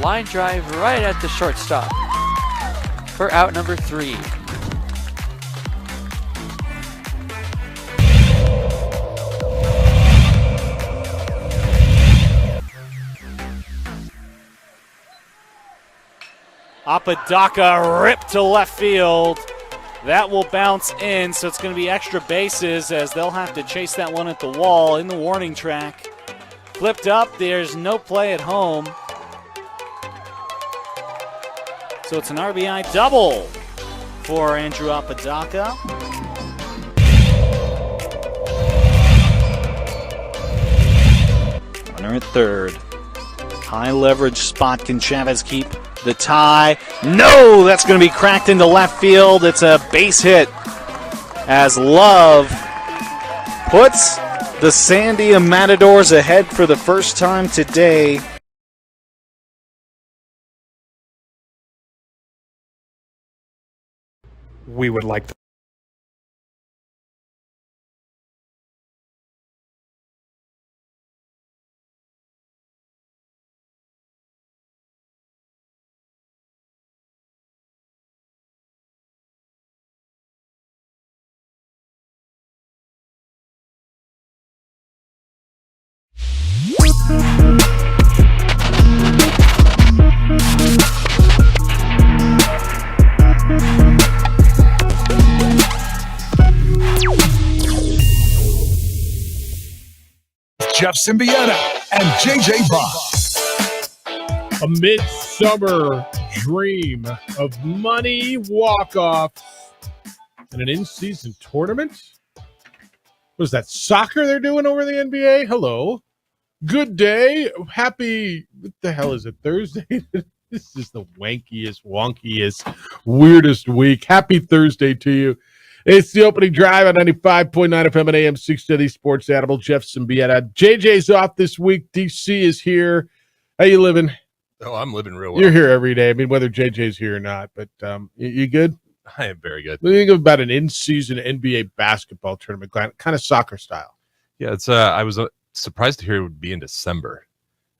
line drive right at the shortstop for out number 3. Apodaca ripped to left field. That will bounce in, so it's going to be extra bases as they'll have to chase that one at the wall in the warning track. Flipped up, there's no play at home. So it's an RBI double for Andrew Apodaca. Runner at third. High leverage spot. Can Chavez keep the tie? No, that's going to be cracked into left field. It's a base hit as Love puts the Sandia Matadors ahead for the first time today. We would like Jeff Symbieta and JJ Bach. A midsummer dream of money walk-offs and an in-season tournament? What is that, soccer they're doing over the NBA? Hello. Good day. Happy, what the hell is it, Thursday? This is the wankiest, wonkiest, weirdest week. Happy Thursday to you. It's the opening drive on 95.9 FM and AM 630 Sports Animal. Jeff Symbieta. JJ's off this week. DC is here. How you living? Oh, I'm living real well. You're here every day. I mean, whether JJ's here or not, but you good? I am very good. What do you think about an in-season NBA basketball tournament, kind of soccer style? Yeah, it's. I was surprised to hear it would be in December.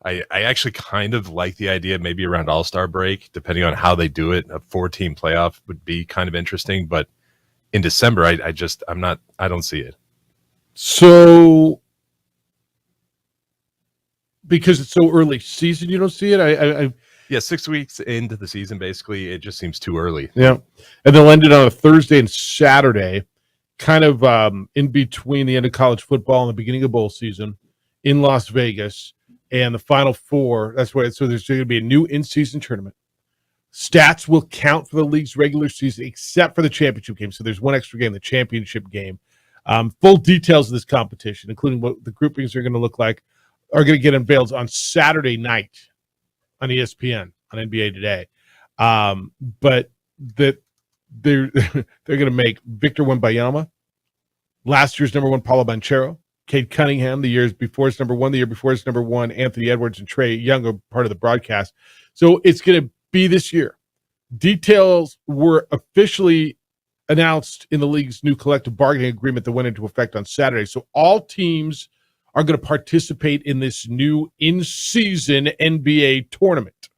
I actually kind of like the idea, maybe around All-Star break, depending on how they do it. A 4-team playoff would be kind of interesting, but in December, I don't see it. So, because it's so early season, you don't see it? Yeah, 6 weeks into the season, basically, it just seems too early. Yeah, and they'll end it on a Thursday and Saturday, kind of in between the end of college football and the beginning of bowl season in Las Vegas, and the Final Four. That's why. So there's going to be a new in-season tournament. Stats will count for the league's regular season, except for the championship game. So there's one extra game, the championship game. Full details of this competition, including what the groupings are going to look like, are going to get unveiled on Saturday night on ESPN on NBA Today. But that they're going to make Victor Wembanyama, last year's number 1 Paulo Banchero, Cade Cunningham, the years before it's number 1, the year before it's number 1, Anthony Edwards and Trae Young are part of the broadcast. So it's going to be this year. Details were officially announced in the league's new collective bargaining agreement that went into effect on Saturday. So all teams are going to participate in this new in-season NBA tournament.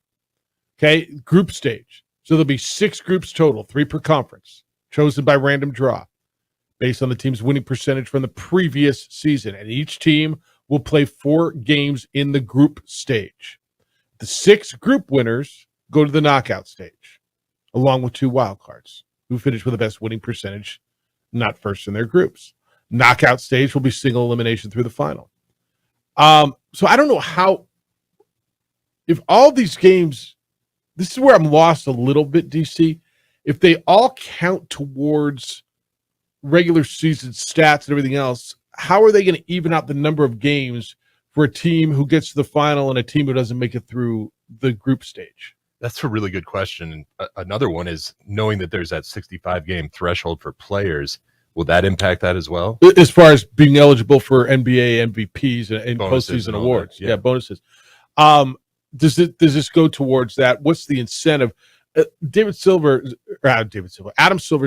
Okay, group stage. So there'll be 6 groups total, 3 per conference, chosen by random draw, based on the team's winning percentage from the previous season. And each team will play 4 games in the group stage. The 6 group winners go to the knockout stage, along with 2 wild cards, who finish with the best winning percentage, not first in their groups. Knockout stage will be single elimination through the final. So I don't know how, if all these games, this is where I'm lost a little bit, DC, if they all count towards regular season stats and everything else, how are they going to even out the number of games for a team who gets to the final and a team who doesn't make it through the group stage? That's a really good question. And another one is knowing that there's that 65-game threshold for players. Will that impact that as well? As far as being eligible for NBA MVPs and postseason awards. Yeah, bonuses. Does this go towards that? What's the incentive? Adam Silver's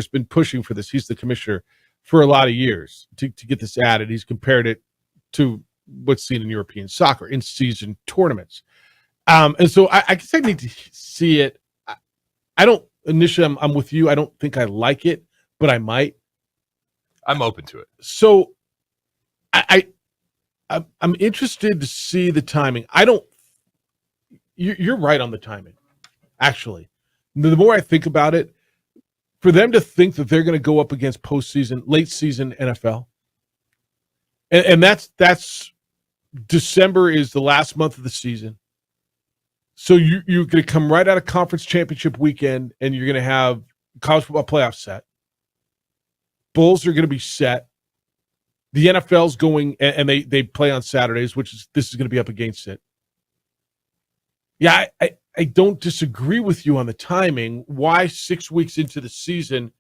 been pushing for this. He's the commissioner for a lot of years to get this added. He's compared it to what's seen in European soccer, in-season tournaments. And so I guess I need to see it. I don't initially. I'm with you. I don't think I like it, but I might. I'm open to it. So I'm interested to see the timing. I don't. You're right on the timing. Actually, the more I think about it, for them to think that they're going to go up against postseason, late season NFL, and that's December is the last month of the season. So you're going to come right out of conference championship weekend, and you're going to have college football playoff set. Bulls are going to be set. The NFL's going, and they play on Saturdays, this is going to be up against it. Yeah, I don't disagree with you on the timing. Why 6 weeks into the season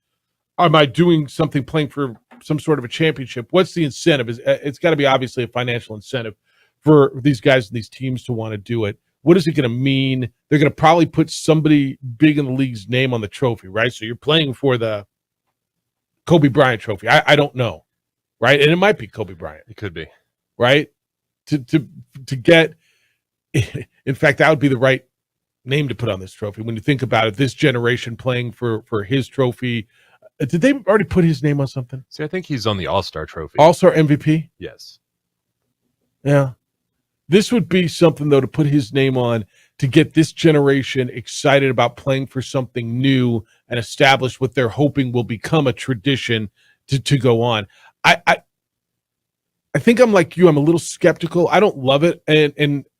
am I doing something, playing for some sort of a championship? What's the incentive? It's got to be obviously a financial incentive for these guys and these teams to want to do it. What is it going to mean? They're going to probably put somebody big in the league's name on the trophy, right? So you're playing for the Kobe Bryant trophy. I don't know, right? And it might be Kobe Bryant. It could be. Right? To get, in fact, that would be the right name to put on this trophy. When you think about it, this generation playing for his trophy. Did they already put his name on something? See, I think he's on the All-Star trophy. All-Star MVP? Yes. Yeah. This would be something, though, to put his name on, to get this generation excited about playing for something new and establish what they're hoping will become a tradition to go on. I think I'm like you. I'm a little skeptical. I don't love it,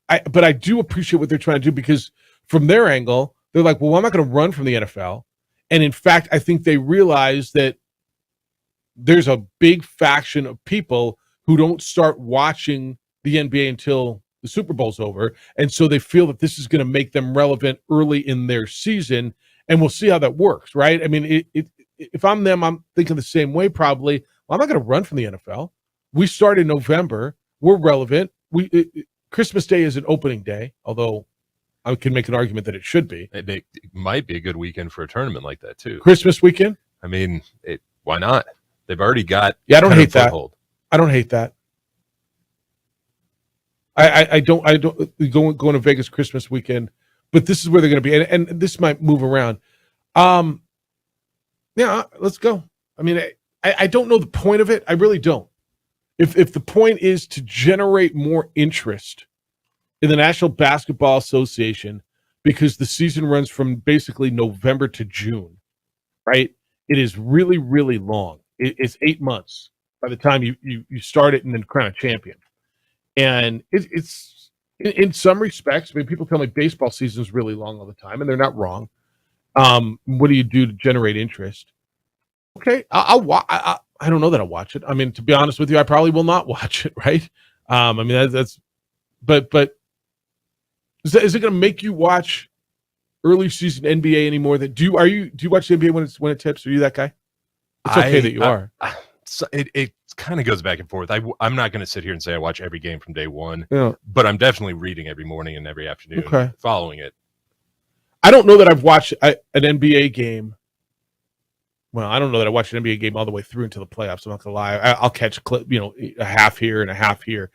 but I do appreciate what they're trying to do, because from their angle, they're like, well, I'm not going to run from the NFL. And in fact, I think they realize that there's a big faction of people who don't start watching the NBA until the Super Bowl's over. And so they feel that this is going to make them relevant early in their season. And we'll see how that works, right? I mean, if I'm them, I'm thinking the same way probably. Well, I'm not going to run from the NFL. We start in November. We're relevant. Christmas Day is an opening day, although I can make an argument that it should be. It might be a good weekend for a tournament like that, too. Christmas weekend? I mean, why not? They've already got. Yeah, I don't hate that. I don't hate that. I don't going to Vegas Christmas weekend, but this is where they're going to be, and this might move around. Yeah, let's go. I mean, I don't know the point of it. I really don't. If the point is to generate more interest in the National Basketball Association, because the season runs from basically November to June, right? It is really, really long. It's 8 months by the time you start it and then crown a champion. And it's in some respects, I mean, people tell me baseball season is really long all the time, and they're not wrong. What do you do to generate interest? Okay, I'll watch. I don't know that I'll watch it. I mean, to be honest with you, I probably will not watch it, right? I mean, that's but is it going to make you watch early season NBA anymore? Do you watch the NBA when it tips? Are you that guy? It's okay that you are. So it kind of goes back and forth. I'm not going to sit here and say I watch every game from day one, Yeah. but I'm definitely reading every morning and every afternoon, following it. I don't know that I've watched an NBA game. Well, I don't know that I watched an NBA game all the way through into the playoffs. I'm not going to lie. I'll catch a clip, a half here and a half here.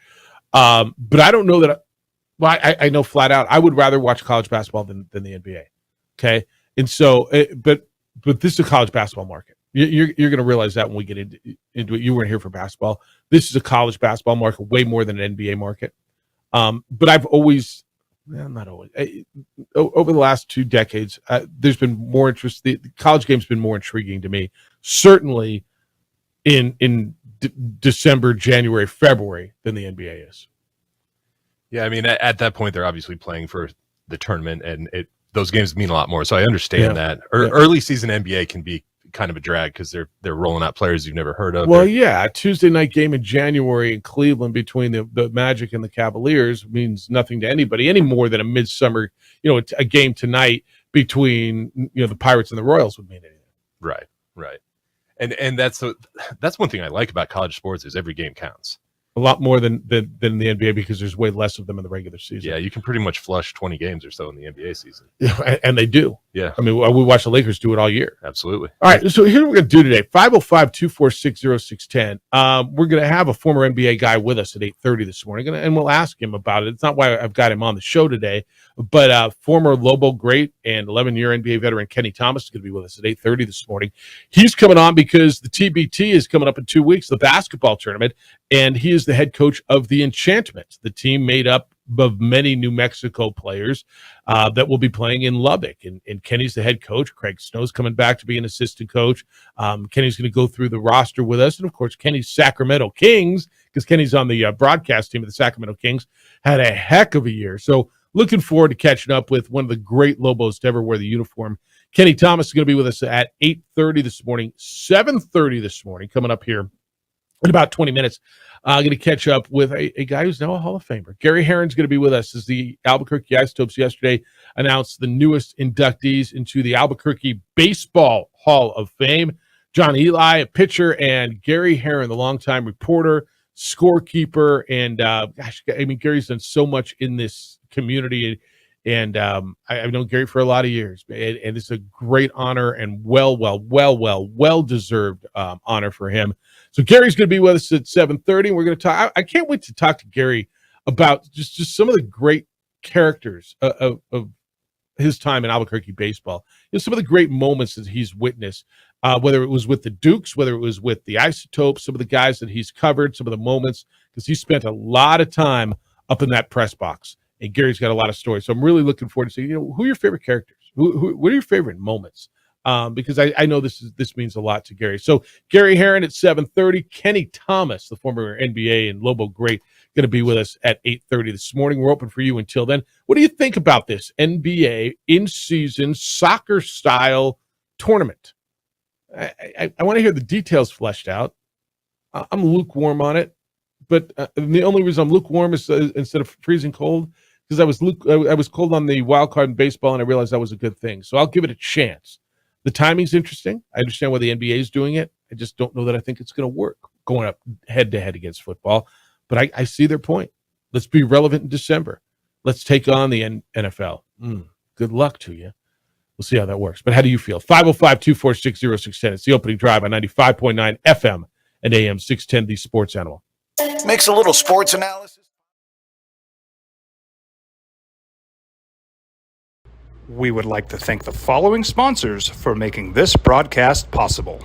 But I don't know that. I know flat out I would rather watch college basketball than the NBA. Okay, and so, but this is a college basketball market. You're going to realize that when we get into it. You weren't here for basketball. This is a college basketball market way more than an NBA market. But I've always, not always, over the last 2 decades, there's been more interest. The college game's been more intriguing to me. Certainly in December, January, February than the NBA is. Yeah, I mean, at that point, they're obviously playing for the tournament, and those games mean a lot more. So I understand that. Early season NBA can be kind of a drag because they're rolling out players you've never heard of. Well, a Tuesday night game in January in Cleveland between the Magic and the Cavaliers means nothing to anybody any more than a midsummer, a game tonight between the Pirates and the Royals would mean anything. Right. And that's one thing I like about college sports is every game counts. A lot more than the NBA because there's way less of them in the regular season. Yeah, you can pretty much flush 20 games or so in the NBA season. Yeah, and they do. Yeah, I mean, we watch the Lakers do it all year. absolutely. All right, so here's what we're going to do today. 505-246-0610. We're going to have a former NBA guy with us at 8:30 this morning, and we'll ask him about it. It's not why I've got him on the show today, but former Lobo great and 11-year NBA veteran Kenny Thomas is going to be with us at 8:30 this morning. He's coming on because the TBT is coming up in 2 weeks, the basketball tournament, and he is the head coach of the Enchantment, the team made up of many New Mexico players that will be playing in Lubbock. And Kenny's the head coach. Craig Snow's coming back to be an assistant coach. Kenny's going to go through the roster with us. And, of course, Kenny's Sacramento Kings, because Kenny's on the broadcast team of the Sacramento Kings, had a heck of a year. So looking forward to catching up with one of the great Lobos to ever wear the uniform. Kenny Thomas is going to be with us at 8:30 this morning, 7:30 this morning, coming up here in about 20 minutes. I'm going to catch up with a guy who's now a Hall of Famer. Gary Herron's going to be with us as the Albuquerque Isotopes yesterday announced the newest inductees into the Albuquerque Baseball Hall of Fame. John Eli, a pitcher, and Gary Herron, the longtime reporter, scorekeeper, and Gary's done so much in this community, and I've known Gary for a lot of years, and it's a great honor and well-deserved honor for him. So Gary's going to be with us at 7:30. We're going to talk. I can't wait to talk to Gary about just some of the great characters of his time in Albuquerque baseball. Some of the great moments that he's witnessed, whether it was with the Dukes, whether it was with the Isotopes, some of the guys that he's covered, some of the moments, because he spent a lot of time up in that press box. And Gary's got a lot of stories. So I'm really looking forward to seeing, who are your favorite characters? What are your favorite moments? Because I know this means a lot to Gary. So Gary Herron at 7:30. Kenny Thomas, the former NBA and Lobo great, going to be with us at 8:30 this morning. We're open for you until then. What do you think about this NBA in-season soccer-style tournament? I want to hear the details fleshed out. I'm lukewarm on it, but the only reason I'm lukewarm is instead of freezing cold, because I was cold on the wild card in baseball, and I realized that was a good thing. So I'll give it a chance. The timing's interesting. I understand why the NBA is doing it. I just don't know that I think it's going to work going up head-to-head against football. But I see their point. Let's be relevant in December. Let's take on the NFL. Good luck to you. We'll see how that works. But how do you feel? 505-246-0610. It's the opening drive on 95.9 FM and AM 610, the Sports Animal. Makes a little sports analysis. We would like to thank the following sponsors for making this broadcast possible.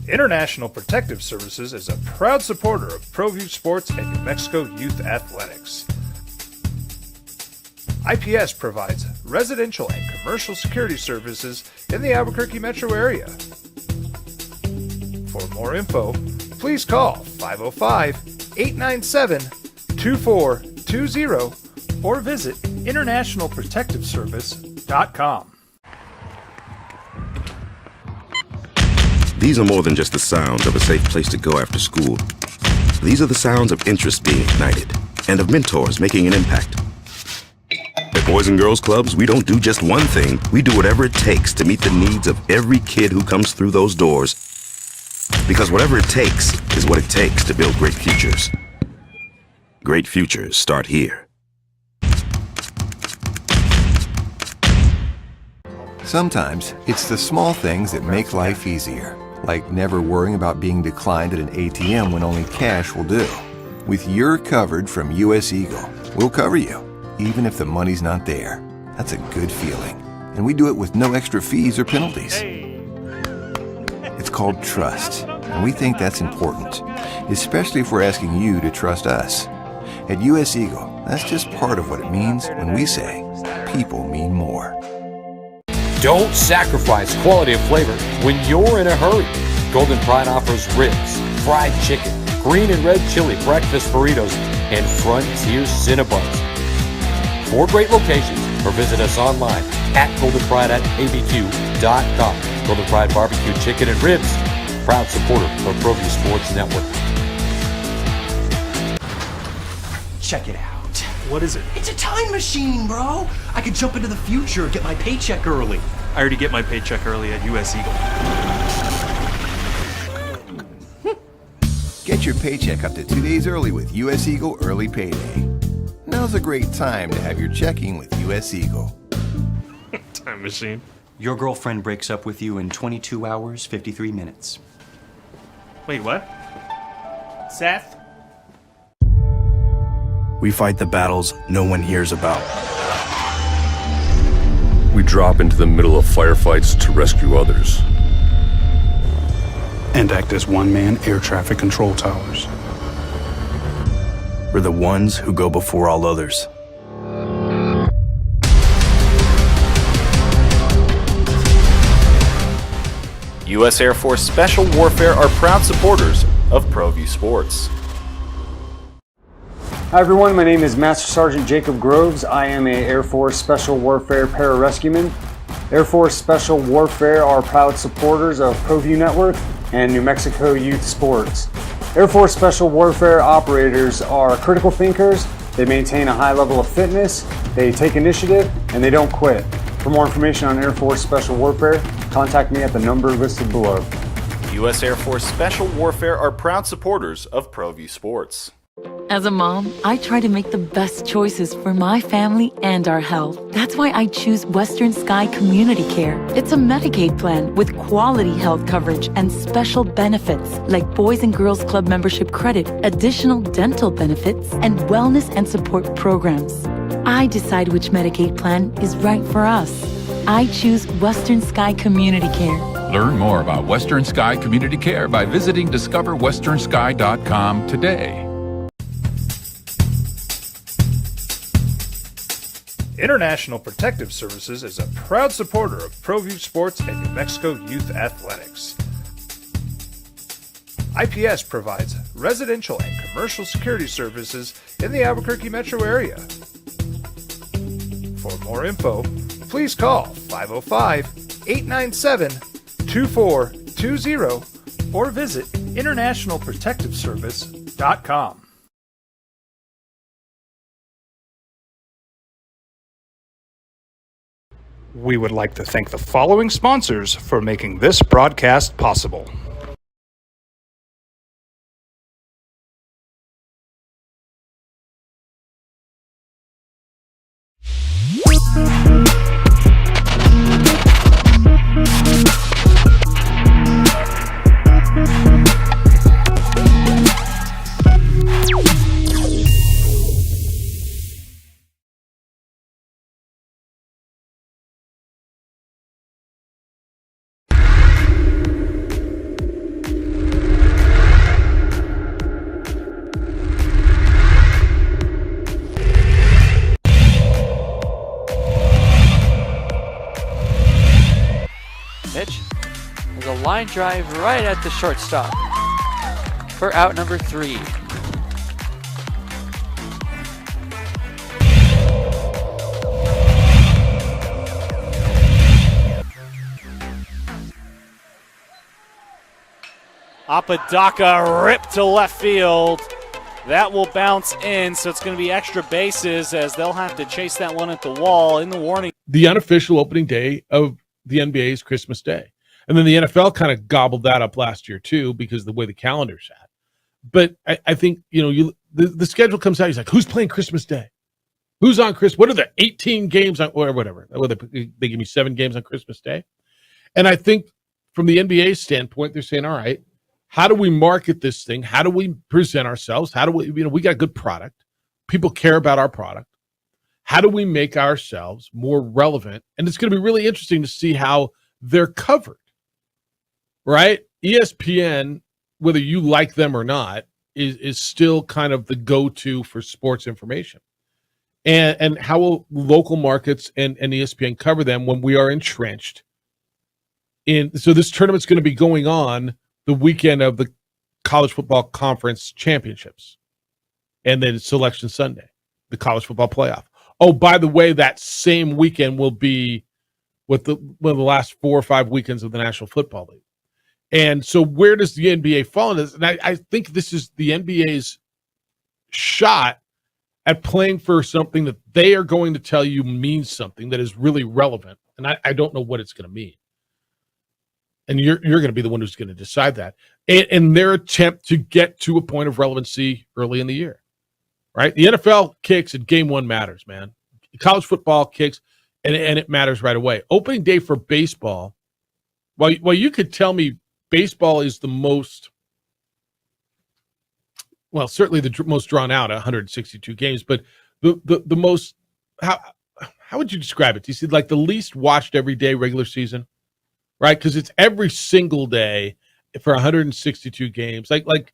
International Protective Services is a proud supporter of ProView Sports and New Mexico Youth Athletics. IPS provides residential and commercial security services in the Albuquerque metro area. For more info, please call 505-897-2420 or visit internationalprotectiveservice.com. These are more than just the sounds of a safe place to go after school. These are the sounds of interest being ignited and of mentors making an impact. At Boys and Girls Clubs, we don't do just one thing. We do whatever it takes to meet the needs of every kid who comes through those doors. Because whatever it takes is what it takes to build great futures. Great futures start here. Sometimes it's the small things that make life easier, like never worrying about being declined at an ATM when only cash will do. With your coverage from US Eagle, we'll cover you, even if the money's not there. That's a good feeling. And we do it with no extra fees or penalties. It's called trust, and we think that's important, especially if we're asking you to trust us. At US Eagle, that's just part of what it means when we say people mean more. Don't sacrifice quality of flavor when you're in a hurry. Golden Pride offers ribs, fried chicken, green and red chili breakfast burritos, and Frontier Cinnabons. 4 great locations, or visit us online at goldenpride@abq.com. Golden Pride Barbecue Chicken and Ribs, proud supporter of ProView Sports Network. Check it out. What is it? It's a time machine, bro. I could jump into the future, get my paycheck early. I already get my paycheck early at US Eagle. Get your paycheck up to 2 days early with US Eagle Early Payday. now's a great time to have your checking with U.S. Eagle. Time machine. Your girlfriend breaks up with you in 22 hours, 53 minutes. Wait, what? Seth? We fight the battles no one hears about. We drop into the middle of firefights to rescue others. And act as one-man air traffic control towers. We're the ones who go before all others. U.S. Air Force Special Warfare are proud supporters of ProView Sports. Hi everyone, my name is Master Sergeant Jacob Groves. I am a Air Force Special Warfare pararescueman. Air Force Special Warfare are proud supporters of ProView Network and New Mexico Youth Sports. Air Force Special Warfare operators are critical thinkers. They maintain a high level of fitness, they take initiative, and they don't quit. For more information on Air Force Special Warfare, contact me at the number listed below. U.S. Air Force Special Warfare are proud supporters of ProView Sports. As a mom, I try to make the best choices for my family and our health. That's why I choose Western Sky Community Care. It's a Medicaid plan with quality health coverage and special benefits like Boys and Girls Club membership credit, additional dental benefits, and wellness and support programs. I decide which Medicaid plan is right for us. I choose Western Sky Community Care. Learn more about Western Sky Community Care by visiting discoverwesternsky.com today. International Protective Services is a proud supporter of ProView Sports and New Mexico Youth Athletics. IPS provides residential and commercial security services in the Albuquerque metro area. For more info, please call 505-897-2420 or visit internationalprotectiveservice.com. We would like to thank the following sponsors for making this broadcast possible. Mitch has a line drive right at the shortstop for out number 3. Apodaca ripped to left field. That will bounce in, so it's going to be extra bases as they'll have to chase that one at the wall in the warning. The unofficial opening day of the NBA is Christmas Day. And then the NFL kind of gobbled that up last year too because of the way the calendar's at. But I think, the schedule comes out, he's like, who's playing Christmas Day? Who's on Christmas? What are the 18 games on, or whatever? They give me 7 games on Christmas Day. And I think from the NBA standpoint, they're saying, all right, how do we market this thing? How do we present ourselves? How do we, we got good product. People care about our product. How do we make ourselves more relevant? And it's going to be really interesting to see how they're covered, right? ESPN, whether you like them or not, is still kind of the go-to for sports information. And how will local markets and ESPN cover them when we are entrenched in? So this tournament's going to be going on the weekend of the College Football Conference Championships. And then Selection Sunday, the College Football Playoff. Oh, by the way, that same weekend will be one of the last 4 or 5 weekends of the National Football League. And so where does the NBA fall in this? And I think this is the NBA's shot at playing for something that they are going to tell you means something that is really relevant. And I don't know what it's going to mean. And you're going to be the one who's going to decide that. And their attempt to get to a point of relevancy early in the year. right? The NFL kicks and game one matters, man. College football kicks and it matters right away. Opening day for baseball, while you could tell me baseball is the most, well, certainly the most drawn out, 162 games, but the most, how would you describe it? Do you see like the least watched every day regular season, right? Because it's every single day for 162 games. Like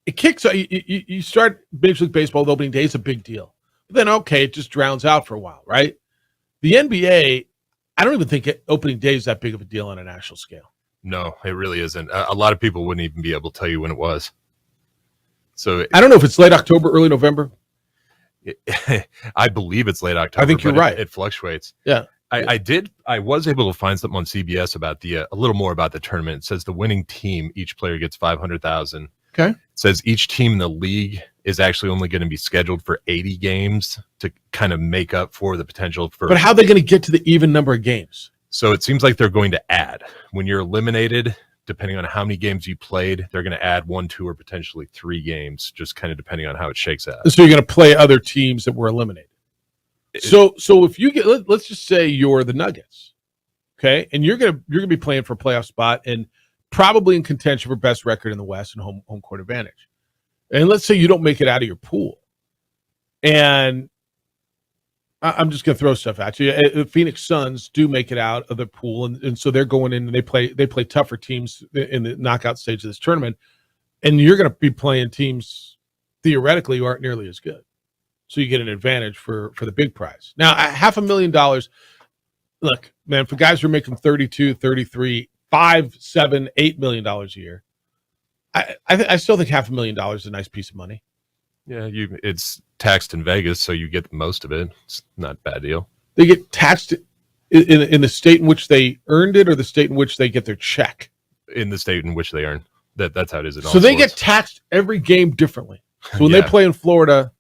it kicks. You start Major League Baseball, the opening day is a big deal. But then, okay, it just drowns out for a while, right? The NBA, I don't even think opening day is that big of a deal on a national scale. No, it really isn't. A lot of people wouldn't even be able to tell you when it was. So I don't know if it's late October, early November. I believe it's late October. I think you're right. It fluctuates. Yeah. I was able to find something on CBS about a little more about the tournament. It says the winning team, each player gets $500,000. Okay. It says each team in the league is actually only going to be scheduled for 80 games to kind of make up for the potential for. But how are they going to get to the even number of games? So it seems like they're going to add when you're eliminated, depending on how many games you played, they're going to add 1, 2, or potentially 3 games, just kind of depending on how it shakes out. So you're going to play other teams that were eliminated. So if you get, let's just say you're the Nuggets, okay, and you're gonna be playing for a playoff spot and probably in contention for best record in the West and home court advantage. And let's say you don't make it out of your pool, and I'm just gonna throw stuff at you. The Phoenix Suns do make it out of the pool, and so they're going in and they play tougher teams in the knockout stage of this tournament, and you're gonna be playing teams theoretically who aren't nearly as good. So you get an advantage for the big prize. Now, $500,000, look, man, for guys who are making 32, 33, $5, $7, $8 million a year, I still think $500,000 is a nice piece of money. Yeah, it's taxed in Vegas, so you get most of it. It's not a bad deal. They get taxed in the state in which they earned it or the state in which they get their check? In the state in which they earn. That's how it is in all So they sports. get taxed every game differently. So when they play in Florida,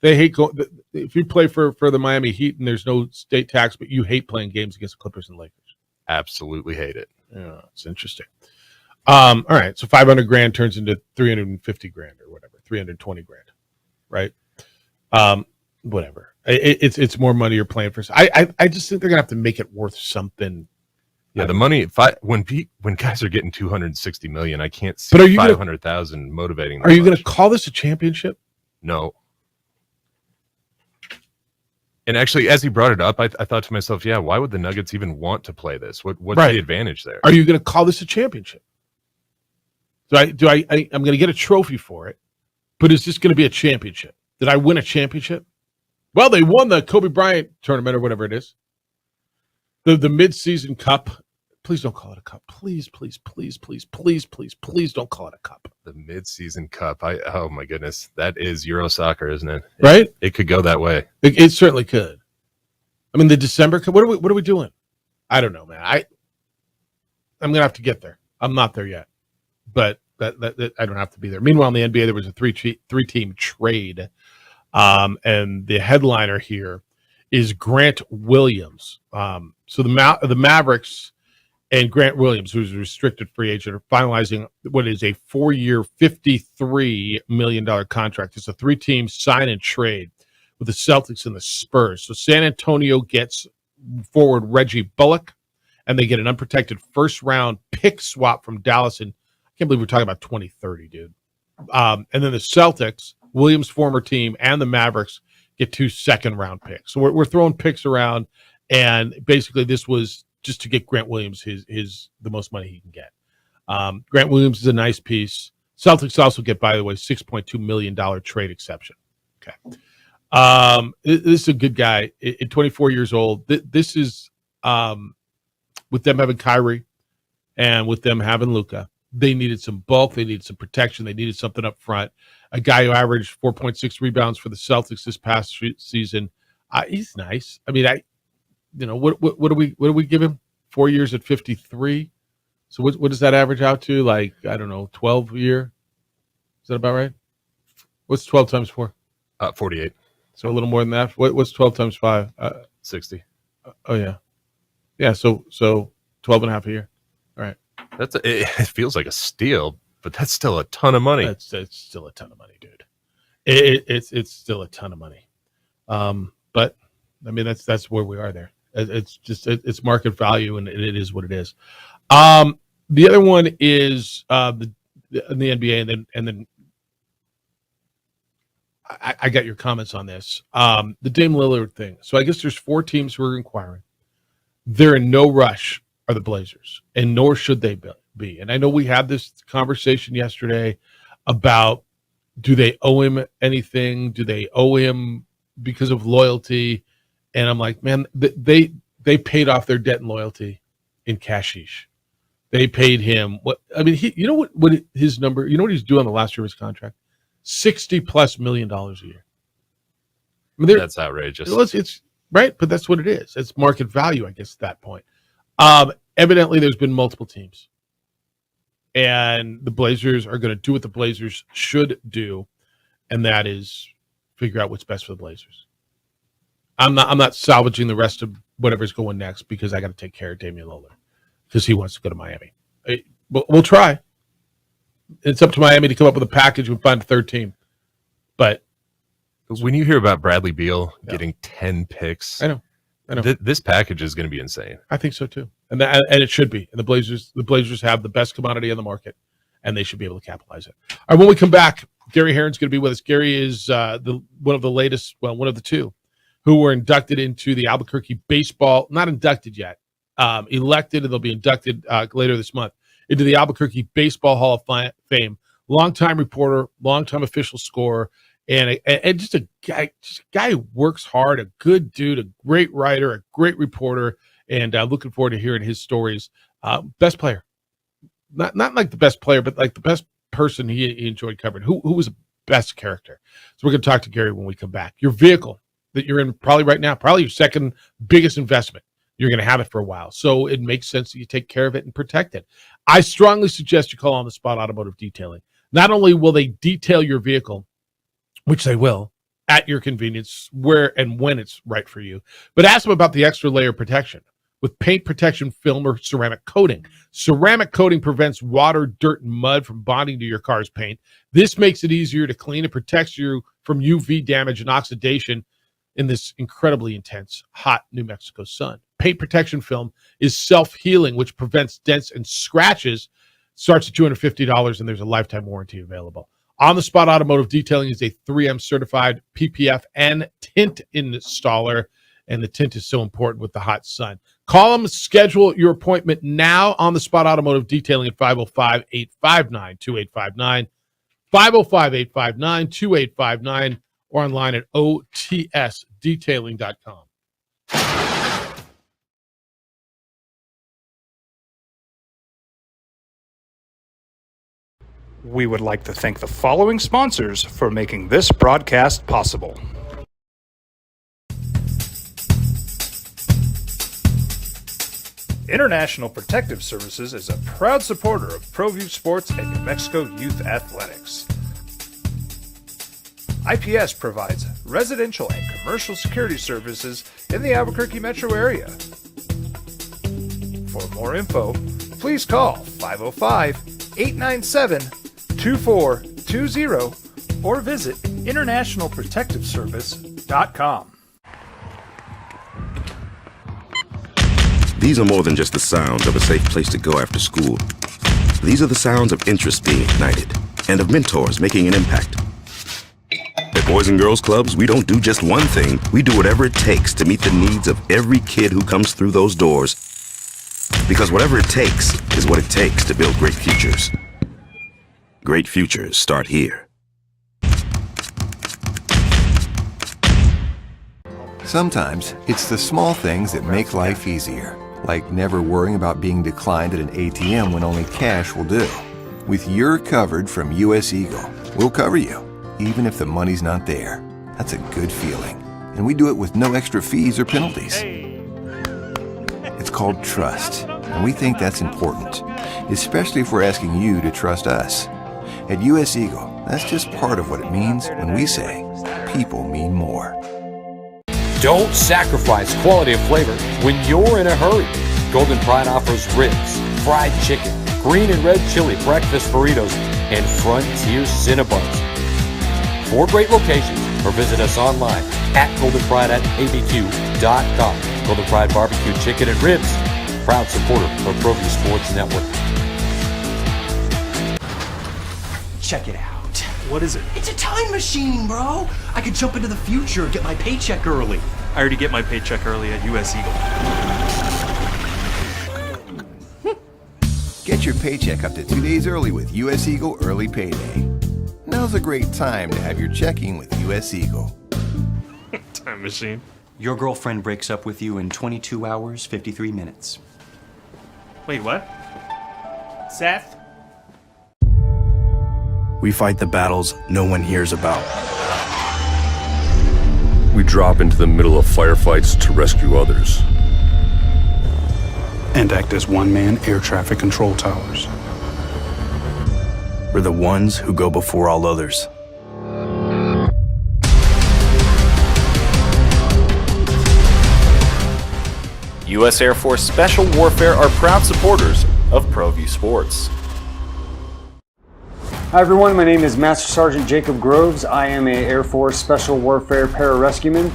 they hate going. If you play for the Miami Heat and there's no state tax, but you hate playing games against the Clippers and Lakers. Absolutely hate it. Yeah, it's interesting. All right, so $500,000 turns into $350,000 or whatever, $320,000, right? Whatever. It's more money you're playing for. I just think they're gonna have to make it worth something. Yeah, the money. When guys are getting $260 million, I can't see But are you 500,000 motivating. Are you going to call this a championship? No. And actually, as he brought it up, I thought to myself, yeah, why would the Nuggets even want to play this? What's the advantage there? Are you going to call this a championship? I'm going to get a trophy for it, but is this going to be a championship? Did I win a championship? Well, they won the Kobe Bryant tournament or whatever it is. The mid-season cup. Please don't call it a cup. Please, please, please, please, please, please, please don't call it a cup. The mid-season cup. Oh my goodness, that is Euro soccer, isn't it? Right? It could go that way. It certainly could. I mean, the December cup. What are we doing? I don't know, man. I'm gonna have to get there. I'm not there yet, but that I don't have to be there. Meanwhile, in the NBA, there was a three-team trade, and the headliner here is Grant Williams. So the Mavericks and Grant Williams, who's a restricted free agent, are finalizing what is a 4-year, $53 million contract. It's a 3-team sign and trade with the Celtics and the Spurs. So San Antonio gets forward Reggie Bullock, and they get an unprotected first-round pick swap from Dallas. And I can't believe we're talking about 2030, dude. And then the Celtics, Williams' former team, and the Mavericks get 2 second-round picks. So we're throwing picks around, and basically this was just to get Grant Williams the most money he can get. Grant Williams is a nice piece. Celtics also get, by the way, $6.2 million trade exception. Okay. This is a good guy. At 24 years old, this is with them having Kyrie and with them having Luka. They needed some bulk. They needed some protection. They needed something up front. A guy who averaged 4.6 rebounds for the Celtics this past season. He's nice. I mean, what do we give him? 4 years at 53. So what does that average out to? Like, I don't know, 12 a year. Is that about right? What's 12 times 4? 48. So a little more than that. What's 12 times 5? 60. Oh yeah. Yeah. So 12 and a half a year. All right. It feels like a steal, but that's still a ton of money. It's still a ton of money, dude. It's still a ton of money. But I mean, that's where we are there. It's market value, and it is what it is. The other one is the NBA, and then I got your comments on this. The Dame Lillard thing. So I guess there's 4 teams who are inquiring. They're in no rush, are the Blazers, and nor should they be. And I know we had this conversation yesterday about, do they owe him anything? Do they owe him because of loyalty? And I'm like, man, they paid off their debt and loyalty in cashish. They paid him what? I mean, you know what his number? You know what he's doing on the last year of his contract? $60+ million a year. I mean, that's outrageous. It's right, but that's what it is. It's market value, I guess, at that point. Evidently, there's been multiple teams, and the Blazers are going to do what the Blazers should do, and that is figure out what's best for the Blazers. I'm not salvaging the rest of whatever's going next because I got to take care of Damian Lillard because he wants to go to Miami. We'll try. It's up to Miami to come up with a package and find a third team. But when you hear about Bradley Beal getting 10 picks, I know. This package is going to be insane. I think so too, and it should be. And the Blazers have the best commodity on the market, and they should be able to capitalize it. All right, when we come back, Gary Herron's going to be with us. Gary is one of the 2 who were inducted into the Albuquerque baseball. Not inducted yet, elected, and they'll be inducted later this month into the Albuquerque Baseball Hall of Fame. Longtime reporter, longtime official scorer, and just a guy who works hard, a good dude, a great writer, a great reporter, and looking forward to hearing his stories. Best player, not like the best player, but like the best person he enjoyed covering. Who was the best character? So we're going to talk to Gary when we come back. Your vehicle that you're in probably right now, probably your second biggest investment. You're going to have it for a while. So it makes sense that you take care of it and protect it. I strongly suggest you call On the Spot Automotive Detailing. Not only will they detail your vehicle, which they will, at your convenience, where and when it's right for you, but ask them about the extra layer of protection with paint protection film or ceramic coating. Ceramic coating prevents water, dirt, and mud from bonding to your car's paint. This makes it easier to clean and protects you from UV damage and oxidation in this incredibly intense, hot New Mexico sun. Paint protection film is self-healing, which prevents dents and scratches. Starts at $250, and there's a lifetime warranty available. On the Spot Automotive Detailing is a 3M certified PPF and tint installer, and the tint is so important with the hot sun. Call them, schedule your appointment now. On the Spot Automotive Detailing at 505-859-2859, 505-859-2859, or online at otsdetailing.com. We would like to thank the following sponsors for making this broadcast possible. International Protective Services is a proud supporter of ProView Sports and New Mexico Youth Athletics. IPS provides residential and commercial security services in the Albuquerque metro area. For more info, please call 505-897-2420 or visit internationalprotectiveservice.com. These are more than just the sounds of a safe place to go after school. These are the sounds of interest being ignited and of mentors making an impact. At Boys and Girls Clubs, we don't do just one thing. We do whatever it takes to meet the needs of every kid who comes through those doors. Because whatever it takes is what it takes to build great futures. Great futures start here. Sometimes it's the small things that make life easier, like never worrying about being declined at an ATM when only cash will do. With You're Covered from US Eagle, we'll cover you, even if the money's not there. That's a good feeling. And we do it with no extra fees or penalties. It's called trust, and we think that's important, especially if we're asking you to trust us. At US Eagle, that's just part of what it means when we say people mean more. Don't sacrifice quality of flavor when you're in a hurry. Golden Pride offers ribs, fried chicken, green and red chili breakfast burritos, and Frontier Cinnabons. 4 great locations, or visit us online at goldenpride@abq.com. Golden Pride Barbecue Chicken and Ribs, proud supporter of ProView Sports Network. Check it out. What is it? It's a time machine, bro. I could jump into the future, get my paycheck early. I already get my paycheck early at US Eagle. Get your paycheck up to 2 days early with US Eagle Early Payday. Now's a great time to have your checking with US Eagle. Time machine. Your girlfriend breaks up with you in 22 hours, 53 minutes. Wait, what? Seth? We fight the battles no one hears about. We drop into the middle of firefights to rescue others. And act as one-man air traffic control towers. We're the ones who go before all others. U.S. Air Force Special Warfare are proud supporters of ProView Sports. Hi everyone, my name is Master Sergeant Jacob Groves. I am a Air Force Special Warfare Pararescueman.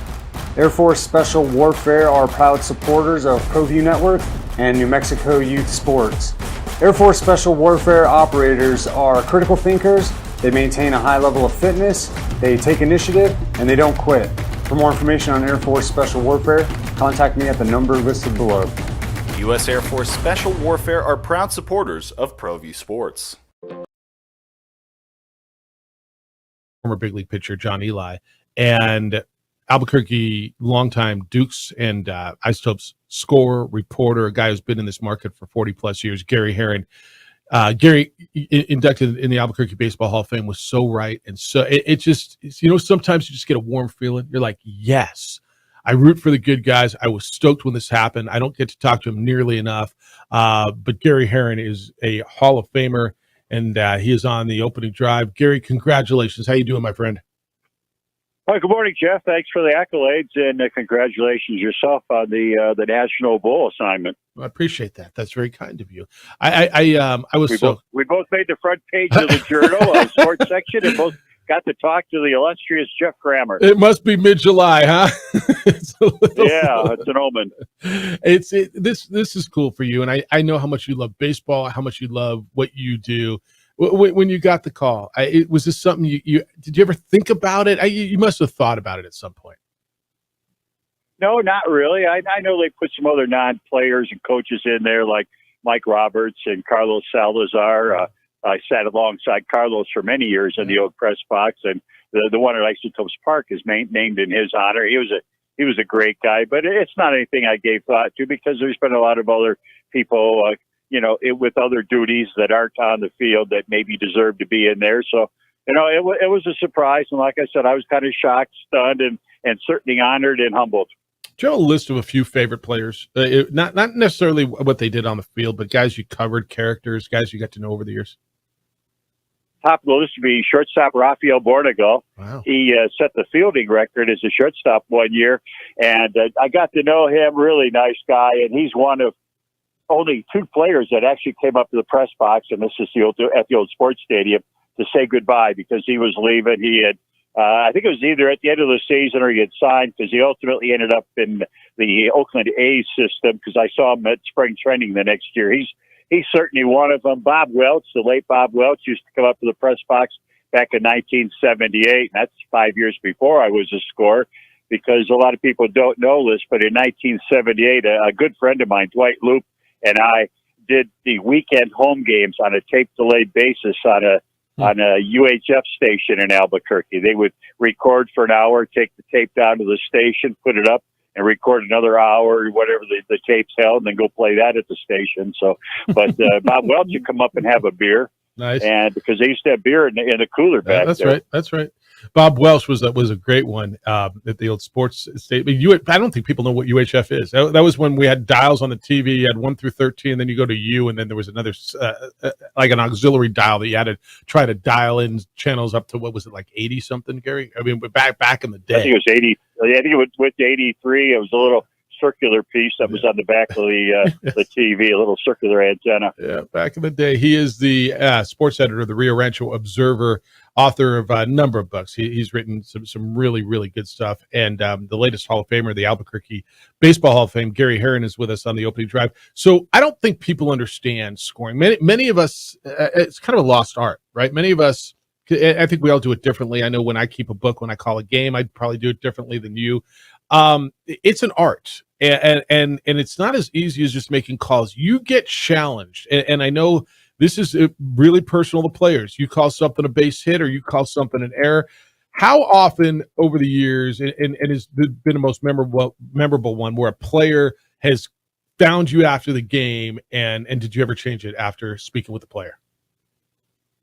Air Force Special Warfare are proud supporters of ProView Network and New Mexico Youth Sports. Air Force Special Warfare operators are critical thinkers. They maintain a high level of fitness, they take initiative, and they don't quit. For more information on Air Force Special Warfare, contact me at the number listed below. U.S. Air Force Special Warfare are proud supporters of ProView Sports. Former big league pitcher John Eli, and Albuquerque longtime Dukes and Isotopes scorer, reporter, a guy who's been in this market for 40 plus years, Gary Herron. Gary, inducted in the Albuquerque Baseball Hall of Fame, was so right. And so sometimes you just get a warm feeling. You're like, yes, I root for the good guys. I was stoked when this happened. I don't get to talk to him nearly enough. But Gary Herron is a Hall of Famer, and he is on the opening drive. Gary, congratulations. How you doing, my friend? Well, good morning, Jeff. Thanks for the accolades, and congratulations yourself on the National Bowl assignment. I appreciate that. That's very kind of you. I was we both made the front page of the Journal, sports section, and both got to talk to the illustrious Jeff Kramer. It must be mid-July, huh? It's an omen. This is cool for you, and I know how much you love baseball, how much you love what you do. When you got the call, was this something you did you ever think about it? You must have thought about it at some point. No, not really. I know they put some other non-players and coaches in there, like Mike Roberts and Carlos Salazar. I sat alongside Carlos for many years in the old press box, and the one at Isotopes Park is named in his honor. He was a great guy, but it's not anything I gave thought to because there's been a lot of other people, with other duties that aren't on the field that maybe deserve to be in there. So, it was a surprise. And like I said, I was kind of shocked, stunned, and certainly honored and humbled. Do you have a list of a few favorite players? Not necessarily what they did on the field, but guys you covered, characters, guys you got to know over the years? Top of the list would be shortstop Rafael Borrego. Wow. He set the fielding record as a shortstop one year, and I got to know him. Really nice guy, and he's one of only 2 players that actually came up to the press box, and this is at the old sports stadium, to say goodbye because he was leaving. He had, I think it was either at the end of the season or he had signed because he ultimately ended up in the Oakland A's system because I saw him at spring training the next year. He's certainly one of them. Bob Welch, the late Bob Welch, used to come up to the press box back in 1978. That's 5 years before I was a scorer because a lot of people don't know this, but in 1978, a good friend of mine, Dwight Loop, and I did the weekend home games on a tape-delayed basis on a UHF station in Albuquerque. They would record for an hour, take the tape down to the station, put it up, and record another hour, whatever the tapes held, and then go play that at the station. So, but Bob Welch would come up and have a beer. Nice. And because they used to have beer in the cooler back that's there. right. That's right. Bob Welch was a great one at the old sports state. I don't think people know what UHF is. That was when we had dials on the TV. You had 1 through 13, then you go to U, and then there was another like an auxiliary dial that you had to try to dial in channels up to, what was it, like 80 something, Gary? I mean, back in the day. I think it was 80. I think it was with 83. It was a little circular piece that was on the back of the TV, a little circular antenna. Yeah, back in the day. He is the sports editor of the Rio Rancho Observer, author of a number of books. He's written some really, really good stuff. And the latest Hall of Famer, the Albuquerque Baseball Hall of Fame, Gary Herron, is with us on the opening drive. So I don't think people understand scoring. Many of us, it's kind of a lost art, right? Many of us, I think we all do it differently. I know when I keep a book, when I call a game, I'd probably do it differently than you. It's an art, and it's not as easy as just making calls. You get challenged, and I know this is really personal to players. You call something a base hit, or you call something an error. How often over the years, and has been the most memorable one where a player has found you after the game, and did you ever change it after speaking with the player?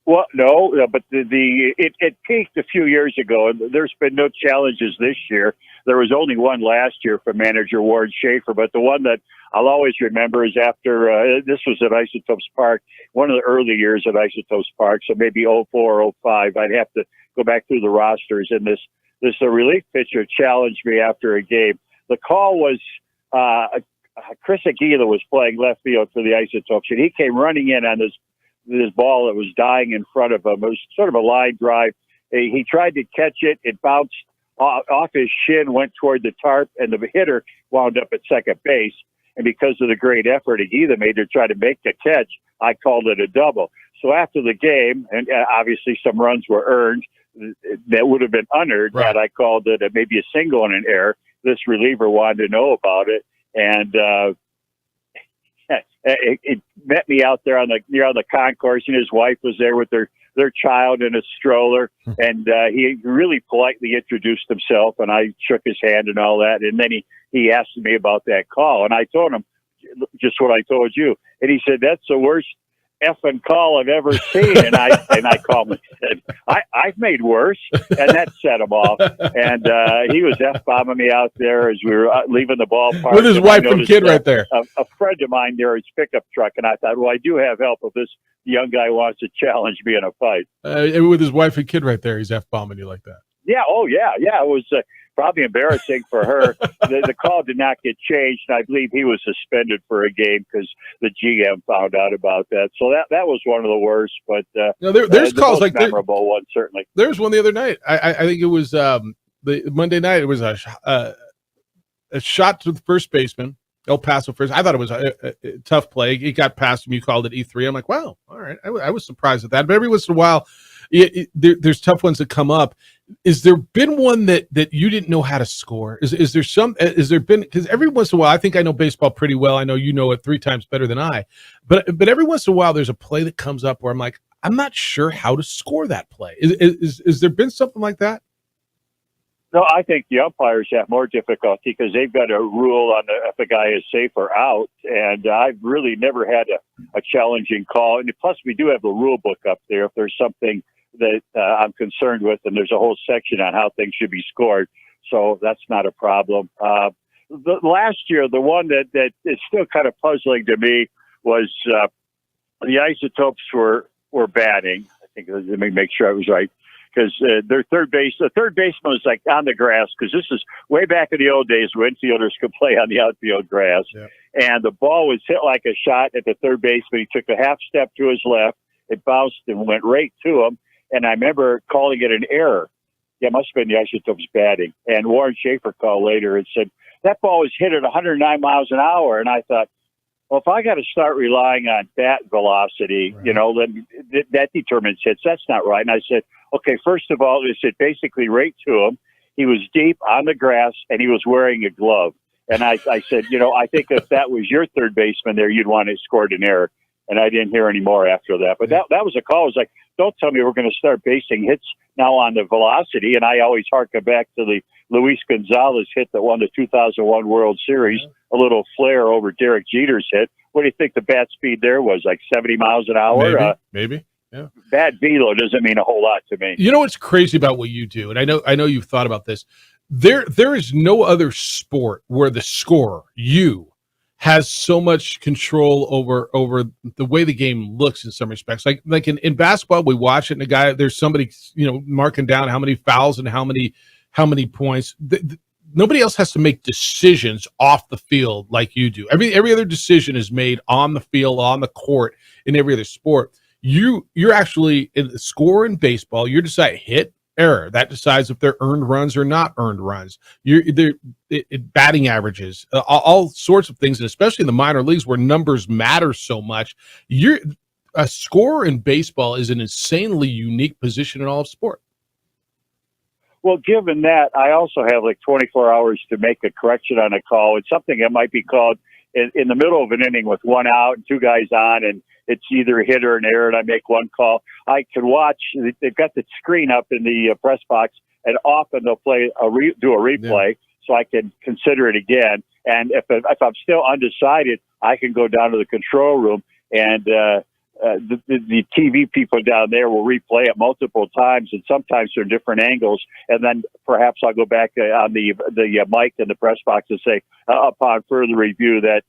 Well, no, but it peaked a few years ago, and there's been no challenges this year. There was only one last year from manager Warren Schaefer, but the one that I'll always remember is after this was at Isotopes Park, one of the early years at Isotopes Park, so maybe 04, 05. I'd have to go back through the rosters, and this relief pitcher challenged me after a game. The call was Chris Aguila was playing left field for the Isotopes, and he came running in on this ball that was dying in front of him. It was sort of a line drive. He tried to catch it. It bounced off his shin, went toward the tarp, and the hitter wound up at second base. And because of the great effort Aguila made to try to make the catch, I called it a double. So after the game, and obviously some runs were earned that would have been unearned had I called it maybe a single and an error. This reliever wanted to know about it, and it met me out there on the concourse, and his wife was there with their child in a stroller, and he really politely introduced himself, and I shook his hand and all that, and then he asked me about that call, and I told him just what I told you, and he said, "That's the worst effing call I've ever seen." And I called him and said, I've made worse, and that set him off. And he was F-bombing me out there as we were leaving the ballpark with his wife and kid right there. A friend of mine near his pickup truck, and I thought, well, I do have help if this young guy wants to challenge me in a fight. With his wife and kid right there, he's F-bombing you like that. Yeah. Oh, yeah. Yeah. It was probably embarrassing for her. The call did not get changed, and I believe he was suspended for a game because the GM found out about that. So that was one of the worst. But there's calls like memorable one certainly. There's one the other night. I think it was the Monday night. It was a shot to the first baseman, El Paso first. I thought it was a tough play. It got past him. You called it E3. I'm like, wow, all right. I was surprised at that. But every once in a while, there's tough ones that come up. Is there been one that you didn't know how to score? Is there been, because every once in a while, I think I know baseball pretty well. I know you know it 3 times better than I, but every once in a while there's a play that comes up where I'm like, I'm not sure how to score that play. Is there been something like that? No, I think the umpires have more difficulty because they've got a rule on if a guy is safe or out, and I've really never had a challenging call. And plus, we do have the rule book up there if there's something that I'm concerned with, and there's a whole section on how things should be scored. So that's not a problem. The last year, the one that is still kind of puzzling to me was the Isotopes were batting. I think, let me make sure I was right. Because the third baseman was like on the grass, because this is way back in the old days when infielders could play on the outfield grass. Yeah. And the ball was hit like a shot at the third baseman. He took a half step to his left. It bounced and went right to him. And I remember calling it an error. Yeah, it must have been the Isotopes batting. And Warren Schaefer called later and said, that ball was hit at 109 miles an hour. And I thought, well, if I got to start relying on bat velocity, right, then that determines hits. That's not right. And I said, okay, first of all, it's basically right to him. He was deep on the grass, and he was wearing a glove. And I said, I think if that was your third baseman there, you'd want to score an error. And I didn't hear any more after that. But that was a call. I was like, don't tell me we're going to start basing hits now on the velocity. And I always harken back to the Luis Gonzalez hit that won the 2001 World Series, a little flare over Derek Jeter's hit. What do you think the bat speed there was, like 70 miles an hour? Maybe. Yeah. Bad velo doesn't mean a whole lot to me. You know what's crazy about what you do, and I know you've thought about this. There is no other sport where the scorer, you, has so much control over the way the game looks in some respects. Like in basketball, we watch it, and there's somebody marking down how many fouls and how many points. nobody else has to make decisions off the field like you do. Every other decision is made on the field, on the court, in every other sport. You're actually in the score in baseball. You decide hit, error. That decides if they're earned runs or not earned runs. Batting averages, all sorts of things, and especially in the minor leagues where numbers matter so much. A scorer in baseball is an insanely unique position in all of sport. Well, given that, I also have like 24 hours to make a correction on a call. It's something that might be called in the middle of an inning with one out and two guys on, and it's either a hit or an error, and I make one call. I can watch. They've got the screen up in the press box, and often they'll do a replay, so I can consider it again. And if I'm still undecided, I can go down to the control room, and the TV people down there will replay it multiple times, and sometimes they're different angles. And then perhaps I'll go back on the mic in the press box and say, upon further review, that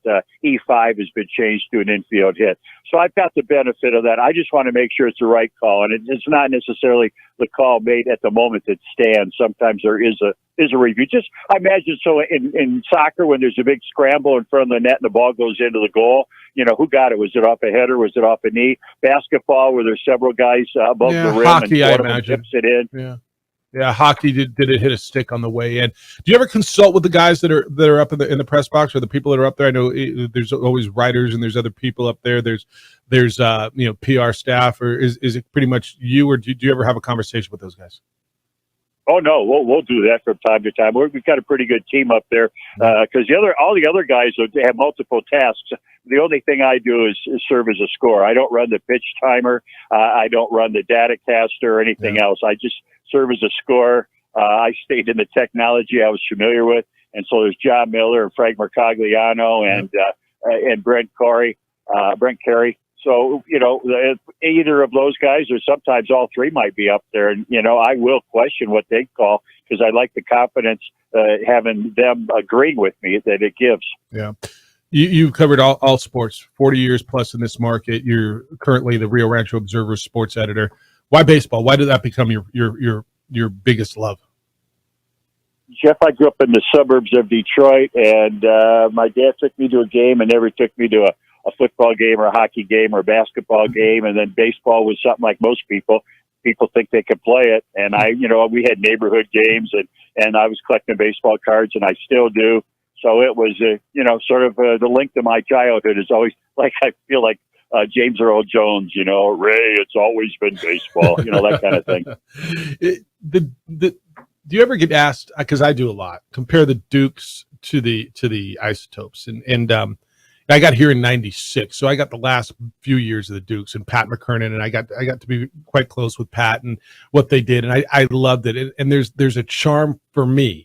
E5 has been changed to an infield hit. So I've got the benefit of that. I just want to make sure it's the right call, and it's not necessarily the call made at the moment that stands. Sometimes there is a review. Just I imagine so in soccer when there's a big scramble in front of the net and the ball goes into the goal. You know, who got it? Was it off a header? Was it off a knee? Basketball, where there's several guys above the rim, hockey, and I one of them imagine. tips it in. Yeah, hockey did it hit a stick on the way in? Do you ever consult with the guys that are up in the press box, or the people that are up there? I know there's always writers and there's other people up there. There's PR staff, or is it pretty much you, or do you ever have a conversation with those guys? Oh no, we'll do that from time to time. We've got a pretty good team up there because all the other guys have multiple tasks. The only thing I do is serve as a scorer. I don't run the pitch timer. I don't run the data caster or anything else. I just serve as a scorer. I stayed in the technology I was familiar with, and so there's John Miller and Frank Mercogliano and Brent Carey. So, either of those guys or sometimes all three might be up there. And, I will question what they call because I like the confidence having them agreeing with me that it gives. Yeah. You've covered all sports, 40 years plus in this market. You're currently the Rio Rancho Observer sports editor. Why baseball? Why did that become your biggest love? Jeff, I grew up in the suburbs of Detroit, and my dad took me to a game and never took me to a football game or a hockey game or a basketball game. And then baseball was something like most people think they could play it. And we had neighborhood games and I was collecting baseball cards, and I still do. So it was, sort of the link to my childhood is always like, I feel like James Earl Jones, Ray, it's always been baseball, that kind of thing. Do you ever get asked, because I do a lot, compare the Dukes to the Isotopes, and I got here in '96, so I got the last few years of the Dukes and Pat McKernan, and I got to be quite close with Pat and what they did, and I loved it. And there's a charm for me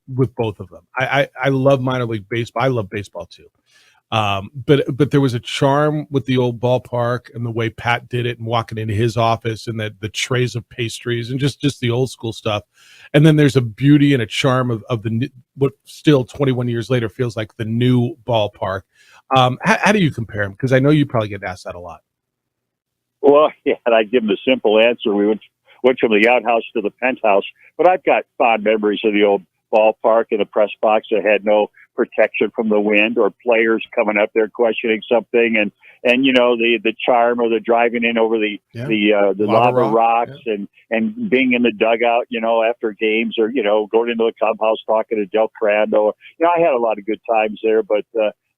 with both of them. I love minor league baseball. I love baseball too. But there was a charm with the old ballpark and the way Pat did it, and walking into his office and the trays of pastries and just the old school stuff. And then there's a beauty and a charm of the what still 21 years later feels like the new ballpark. How do you compare them? Because I know you probably get asked that a lot. Well, yeah, and I give them the simple answer. We went from the outhouse to the penthouse, but I've got fond memories of the old ballpark and the press box that had no protection from the wind or players coming up there questioning something, and the charm of the driving in over the lava rocks and being in the dugout after games, or going into the clubhouse talking to Del Crando. I had a lot of good times there, but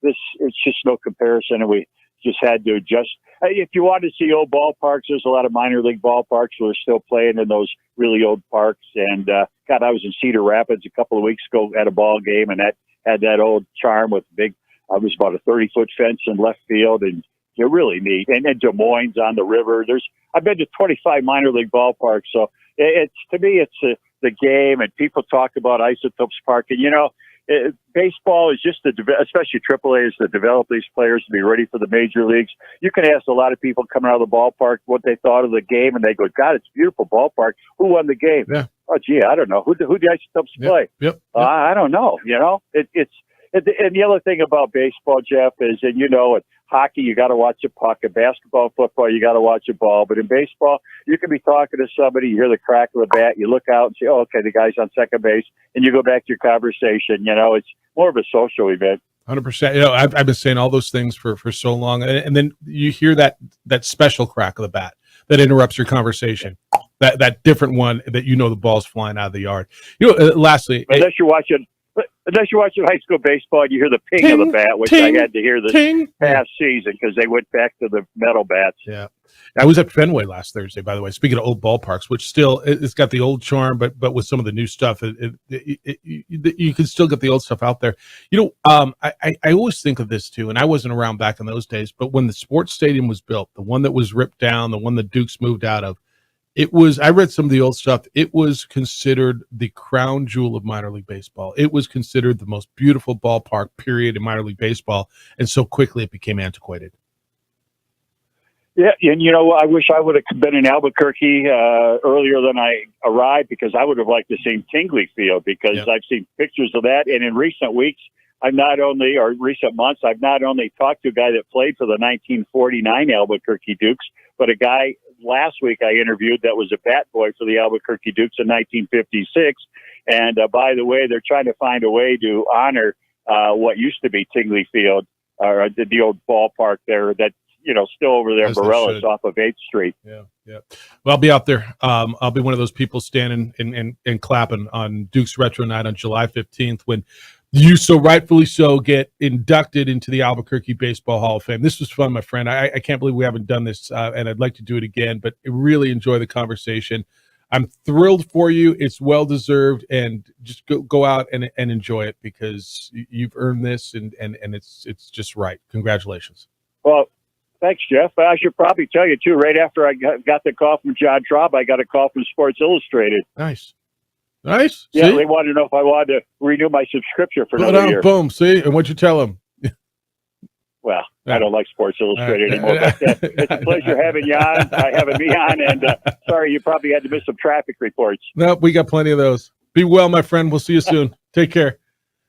it's just no comparison, and we just had to adjust. If you want to see old ballparks, there's a lot of minor league ballparks who are still playing in those really old parks. And I was in Cedar Rapids a couple of weeks ago at a ball game, and that had that old charm with it was about a 30-foot fence in left field, and you're really neat. And Des Moines on the river. I've been to 25 minor league ballparks, so to me it's the game. And people talk about Isotopes Park, and baseball is just especially AAA is to develop these players to be ready for the major leagues. You can ask a lot of people coming out of the ballpark what they thought of the game, and they go, "God, it's a beautiful ballpark. Who won the game?" Yeah. Oh, gee, I don't know. Who the Isotopes play? Yep. I don't know. It's And the other thing about baseball, Jeff, is, and in hockey, you got to watch the puck. In basketball, football, you got to watch the ball. But in baseball, you can be talking to somebody, you hear the crack of the bat, you look out and say, oh, okay, the guy's on second base, and you go back to your conversation. It's more of a social event. 100%. I've been saying all those things for so long, and then you hear that special crack of the bat that interrupts your conversation. That different one that the ball's flying out of the yard. Lastly, unless you're watching high school baseball, you hear the ping of the bat, which I had to hear this past season because they went back to the metal bats. Yeah, I was at Fenway last Thursday, by the way. Speaking of old ballparks, which still it's got the old charm, but with some of the new stuff, you can still get the old stuff out there. I always think of this too, and I wasn't around back in those days, but when the sports stadium was built, the one that was ripped down, the one the Dukes moved out of. I read some of the old stuff. It was considered the crown jewel of minor league baseball. It was considered the most beautiful ballpark, period, in minor league baseball. And so quickly it became antiquated. Yeah, and I wish I would have been in Albuquerque earlier than I arrived, because I would have liked to see Tingley Field, because I've seen pictures of that. And in recent weeks, recent months, I've not only talked to a guy that played for the 1949 Albuquerque Dukes, but a guy last week I interviewed that was a bat boy for the Albuquerque Dukes in 1956. And by the way, they're trying to find a way to honor what used to be Tingley Field, or the old ballpark there that's still over there in Morelos off of 8th Street. Yeah. Well, I'll be out there. I'll be one of those people standing and clapping on Dukes Retro Night on July 15th when you so rightfully so get inducted into the Albuquerque Baseball Hall of Fame. This was fun, my friend. I can't believe we haven't done this, and I'd like to do it again, but I really enjoy the conversation. I'm thrilled for you. It's well-deserved, and just go out and enjoy it, because you've earned this, and it's just right. Congratulations. Well, thanks, Jeff. I should probably tell you, too, right after I got the call from John Traub, I got a call from Sports Illustrated. Nice. Yeah, See? they wanted to know if I wanted to renew my subscription for another year. Boom, see? And what'd you tell them? Well, I don't like Sports Illustrated anymore. But, it's a pleasure having me on, and sorry you probably had to miss some traffic reports. No, we got plenty of those. Be well, my friend. We'll see you soon. Take care.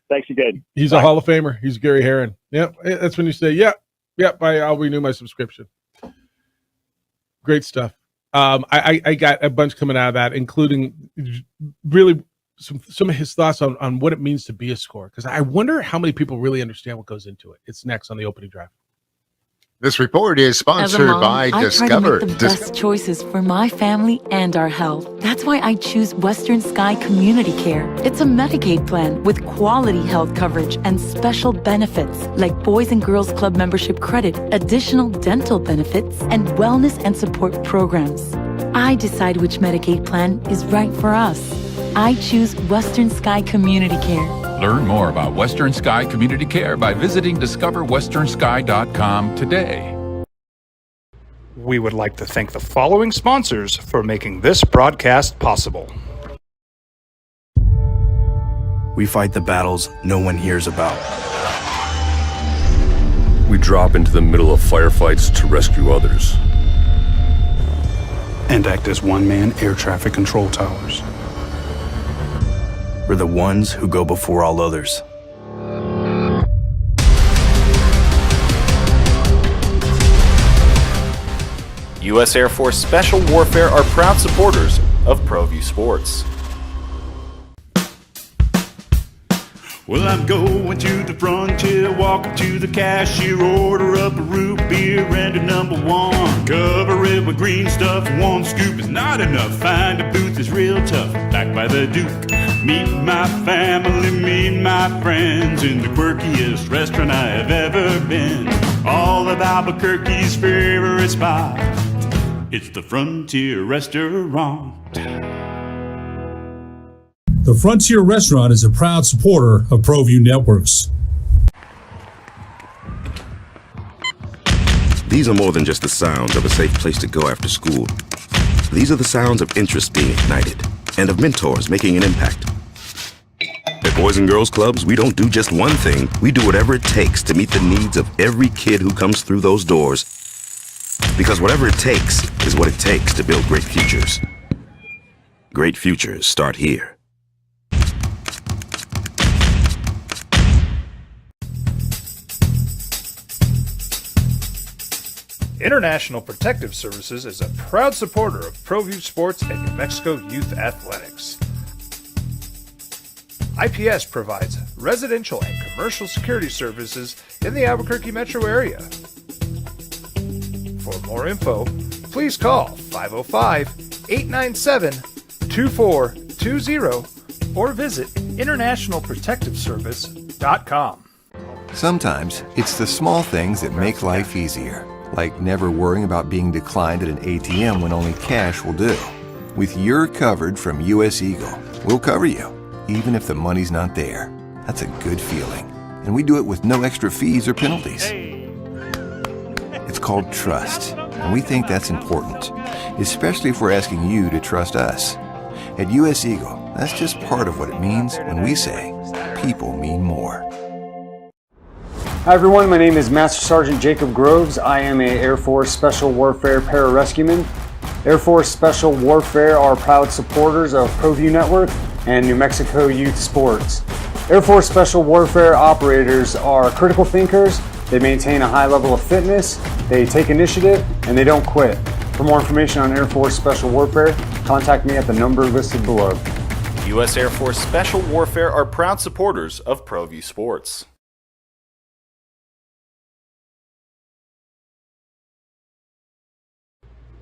Thanks again. He's a Hall of Famer. He's Gary Herron. Yep, that's when you say, yep, I'll renew my subscription. Great stuff. I got a bunch coming out of that, including really some of his thoughts on what it means to be a scorer, because I wonder how many people really understand what goes into it. It's next on the opening drive. This report is sponsored by Discover. I try to make the best choices for my family and our health. That's why I choose Western Sky Community Care. It's a Medicaid plan with quality health coverage and special benefits like Boys and Girls Club membership credit, additional dental benefits, and wellness and support programs. I decide which Medicaid plan is right for us. I choose Western Sky Community Care. Learn more about Western Sky Community Care by visiting discoverwesternsky.com today. We would like to thank the following sponsors for making this broadcast possible. We fight the battles no one hears about. We drop into the middle of firefights to rescue others. And act as one-man air traffic control towers. We're the ones who go before all others. U.S. Air Force Special Warfare are proud supporters of ProView Sports. Well, I'm going to the frontier, walk up to the cashier, order up a root beer and a number one. Cover it with green stuff, one scoop is not enough. Find a booth is real tough, back by the Duke. Meet my family, meet my friends in the quirkiest restaurant I have ever been. All of Albuquerque's favorite spot, it's the Frontier Restaurant. The Frontier Restaurant is a proud supporter of ProView Networks. These are more than just the sounds of a safe place to go after school. These are the sounds of interest being ignited and of mentors making an impact. At Boys and Girls Clubs, we don't do just one thing. We do whatever it takes to meet the needs of every kid who comes through those doors. Because whatever it takes is what it takes to build great futures. Great futures start here. International Protective Services is a proud supporter of ProView Sports and New Mexico Youth Athletics. IPS provides residential and commercial security services in the Albuquerque metro area. For more info, please call 505-897-2420 or visit internationalprotectiveservice.com. Sometimes it's the small things that make life easier, like never worrying about being declined at an ATM when only cash will do. With You're Covered from US Eagle, we'll cover you, even if the money's not there. That's a good feeling. And we do it with no extra fees or penalties. It's called trust, and we think that's important, especially if we're asking you to trust us. At US Eagle, that's just part of what it means when we say people mean more. Hi everyone, my name is Master Sergeant Jacob Groves. I am a Air Force Special Warfare Pararescueman. Air Force Special Warfare are proud supporters of ProView Network and New Mexico Youth Sports. Air Force Special Warfare operators are critical thinkers. They maintain a high level of fitness, they take initiative, and they don't quit. For more information on Air Force Special Warfare, contact me at the number listed below. U.S. Air Force Special Warfare are proud supporters of ProView Sports.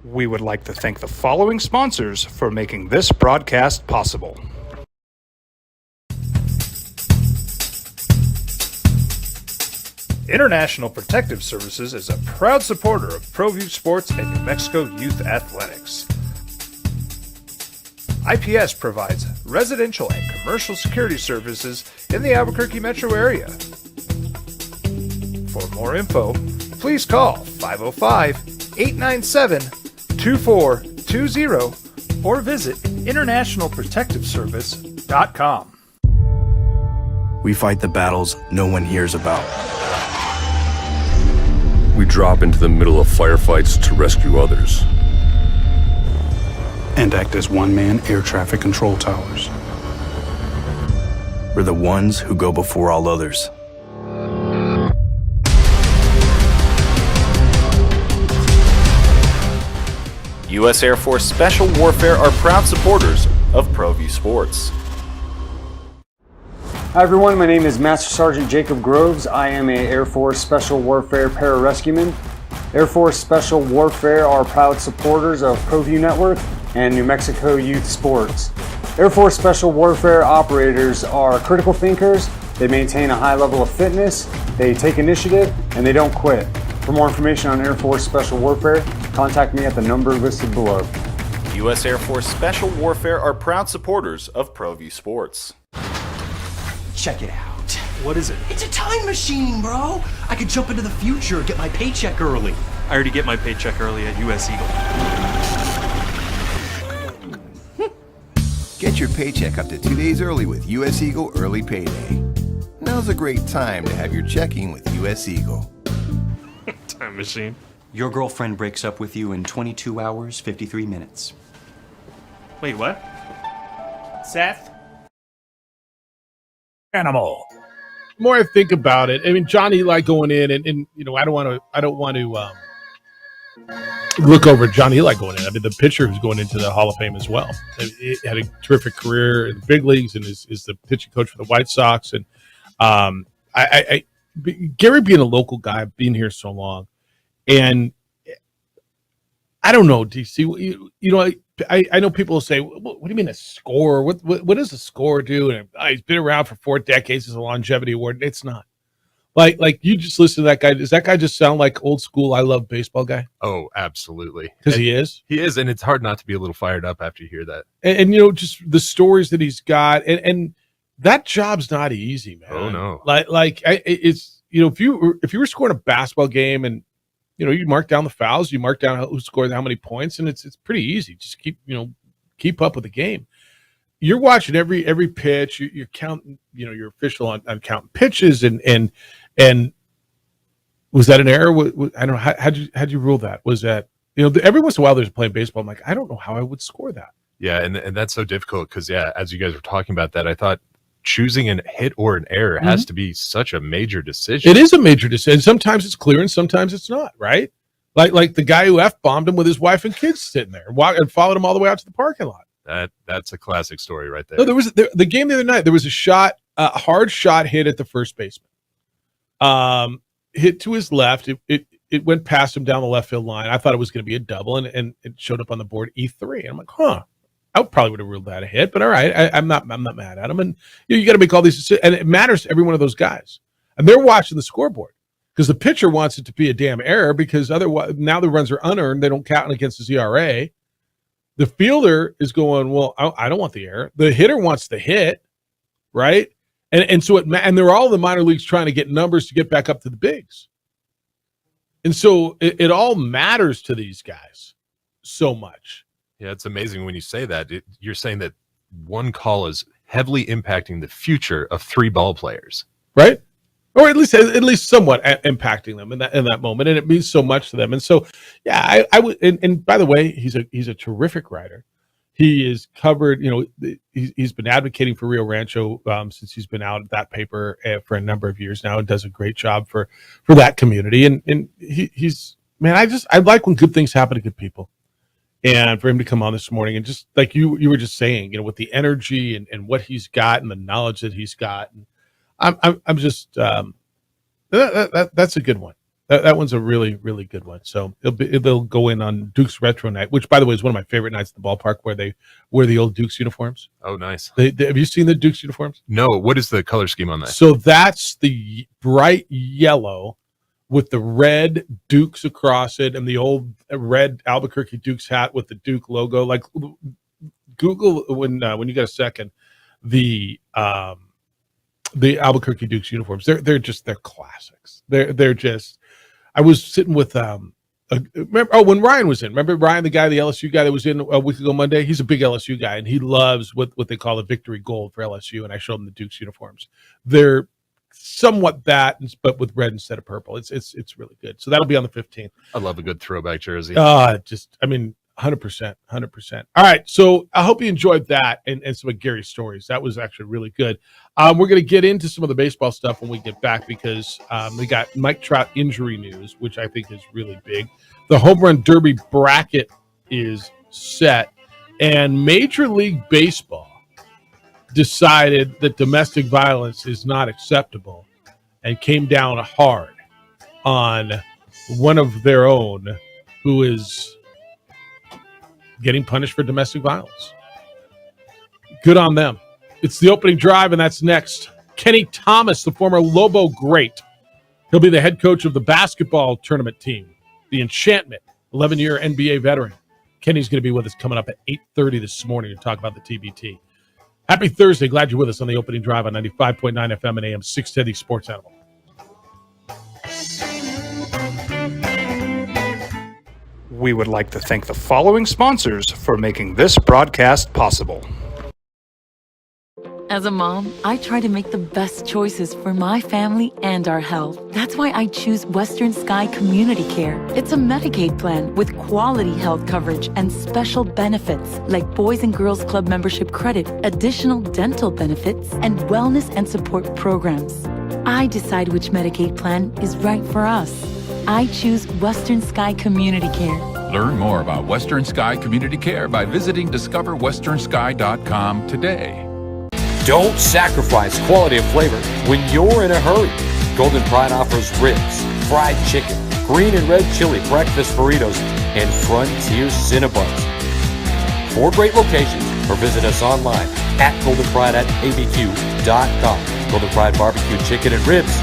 We would like to thank the following sponsors for making this broadcast possible. International Protective Services is a proud supporter of ProView Sports and New Mexico Youth Athletics. IPS provides residential and commercial security services in the Albuquerque metro area. For more info, please call 505-897-2420 or visit internationalprotectiveservice.com. We fight the battles no one hears about. We drop into the middle of firefights to rescue others. And act as one-man air traffic control towers. We're the ones who go before all others. U.S. Air Force Special Warfare are proud supporters of ProView Sports. Hi everyone, my name is Master Sergeant Jacob Groves. I am a Air Force Special Warfare Pararescueman. Air Force Special Warfare are proud supporters of ProView Network and New Mexico Youth Sports. Air Force Special Warfare operators are critical thinkers. They maintain a high level of fitness, they take initiative, and they don't quit. For more information on Air Force Special Warfare, contact me at the number listed below. U.S. Air Force Special Warfare are proud supporters of ProView Sports. Check it out. What is it? It's a time machine, bro. I could jump into the future, get my paycheck early. I already get my paycheck early at US Eagle. Get your paycheck up to 2 days early with US Eagle Early Payday. Now's a great time to have your checking with US Eagle. Time machine. Your girlfriend breaks up with you in 22 hours, 53 minutes. Wait, what? Seth? Animal. The more I think about it, I mean, John Eli going in, and you know, I don't want to look over John Eli going in. I mean, the pitcher who's going into the Hall of Fame as well. He had a terrific career in the big leagues and is the pitching coach for the White Sox. And Gary being a local guy, being here so long, and I don't know, DC. You know, I know people will say, "What do you mean a score? What does a score do?" And he's been around for 4 decades as a longevity award. It's not like you just listen to that guy. Does that guy just sound like old school? I love baseball guy. Oh, absolutely. Because he is. He is, and it's hard not to be a little fired up after you hear that. And you know, just the stories that he's got, and that job's not easy, man. Oh no. It's, you know, if you were scoring a basketball game and you know, you mark down the fouls, you mark down who scored how many points, and it's pretty easy. Just keep up with the game. You're watching every pitch. You're counting, you know, your official on counting pitches, and was that an error? I don't know. How'd you rule that? Was that, you know, every once in a while there's playing baseball. I'm like, I don't know how I would score that. Yeah, and that's so difficult because as you guys were talking about that, I thought choosing a hit or an error has to be such a major decision. It is a major decision. Sometimes it's clear and sometimes it's not, right? Like the guy who F-bombed him with his wife and kids sitting there and followed him all the way out to the parking lot. That's a classic story right there. No, there was the game the other night. There was a hard shot hit at the first baseman. Hit to his left. It went past him down the left field line. I thought it was going to be a double, and it showed up on the board E3. And I'm like, I probably would have ruled that a hit, but all right, I'm not mad at him. And you got to make all these decisions, and it matters to every one of those guys. And they're watching the scoreboard because the pitcher wants it to be a damn error because otherwise now the runs are unearned. They don't count against his ERA. The fielder is going, well, I don't want the error. The hitter wants the hit, right? And so they're all in the minor leagues trying to get numbers to get back up to the bigs. And so it all matters to these guys so much. Yeah, it's amazing when you say that. You're saying that one call is heavily impacting the future of 3 ball players, right? Or at least somewhat impacting them in that moment, and it means so much to them. And so, yeah, I would. And by the way, he's a terrific writer. He is covered. He's been advocating for Rio Rancho since he's been out at that paper for a number of years now, and does a great job for that community. And he's man, I like when good things happen to good people. And for him to come on this morning and just like you were just saying, with the energy and what he's got and the knowledge that he's got, and I'm just that's a good one. That one's a really, really good one. So they'll go in on Duke's Retro Night, which by the way is one of my favorite nights at the ballpark, where they wear the old Duke's uniforms. Oh, nice. Have you seen the Duke's uniforms? No. What is the color scheme on that? So that's the bright yellow with the red Dukes across it, and the old red Albuquerque Dukes hat with the Duke logo. Like, Google when you get a second, the Albuquerque Dukes uniforms. They're classics. They're just. I was sitting with when Ryan was in. Remember Ryan, the LSU guy that was in a week ago Monday? He's a big LSU guy, and he loves what they call the victory gold for LSU. And I showed him the Dukes uniforms. They're somewhat that, but with red instead of purple. It's really good. So that'll be on the 15th. I love a good throwback jersey. 100%. All right. So I hope you enjoyed that and some of Gary's stories. That was actually really good. We're going to get into some of the baseball stuff when we get back because we got Mike Trout injury news, which I think is really big. The Home Run Derby bracket is set, and Major League Baseball decided that domestic violence is not acceptable and came down hard on one of their own who is getting punished for domestic violence. Good on them. It's the opening drive, and that's next. Kenny Thomas, the former Lobo great. He'll be the head coach of the basketball tournament team, the Enchantment, 11-year NBA veteran. Kenny's going to be with us coming up at 8:30 this morning to talk about the TBT. Happy Thursday. Glad you're with us on the opening drive on 95.9 FM and AM 610 Sports Animal. We would like to thank the following sponsors for making this broadcast possible. As a mom, I try to make the best choices for my family and our health. That's why I choose Western Sky Community Care. It's a Medicaid plan with quality health coverage and special benefits like Boys and Girls Club membership credit, additional dental benefits, and wellness and support programs. I decide which Medicaid plan is right for us. I choose Western Sky Community Care. Learn more about Western Sky Community Care by visiting discoverwesternsky.com today. Don't sacrifice quality and flavor when you're in a hurry. Golden Pride offers ribs, fried chicken, green and red chili breakfast burritos, and Frontier Cinnabons. 4 great locations, or visit us online at goldenpride@abq.com. Golden Pride Barbecue Chicken and Ribs,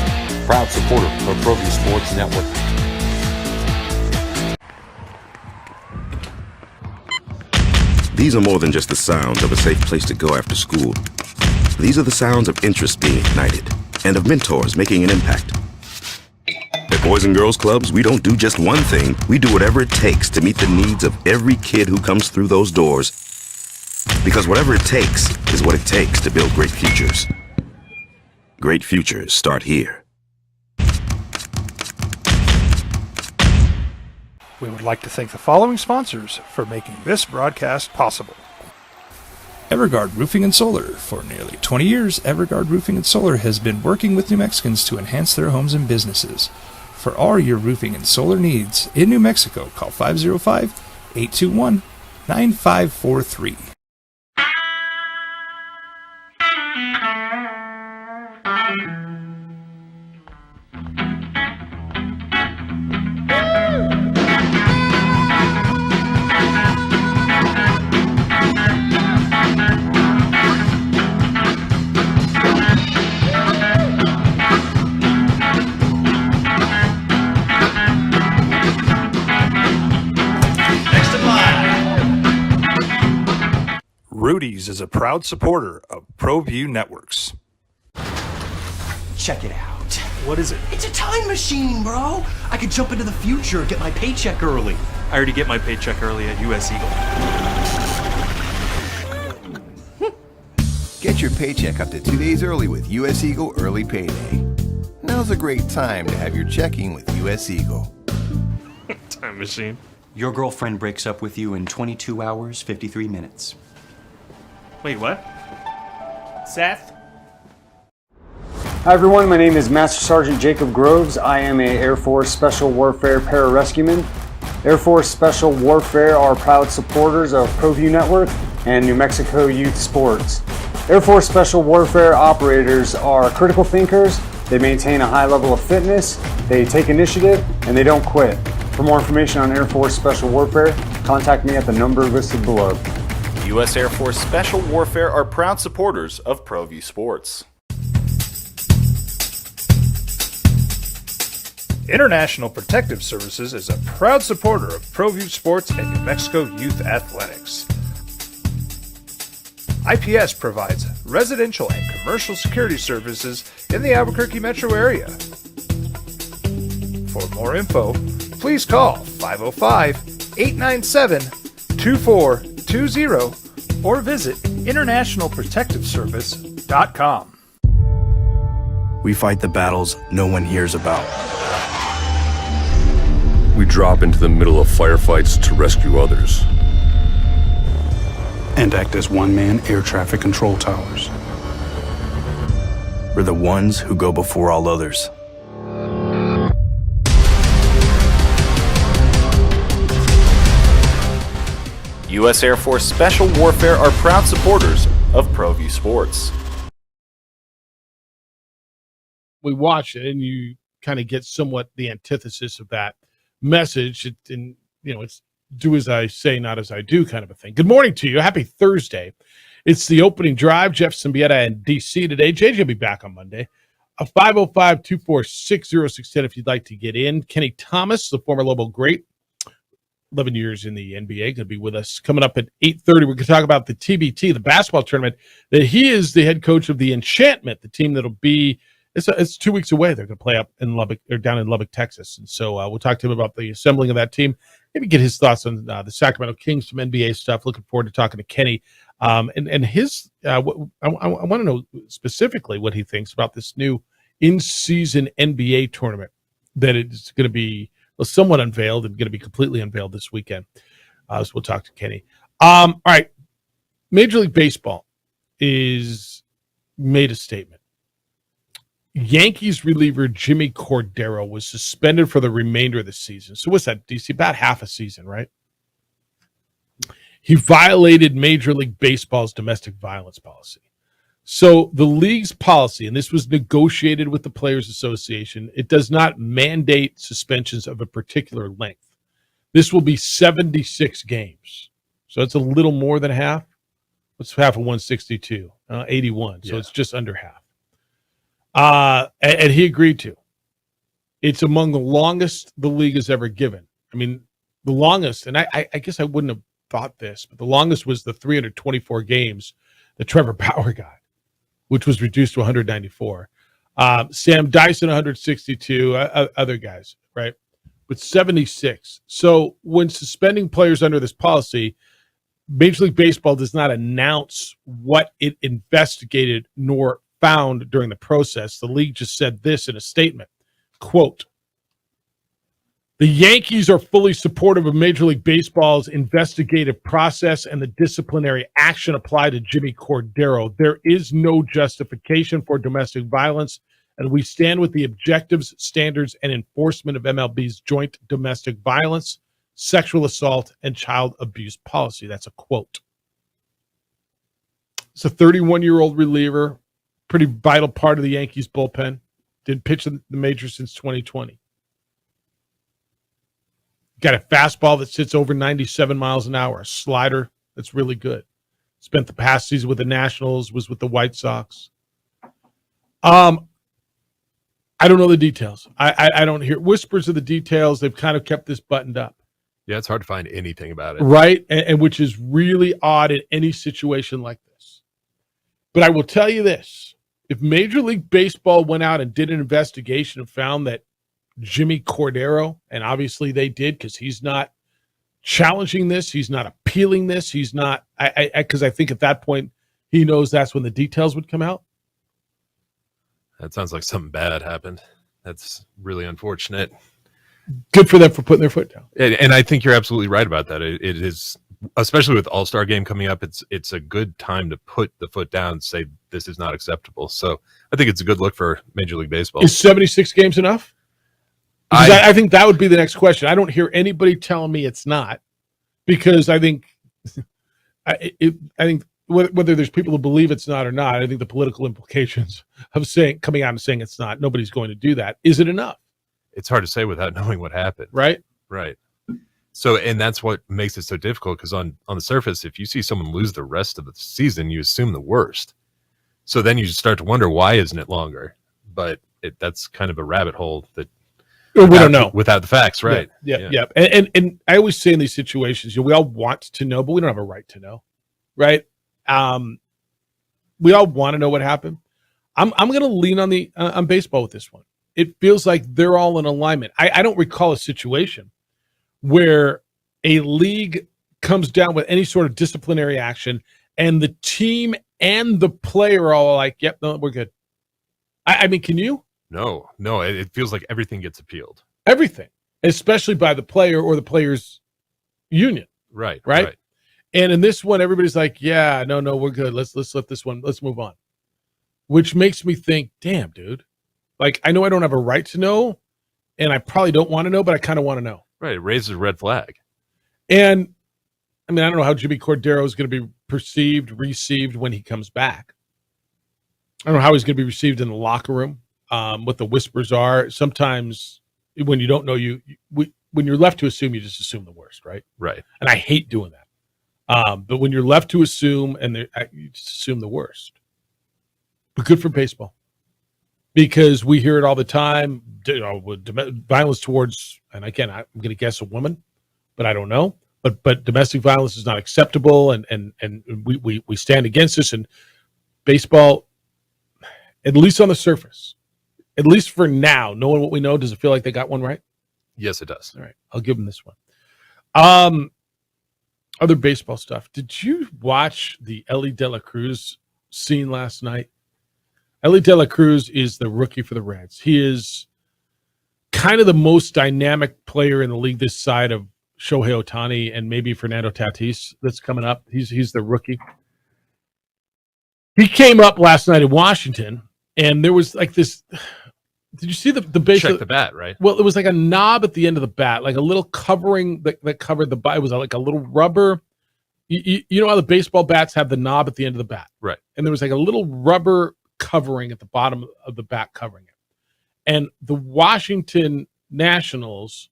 proud supporter of ProView Sports Network. These are more than just the sounds of a safe place to go after school. These are the sounds of interest being ignited and of mentors making an impact. At Boys and Girls Clubs, we don't do just one thing. We do whatever it takes to meet the needs of every kid who comes through those doors. Because whatever it takes is what it takes to build great futures. Great futures start here. We would like to thank the following sponsors for making this broadcast possible. Evergard Roofing and Solar. For nearly 20 years, Evergard Roofing and Solar has been working with New Mexicans to enhance their homes and businesses. For all your roofing and solar needs in New Mexico, call 505-821-9543. Rudy's is a proud supporter of ProView Networks. Check it out. What is it? It's a time machine, bro. I could jump into the future, get my paycheck early. I already get my paycheck early at US Eagle. Get your paycheck up to 2 days early with US Eagle Early Payday. Now's a great time to have your checking with US Eagle. Time machine. Your girlfriend breaks up with you in 22 hours, 53 minutes. Wait, what? Seth? Hi everyone, my name is Master Sergeant Jacob Groves. I am a Air Force Special Warfare Pararescueman. Air Force Special Warfare are proud supporters of ProView Network and New Mexico Youth Sports. Air Force Special Warfare operators are critical thinkers. They maintain a high level of fitness, they take initiative, and they don't quit. For more information on Air Force Special Warfare, contact me at the number listed below. U.S. Air Force Special Warfare are proud supporters of ProView Sports. International Protective Services is a proud supporter of ProView Sports and New Mexico Youth Athletics. IPS provides residential and commercial security services in the Albuquerque metro area. For more info, please call 505-897-2420 or visit internationalprotectiveservice.com. We fight the battles no one hears about. We drop into the middle of firefights to rescue others. And act as one-man air traffic control towers. We're the ones who go before all others. U.S. Air Force Special Warfare are proud supporters of ProView Sports. We watch it and you kind of get somewhat the antithesis of that message. And, you know, it's do as I say, not as I do kind of a thing. Good morning to you. Happy Thursday. It's the opening drive. Jeff Symbieta in D.C. today. JJ will be back on Monday. 505-246-0610 if you'd like to get in. Kenny Thomas, the former Lobo great, 11 years in the NBA, going to be with us coming up at 8:30. We're going to talk about the TBT, the basketball tournament, that he is the head coach of the Enchantment, the team that'll be, it's 2 weeks away. They're going to play up in Lubbock, or down in Lubbock, Texas. And so we'll talk to him about the assembling of that team, maybe get his thoughts on the Sacramento Kings, some NBA stuff. Looking forward to talking to Kenny. And his, I want to know specifically what he thinks about this new in-season NBA tournament that is going to be somewhat unveiled and going to be completely unveiled this weekend. So we'll talk to Kenny. All right. Major League Baseball is made a statement. Yankees reliever Jimmy Cordero was suspended for the remainder of the season. So what's that, DC? About half a season, right? He violated Major League Baseball's domestic violence policy. So the league's policy, and this was negotiated with the Players Association, it does not mandate suspensions of a particular length. This will be 76 games. So it's a little more than half. What's half of 162? 81. So it's just under half. And he agreed to. It's among the longest the league has ever given. I mean, the longest, and I guess I wouldn't have thought this, but the longest was the 324 games that Trevor Bauer got, which was reduced to 194. Sam Dyson, 162, other guys, right? But 76. So when suspending players under this policy, Major League Baseball does not announce what it investigated nor found during the process. The league just said this in a statement, quote, "The Yankees are fully supportive of Major League Baseball's investigative process and the disciplinary action applied to Jimmy Cordero. There is no justification for domestic violence and we stand with the objectives, standards, and enforcement of MLB's joint domestic violence, sexual assault, and child abuse policy. That's a quote. It's a 31-year-old reliever, pretty vital part of the Yankees bullpen. Didn't pitch in the majors since 2020. Got a fastball that sits over 97 miles an hour, a slider that's really good. Spent the past season with the Nationals, was with the White Sox. I don't know the details. I don't hear whispers of the details. They've kind of kept this buttoned up. Yeah, it's hard to find anything about it. Right, and which is really odd in any situation like this. But I will tell you this. If Major League Baseball went out and did an investigation and found that Jimmy Cordero, and obviously they did because he's not challenging this, he's not appealing this, he's not, because I think at that point he knows that's when the details would come out. That sounds like something bad happened. That's really unfortunate. Good for them for putting their foot down. And I think you're absolutely right about that. It is, especially with All-Star game coming up, it's a good time to put the foot down and say this is not acceptable. So I think it's a good look for Major League Baseball. Is 76 games enough? I think that would be the next question. I don't hear anybody telling me it's not, because I think I think whether there's people who believe it's not or not, I think the political implications of coming out and saying it's not, nobody's going to do that. Is it enough? It's hard to say without knowing what happened. Right. So, and that's what makes it so difficult, because on the surface, if you see someone lose the rest of the season, you assume the worst. So then you start to wonder, why isn't it longer? But that's kind of a rabbit hole that we don't know without the facts, right? Yeah. And I always say in these situations, we all want to know, but we don't have a right to know, right? We all want to know what happened. I'm going to lean on baseball with this one. It feels like they're all in alignment. I don't recall a situation where a league comes down with any sort of disciplinary action and the team and the player are all like, yep, no, we're good. I mean, can you? No, it feels like everything gets appealed. Everything, especially by the player or the players' union. Right. And in this one, everybody's like, yeah, no, we're good. Let's let this one, let's move on. Which makes me think, damn, dude. Like, I know I don't have a right to know, and I probably don't want to know, but I kind of want to know. Right, it raises a red flag. And, I mean, I don't know how Jimmy Cordero is going to be received when he comes back. I don't know how he's going to be received in the locker room. What the whispers are. Sometimes when you don't know, when you're left to assume, you just assume the worst, right? Right. And I hate doing that. But when you're left to assume, you just assume the worst. But good for baseball, because we hear it all the time. Violence towards, and again, I'm going to guess a woman, but I don't know. But domestic violence is not acceptable, and we stand against this. And baseball, at least on the surface, at least for now, knowing what we know, does it feel like they got one right? Yes, it does. All right, I'll give them this one. Other baseball stuff. Did you watch the Ellie De La Cruz scene last night? Ellie De La Cruz is the rookie for the Reds. He is kind of the most dynamic player in the league this side of Shohei Ohtani and maybe Fernando Tatis that's coming up. He's the rookie. He came up last night in Washington, and there was like this. Did you see the base? Check the bat, right? Well, it was like a knob at the end of the bat, like a little covering that covered the bat. It was like a little rubber. You know how the baseball bats have the knob at the end of the bat? Right. And there was like a little rubber covering at the bottom of the bat covering it. And the Washington Nationals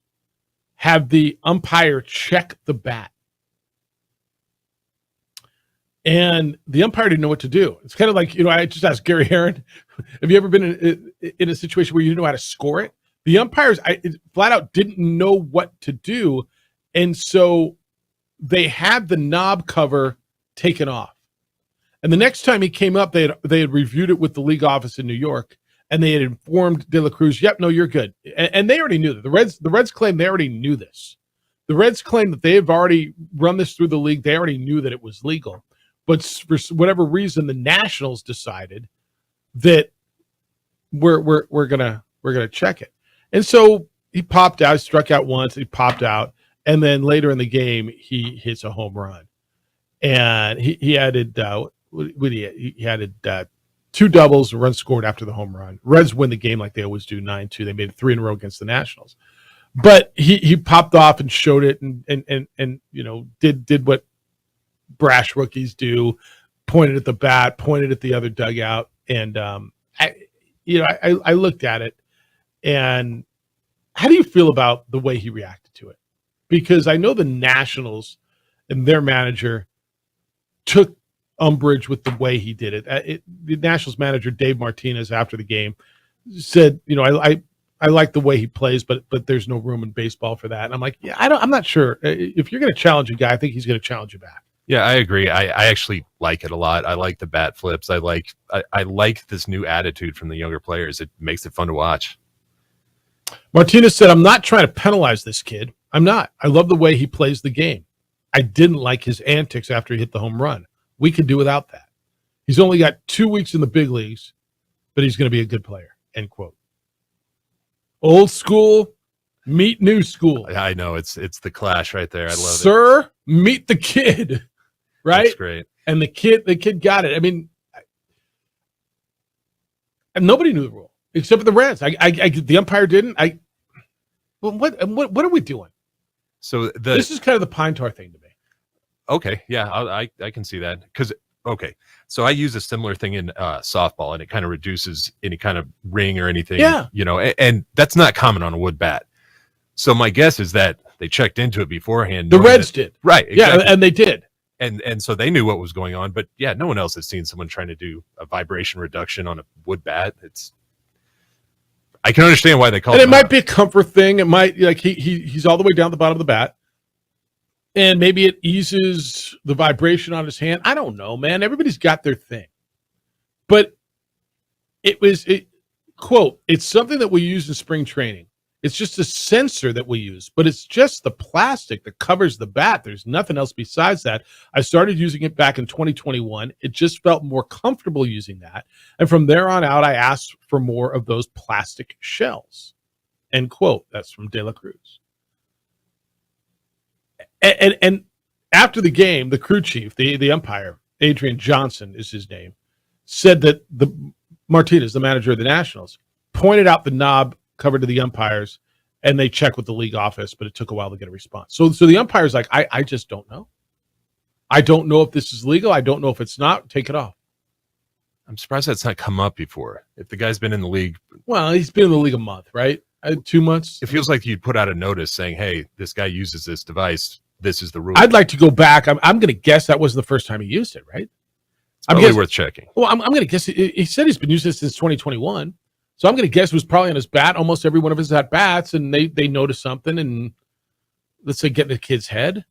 have the umpire check the bat. And the umpire didn't know what to do. It's kind of like, I just asked Gary Heron, have you ever been in a situation where you didn't know how to score it? The umpires flat out didn't know what to do. And so they had the knob cover taken off. And the next time he came up, they had reviewed it with the league office in New York, and they had informed De La Cruz, yep, no, you're good. And they already knew that. The Reds claim they already knew this. The Reds claim that they have already run this through the league. They already knew that it was legal. But for whatever reason, the Nationals decided that we're gonna check it. And so he popped out, struck out once, he popped out, and then later in the game he hits a home run. And he added he added 2 doubles, a run scored after the home run. Reds win the game like they always do, 9-2. They made it 3 in a row against the Nationals. But he popped off and showed it and did what brash rookies do, pointed at the bat, pointed at the other dugout. And, I looked at it. And how do you feel about the way he reacted to it? Because I know the Nationals and their manager took umbrage with the way he did it. The Nationals manager, Dave Martinez, after the game said, I like the way he plays, but there's no room in baseball for that. And I'm like, I'm not sure. If you're going to challenge a guy, I think he's going to challenge you back. Yeah, I agree. I actually like it a lot. I like the bat flips. I like this new attitude from the younger players. It makes it fun to watch. Martinez said, I'm not trying to penalize this kid. I'm not. I love the way he plays the game. I didn't like his antics after he hit the home run. We could do without that. He's only got 2 weeks in the big leagues, but he's going to be a good player, end quote. Old school, meet new school. I know. It's the clash right there. I love it. Sir, meet the kid, right? That's great. And the kid got it. I mean, and nobody knew the rule except for the Reds. The umpire didn't. What are we doing? So this is kind of the pine tar thing to me. Okay, yeah, I can see that because so I use a similar thing in softball, and it kind of reduces any kind of ring or anything. Yeah, and that's not common on a wood bat. So my guess is that they checked into it beforehand. The Reds did, right? Exactly. Yeah, and they did, and so they knew what was going on. But yeah, no one else has seen someone trying to do a vibration reduction on a wood bat. I can understand why they call it. And it might be a comfort thing. It might he's all the way down the bottom of the bat. And maybe it eases the vibration on his hand. I don't know, man. Everybody's got their thing. But quote, it's something that we use in spring training. It's just a sensor that we use, but it's just the plastic that covers the bat. There's nothing else besides that. I started using it back in 2021. It just felt more comfortable using that. And from there on out, I asked for more of those plastic shells. End quote. That's from De La Cruz. And after the game, the crew chief, the umpire, Adrian Johnson is his name, said that Martinez, the manager of the Nationals, pointed out the knob covered to the umpires, and they checked with the league office, but it took a while to get a response. So the umpire's like, I just don't know. I don't know if this is legal. I don't know if it's not. Take it off. I'm surprised that's not come up before. If the guy's been in the league. Well, he's been in the league a month, right? 2 months. It feels like you'd put out a notice saying, hey, this guy uses this device. This is the rule. I'd like to go back. I'm going to guess that wasn't the first time he used it, right? It's probably worth checking. Well, I'm going to guess. He said he's been using it since 2021. So I'm going to guess it was probably on his bat, almost every one of his at-bats, and they noticed something, and let's say get in the kid's head.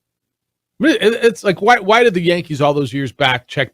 I mean, it's like, why did the Yankees all those years back check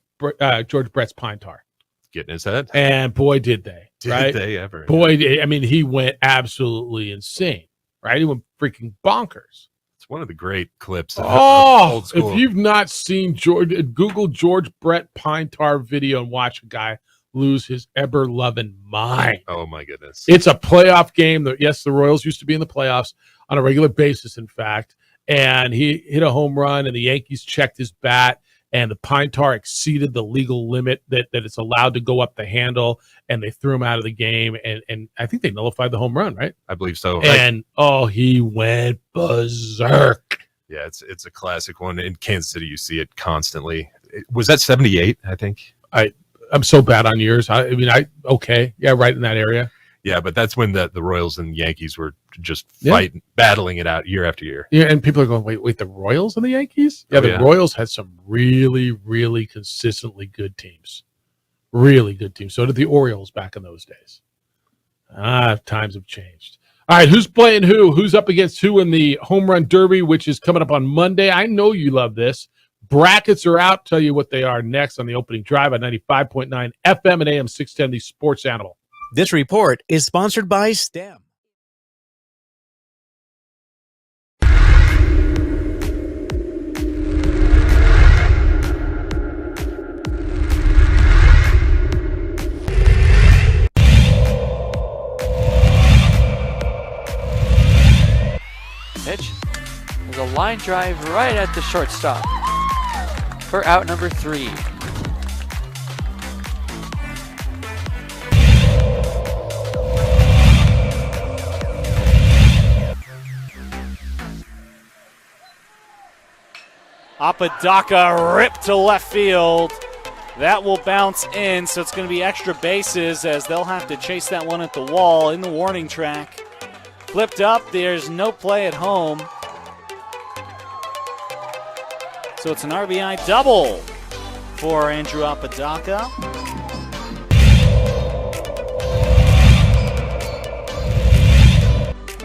George Brett's pine tar? Get in his head. And boy, did they. Did they ever. Boy, I mean, he went absolutely insane, right? He went freaking bonkers. It's one of the great clips. Oh, if you've not seen Google George Brett pine tar video and watch a guy lose his ever-loving mind. Oh, my goodness. It's a playoff game. Yes, the Royals used to be in the playoffs on a regular basis, in fact, and he hit a home run, and the Yankees checked his bat, and the pine tar exceeded the legal limit that it's allowed to go up the handle, and they threw him out of the game, and I think they nullified the home run, right? I believe so. And, he went berserk. Yeah, it's a classic one. In Kansas City, you see it constantly. Was that 78, I think? I'm so bad on years. Okay. Yeah, right in that area. Yeah, but that's when the Royals and Yankees were just battling it out year after year. Yeah, and people are going, wait, the Royals and the Yankees? Yeah, the Royals had some really, really consistently good teams. Really good teams. So did the Orioles back in those days. Times have changed. All right, who's playing who? Who's up against who in the Home Run Derby, which is coming up on Monday? I know you love this. Brackets are out. Tell you what they are next on the opening drive on 95.9 FM and AM 610, the Sports Animal. This report is sponsored by STEM. Pitch. There's a line drive right at the shortstop for out number 3. Apodaca ripped to left field. That will bounce in, so it's going to be extra bases as they'll have to chase that one at the wall in the warning track. Flipped up, there's no play at home. So it's an RBI double for Andrew Apodaca.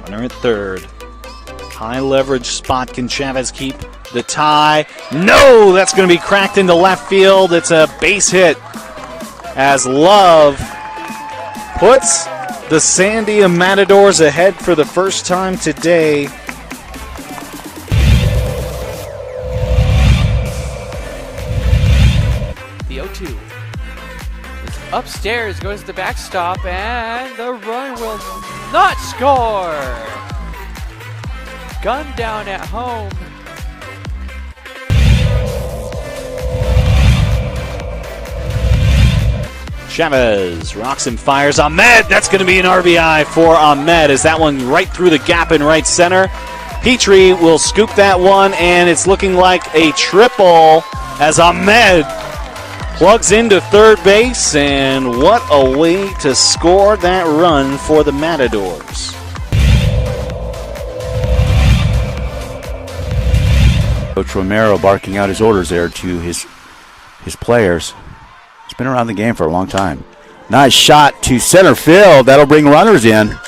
Runner at third. High leverage spot. Can Chavez keep the tie? No! That's going to be cracked into left field. It's a base hit as Love puts the Sandia Matadors ahead for the first time today. The 0-2. It's upstairs, goes to the backstop, and the run will not score. Gun down at home. Chavez rocks and fires. Ahmed, that's going to be an RBI for Ahmed as that one right through the gap in right center. Petrie will scoop that one, and it's looking like a triple as Ahmed plugs into third base, and what a way to score that run for the Matadors. Coach Romero barking out his orders there to his players. He's been around the game for a long time. Nice shot to center field. That'll bring runners in.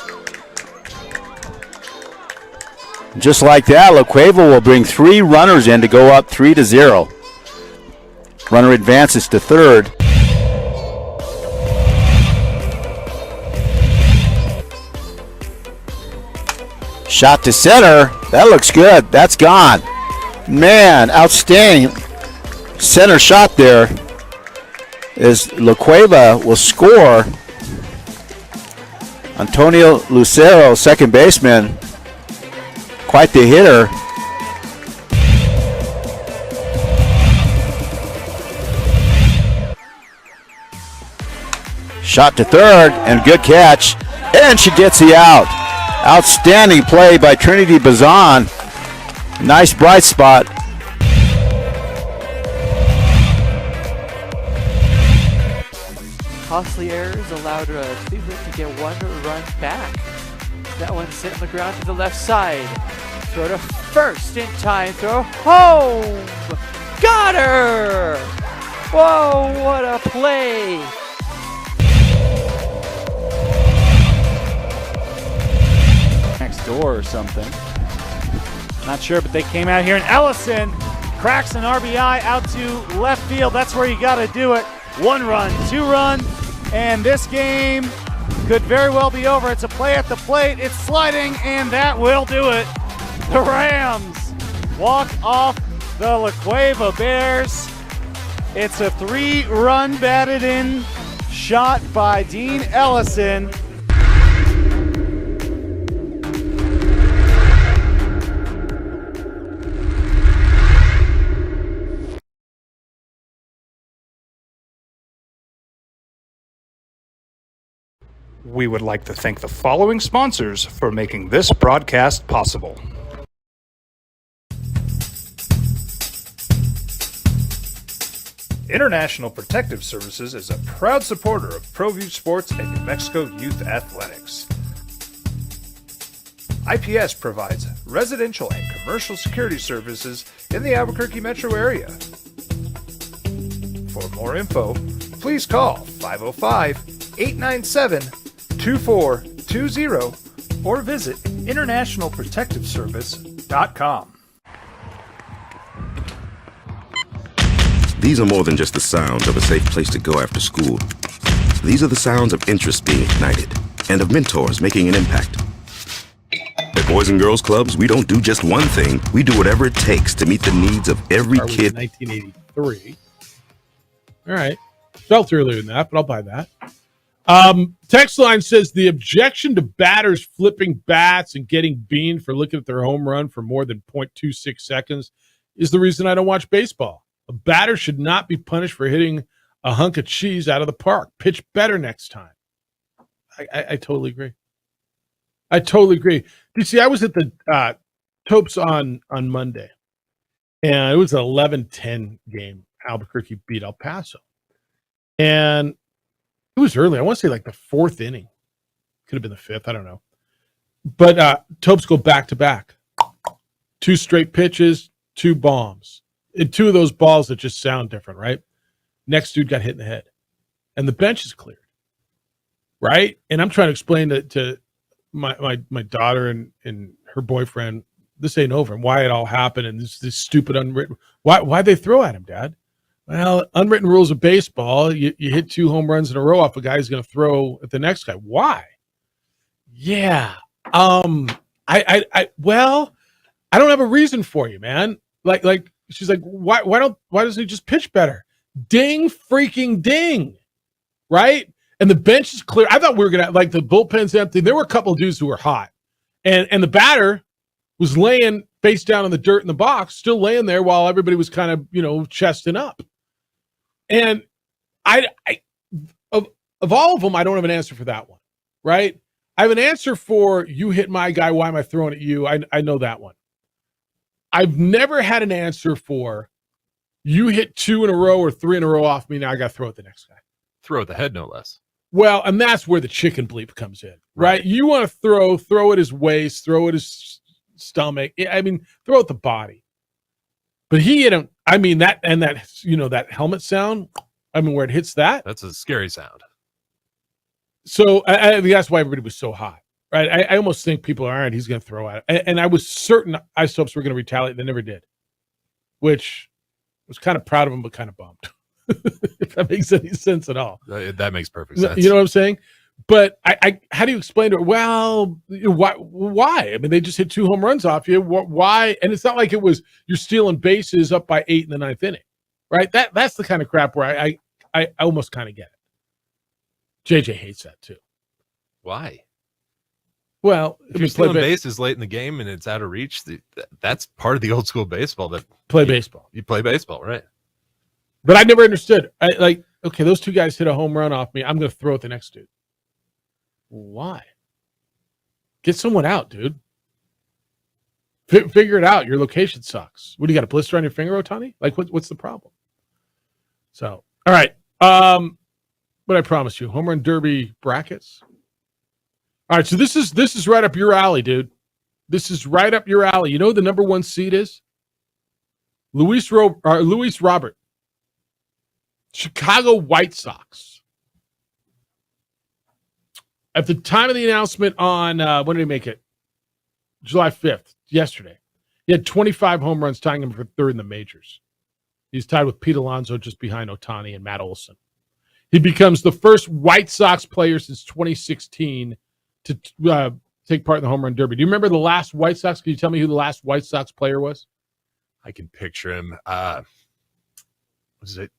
Just like that, La Cueva will bring 3 runners in to go up 3-0. Runner advances to third. Shot to center. That looks good. That's gone. Man, outstanding center shot there. As La Cueva will score. Antonio Lucero, second baseman, quite the hitter. Shot to third, and good catch, and she gets the out. Outstanding play by Trinity Bazan. Nice bright spot. Costly errors allowed Cleveland to get 1 run back. That one sent on the ground to the left side. Throw to first in time. Throw home. Got her. Whoa, what a play. Next door or something. Not sure, but they came out here, and Ellison cracks an RBI out to left field. That's where you got to do it. 1 run, 2 run, and this game could very well be over. It's a play at the plate. It's sliding, and that will do it. The Rams walk off the La Cueva Bears. It's a 3-run batted in shot by Dean Ellison. We would like to thank the following sponsors for making this broadcast possible. International Protective Services is a proud supporter of ProView Sports and New Mexico Youth Athletics. IPS provides residential and commercial security services in the Albuquerque metro area. For more info, please call 505-897-2420 or visit internationalprotectiveservice.com. These are more than just the sounds of a safe place to go after school. These are the sounds of interest being ignited and of mentors making an impact. At Boys and Girls Clubs, we don't do just one thing. We do whatever it takes to meet the needs of every kid. 1983. All right. Felt earlier than that, but I'll buy that. Text line says the objection to batters flipping bats and getting beaned for looking at their home run for more than 0.26 seconds is the reason I don't watch baseball. A batter should not be punished for hitting a hunk of cheese out of the park. Pitch better next time. I totally agree. I totally agree. You see, I was at the Topes on Monday, And it was an 11-10 game. Albuquerque beat El Paso. And it was early. I want to say like the fourth inning. Could have been the fifth. I don't know. But Topes go back-to-back. 2 straight pitches, 2 bombs. And 2 of those balls that just sound different, right? Next dude got hit in the head. And the bench is cleared. Right? And I'm trying to explain to my daughter and her boyfriend, this ain't over, and why it all happened, and this stupid unwritten. Why'd they throw at him, Dad? Well, unwritten rules of baseball. You hit 2 home runs in a row off a guy who's going to throw at the next guy. Why? Yeah. Well, I don't have a reason for you, man. Like she's like, why doesn't he just pitch better? Ding freaking ding. Right? And the bench is clear. I thought we were gonna like the bullpen's empty. There were a couple of dudes who were hot. And the batter was laying face down in the dirt in the box, still laying there while everybody was kind of, chesting up. And of all of them, I don't have an answer for that one. Right? I have an answer for you hit my guy, why am I throwing at you? I know that one. I've never had an answer for you hit 2 in a row or 3 in a row off me, now I got to throw at the next guy. Throw at the head, no less. Well, and that's where the chicken bleep comes in, right? You want to throw at his waist, throw at his stomach. I mean, throw at the body. But he hit him. I mean, that that helmet sound, I mean, where it hits that. That's a scary sound. So I think that's why everybody was so hot, right? I almost think people are, all right, he's going to throw at it. And I was certain Isotopes were going to retaliate. They never did, which was kind of proud of him, but kind of bummed. If that makes any sense at all. That makes perfect sense. You know what I'm saying? But how do you explain to her? Well, why? I mean, they just hit 2 home runs off you. Why? And it's not like it was you're stealing bases up by 8 in the 9th inning, right? That's the kind of crap where I almost kind of get it. JJ hates that too. Why? Well, if you're stealing bases late in the game and it's out of reach, that's part of the old school baseball. That baseball. You play baseball, right? But I never understood. Okay, those 2 guys hit a home run off me. I'm going to throw at the next dude. Why? Get someone out, dude. Figure it out. Your location sucks. What do you got, a blister on your finger, Ohtani? Like, what's the problem? So, all right. But I promise you, home run derby brackets. All right, so this is right up your alley, dude. This is right up your alley. You know who the number 1 seed is? Luis Robert. Chicago White Sox. At the time of the announcement on, when did he make it? July 5th, yesterday. He had 25 home runs, tying him for 3rd in the majors. He's tied with Pete Alonso just behind Ohtani and Matt Olson. He becomes the first White Sox player since 2016 to take part in the home run derby. Do you remember the last White Sox? Can you tell me who the last White Sox player was? I can picture him. Was it?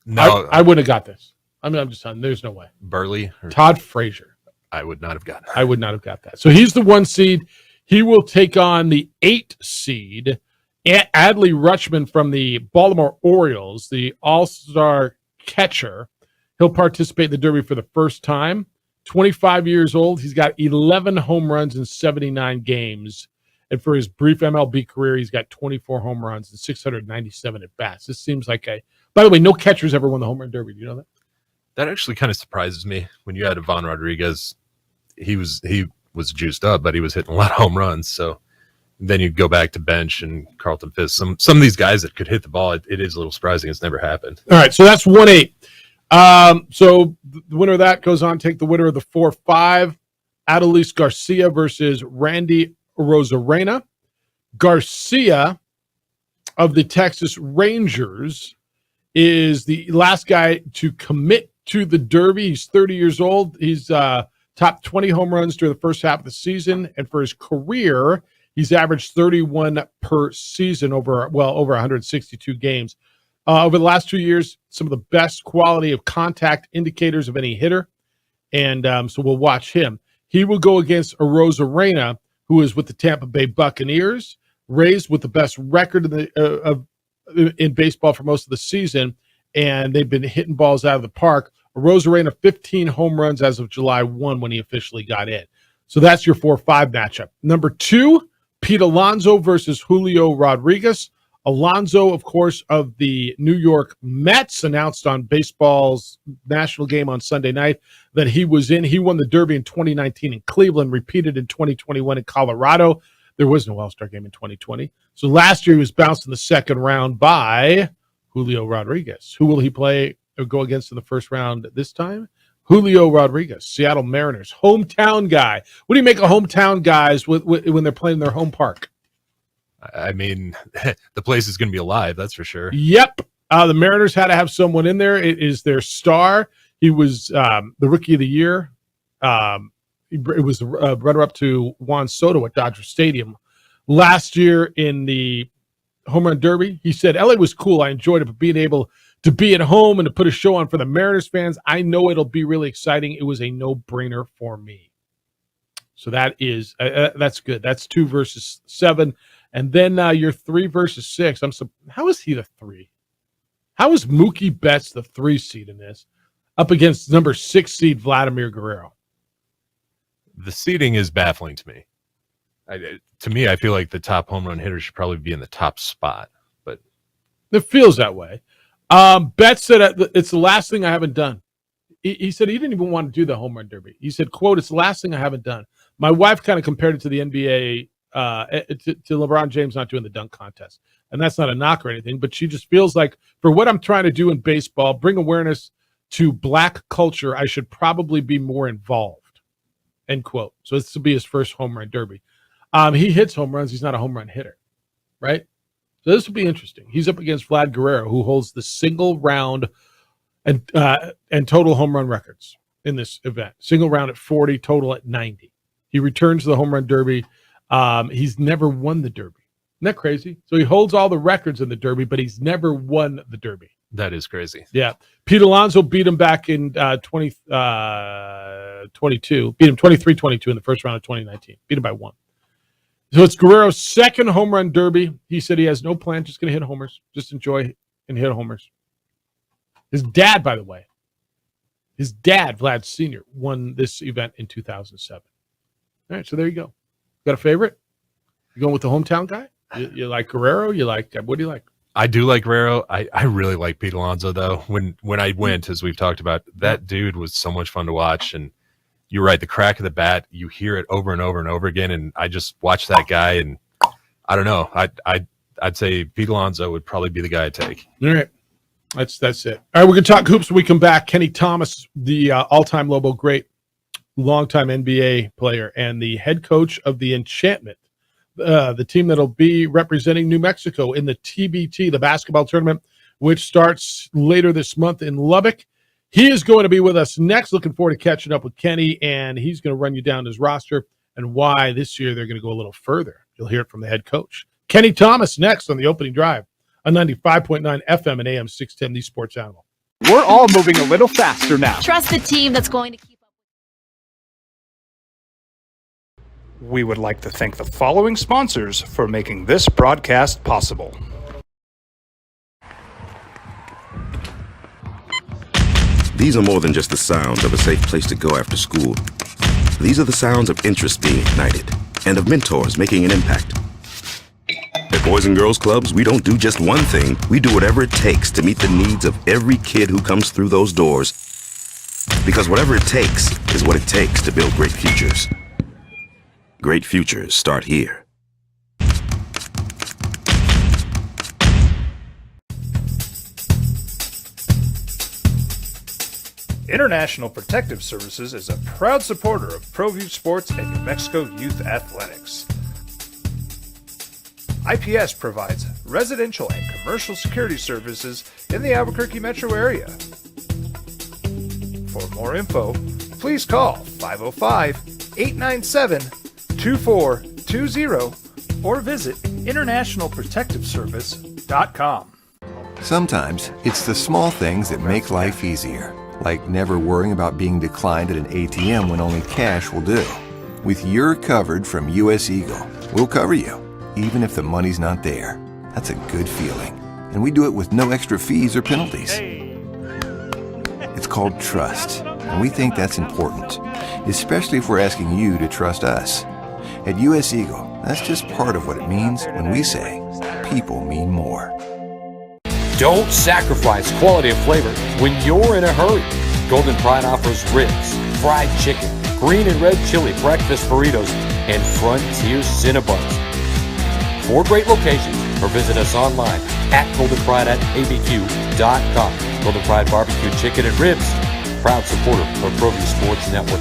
No, I wouldn't have got this. I mean, I'm just telling you, there's no way. Burley? Todd Frazier. I would not have gotten it. I would not have got that. So he's the 1 seed. He will take on the 8 seed, Adley Rutschman from the Baltimore Orioles, the all-star catcher. He'll participate in the Derby for the first time. 25 years old. He's got 11 home runs in 79 games. And for his brief MLB career, he's got 24 home runs and 697 at bats. This seems like by the way, no catcher's ever won the home run derby. Do you know that? That actually kind of surprises me. When you had Ivan Rodriguez, he was juiced up, but he was hitting a lot of home runs. So then you go back to bench and Carlton Fisk. Some of these guys that could hit the ball, it is a little surprising. It's never happened. All right, so that's 1-8. So the winner of that goes on to take the winner of the 4-5. Adolis Garcia versus Randy Rosarena. Garcia of the Texas Rangers is the last guy to commit to the Derby. He's 30 years old. He's top 20 home runs during the first half of the season. And for his career, he's averaged 31 per season over 162 games. Over the last 2 years, some of the best quality of contact indicators of any hitter. And so we'll watch him. He will go against Arozarena, who is with the Tampa Bay Buccaneers, raised with the best record in baseball for most of the season, and they've been hitting balls out of the park. Arozarena, 15 home runs as of July 1 when he officially got in. So that's your 4-5 matchup. Number 2, Pete Alonso versus Julio Rodriguez. Alonso, of course, of the New York Mets, announced on baseball's national game on Sunday night that he was in. He won the Derby in 2019 in Cleveland, repeated in 2021 in Colorado. There was no All-Star game in 2020. So last year he was bounced in the second round by Julio Rodriguez. Who will he play or go against in the first round this time? Julio Rodriguez, Seattle Mariners, hometown guy. What do you make of hometown guys when they're playing their home park? I mean, the place is going to be alive, that's for sure. Yep. The Mariners had to have someone in there. It is their star. He was the Rookie of the Year. It was a runner-up to Juan Soto at Dodger Stadium. Last year in the Home Run Derby, he said, LA was cool. I enjoyed it, but being able to be at home and to put a show on for the Mariners fans, I know it'll be really exciting. It was a no-brainer for me. So that is that's good. That's 2 versus 7. And then your 3 versus 6. How is he the 3? How is Mookie Betts the 3 seed in this up against number 6 seed Vladimir Guerrero? The seeding is baffling to me. To me, I feel like the top home run hitter should probably be in the top spot. But it feels that way. Betts said it's the last thing I haven't done. He said he didn't even want to do the home run derby. He said, quote, it's the last thing I haven't done. My wife kind of compared it to the NBA, to LeBron James not doing the dunk contest. And that's not a knock or anything, but she just feels like for what I'm trying to do in baseball, bring awareness to black culture, I should probably be more involved, end quote. So this will be his first home run derby. He hits home runs. He's not a home run hitter, right? So this will be interesting. He's up against Vlad Guerrero, who holds the single round and total home run records in this event. Single round at 40, total at 90. He returns to the home run derby. He's never won the derby. Isn't that crazy? So he holds all the records in the derby, but he's never won the derby. that is crazy. Yeah. Pete Alonso beat him back in 2022. Beat him 23-22 in the first round of 2019. Beat him by 1. So it's Guerrero's second home run derby. He said he has no plan, just going to hit homers. Just enjoy and hit homers. His dad, by the way, Vlad Sr., won this event in 2007. All right, so there you go. Got a favorite? You going with the hometown guy? You like Guerrero? What do you like? I do like Guerrero. I really like Pete Alonso, though. When I went, as we've talked about, that dude was so much fun to watch. And you're right, the crack of the bat, you hear it over and over and over again. And I just watched that guy, and I don't know. I'd say Pete Alonso would probably be the guy I'd take. All right. That's it. All right, we're going to talk hoops when we come back. Kenny Thomas, the all-time Lobo great, longtime NBA player, and the head coach of the Enchantment, the team that'll be representing New Mexico in the TBT, the basketball tournament, which starts later this month in Lubbock. He is going to be with us next. Looking forward to catching up with Kenny, and he's going to run you down his roster and why this year they're going to go a little further. You'll hear it from the head coach. Kenny Thomas next on the opening drive on 95.9 FM and AM 610, the Sports Animal. We're all moving a little faster now. Trust the team that's going to keep up. We would like to thank the following sponsors for making this broadcast possible. These are more than just the sounds of a safe place to go after school. These are the sounds of interest being ignited and of mentors making an impact. At Boys and Girls Clubs, we don't do just one thing. We do whatever it takes to meet the needs of every kid who comes through those doors. Because whatever it takes is what it takes to build great futures. Great futures start here. International Protective Services is a proud supporter of ProView Sports and New Mexico Youth Athletics. IPS provides residential and commercial security services in the Albuquerque metro area. For more info, please call 505-897-2420 or visit internationalprotectiveservice.com. Sometimes it's the small things that make life easier, like never worrying about being declined at an ATM when only cash will do. With You're Covered from U.S. Eagle, we'll cover you, even if the money's not there. That's a good feeling. And we do it with no extra fees or penalties. It's called trust, and we think that's important, especially if we're asking you to trust us. At U.S. Eagle, That's just part of what it means when we say people mean more. Don't sacrifice quality of flavor when you're in a hurry. Golden Pride offers ribs, fried chicken, green and red chili breakfast burritos, and Frontier Cinnabons. 4 great locations, or visit us online at goldenpride@abq.com. Golden Pride Barbecue Chicken and Ribs, proud supporter of ProView Sports Network.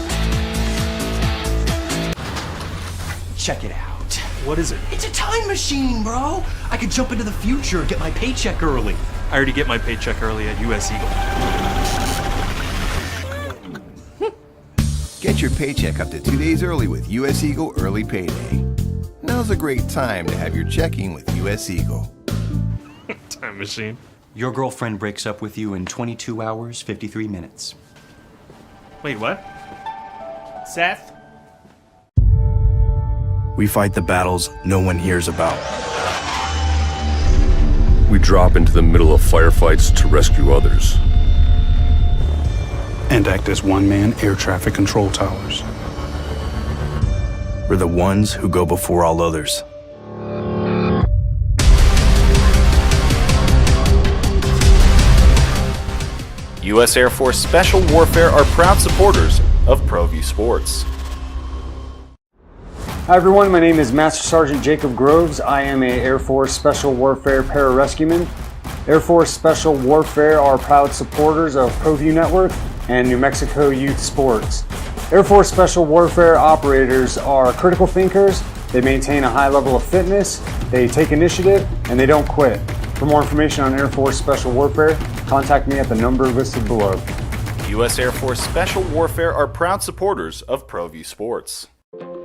Check it out. What is it? It's a time machine, bro. I could jump into the future, get my paycheck early. I already get my paycheck early at US Eagle. Get your paycheck up to 2 days early with US Eagle Early Payday. Now's a great time to have your checking with US Eagle. Time machine. Your girlfriend breaks up with you in 22 hours, 53 minutes. Wait, what? Seth? We fight the battles no one hears about. We drop into the middle of firefights to rescue others. And act as one-man air traffic control towers. We're the ones who go before all others. U.S. Air Force Special Warfare are proud supporters of ProView Sports. Hi everyone, my name is Master Sergeant Jacob Groves. I am a Air Force Special Warfare pararescueman. Air Force Special Warfare are proud supporters of ProView Network and New Mexico Youth Sports. Air Force Special Warfare operators are critical thinkers. They maintain a high level of fitness, they take initiative, and they don't quit. For more information on Air Force Special Warfare, contact me at the number listed below. U.S. Air Force Special Warfare are proud supporters of ProView Sports.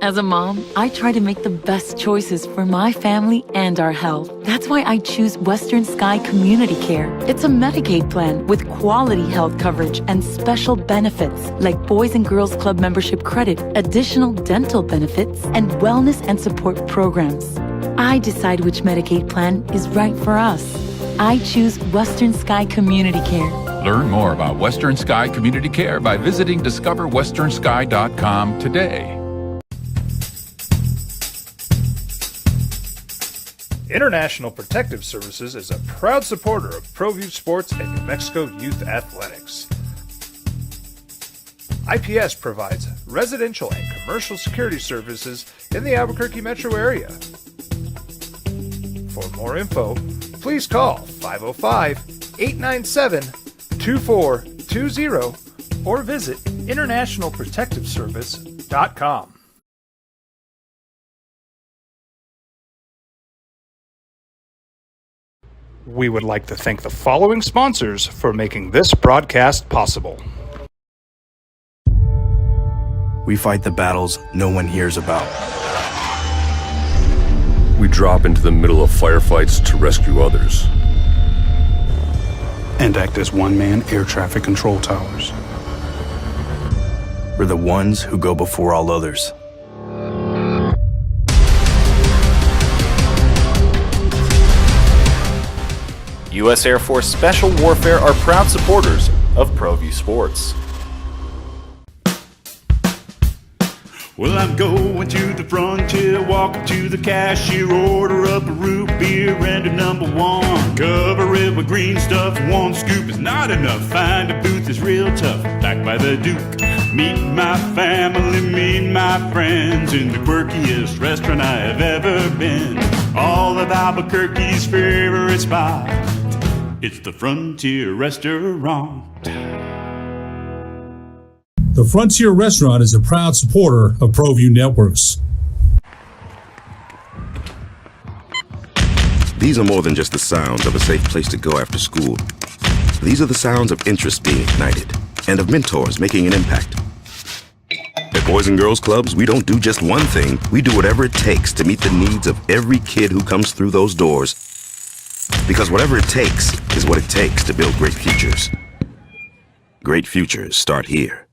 As a mom, I try to make the best choices for my family and our health. That's why I choose Western Sky Community Care. It's a Medicaid plan with quality health coverage and special benefits like Boys and Girls Club membership credit, additional dental benefits, and wellness and support programs. I decide which Medicaid plan is right for us. I choose Western Sky Community Care. Learn more about Western Sky Community Care by visiting discoverwesternsky.com today. International Protective Services is a proud supporter of ProView Sports and New Mexico Youth Athletics. IPS provides residential and commercial security services in the Albuquerque metro area. For more info, please call 505-897-2420 or visit internationalprotectiveservice.com. We would like to thank the following sponsors for making this broadcast possible. We fight the battles no one hears about. We drop into the middle of firefights to rescue others. And act as one-man air traffic control towers. We're the ones who go before all others. U.S. Air Force Special Warfare are proud supporters of ProView Sports. Well, I'm going to the frontier, walk up to the cashier, order up a root beer and a #1. Cover it with green stuff, one scoop is not enough. Find a booth is real tough, back by the Duke. Meet my family, meet my friends in the quirkiest restaurant I have ever been. All of Albuquerque's favorite spot, it's the Frontier Restaurant. The Frontier Restaurant is a proud supporter of ProView Networks. These are more than just the sounds of a safe place to go after school. These are the sounds of interest being ignited and of mentors making an impact. At Boys and Girls Clubs, we don't do just one thing. We do whatever it takes to meet the needs of every kid who comes through those doors. Because whatever it takes is what it takes to build great futures. Great futures start here.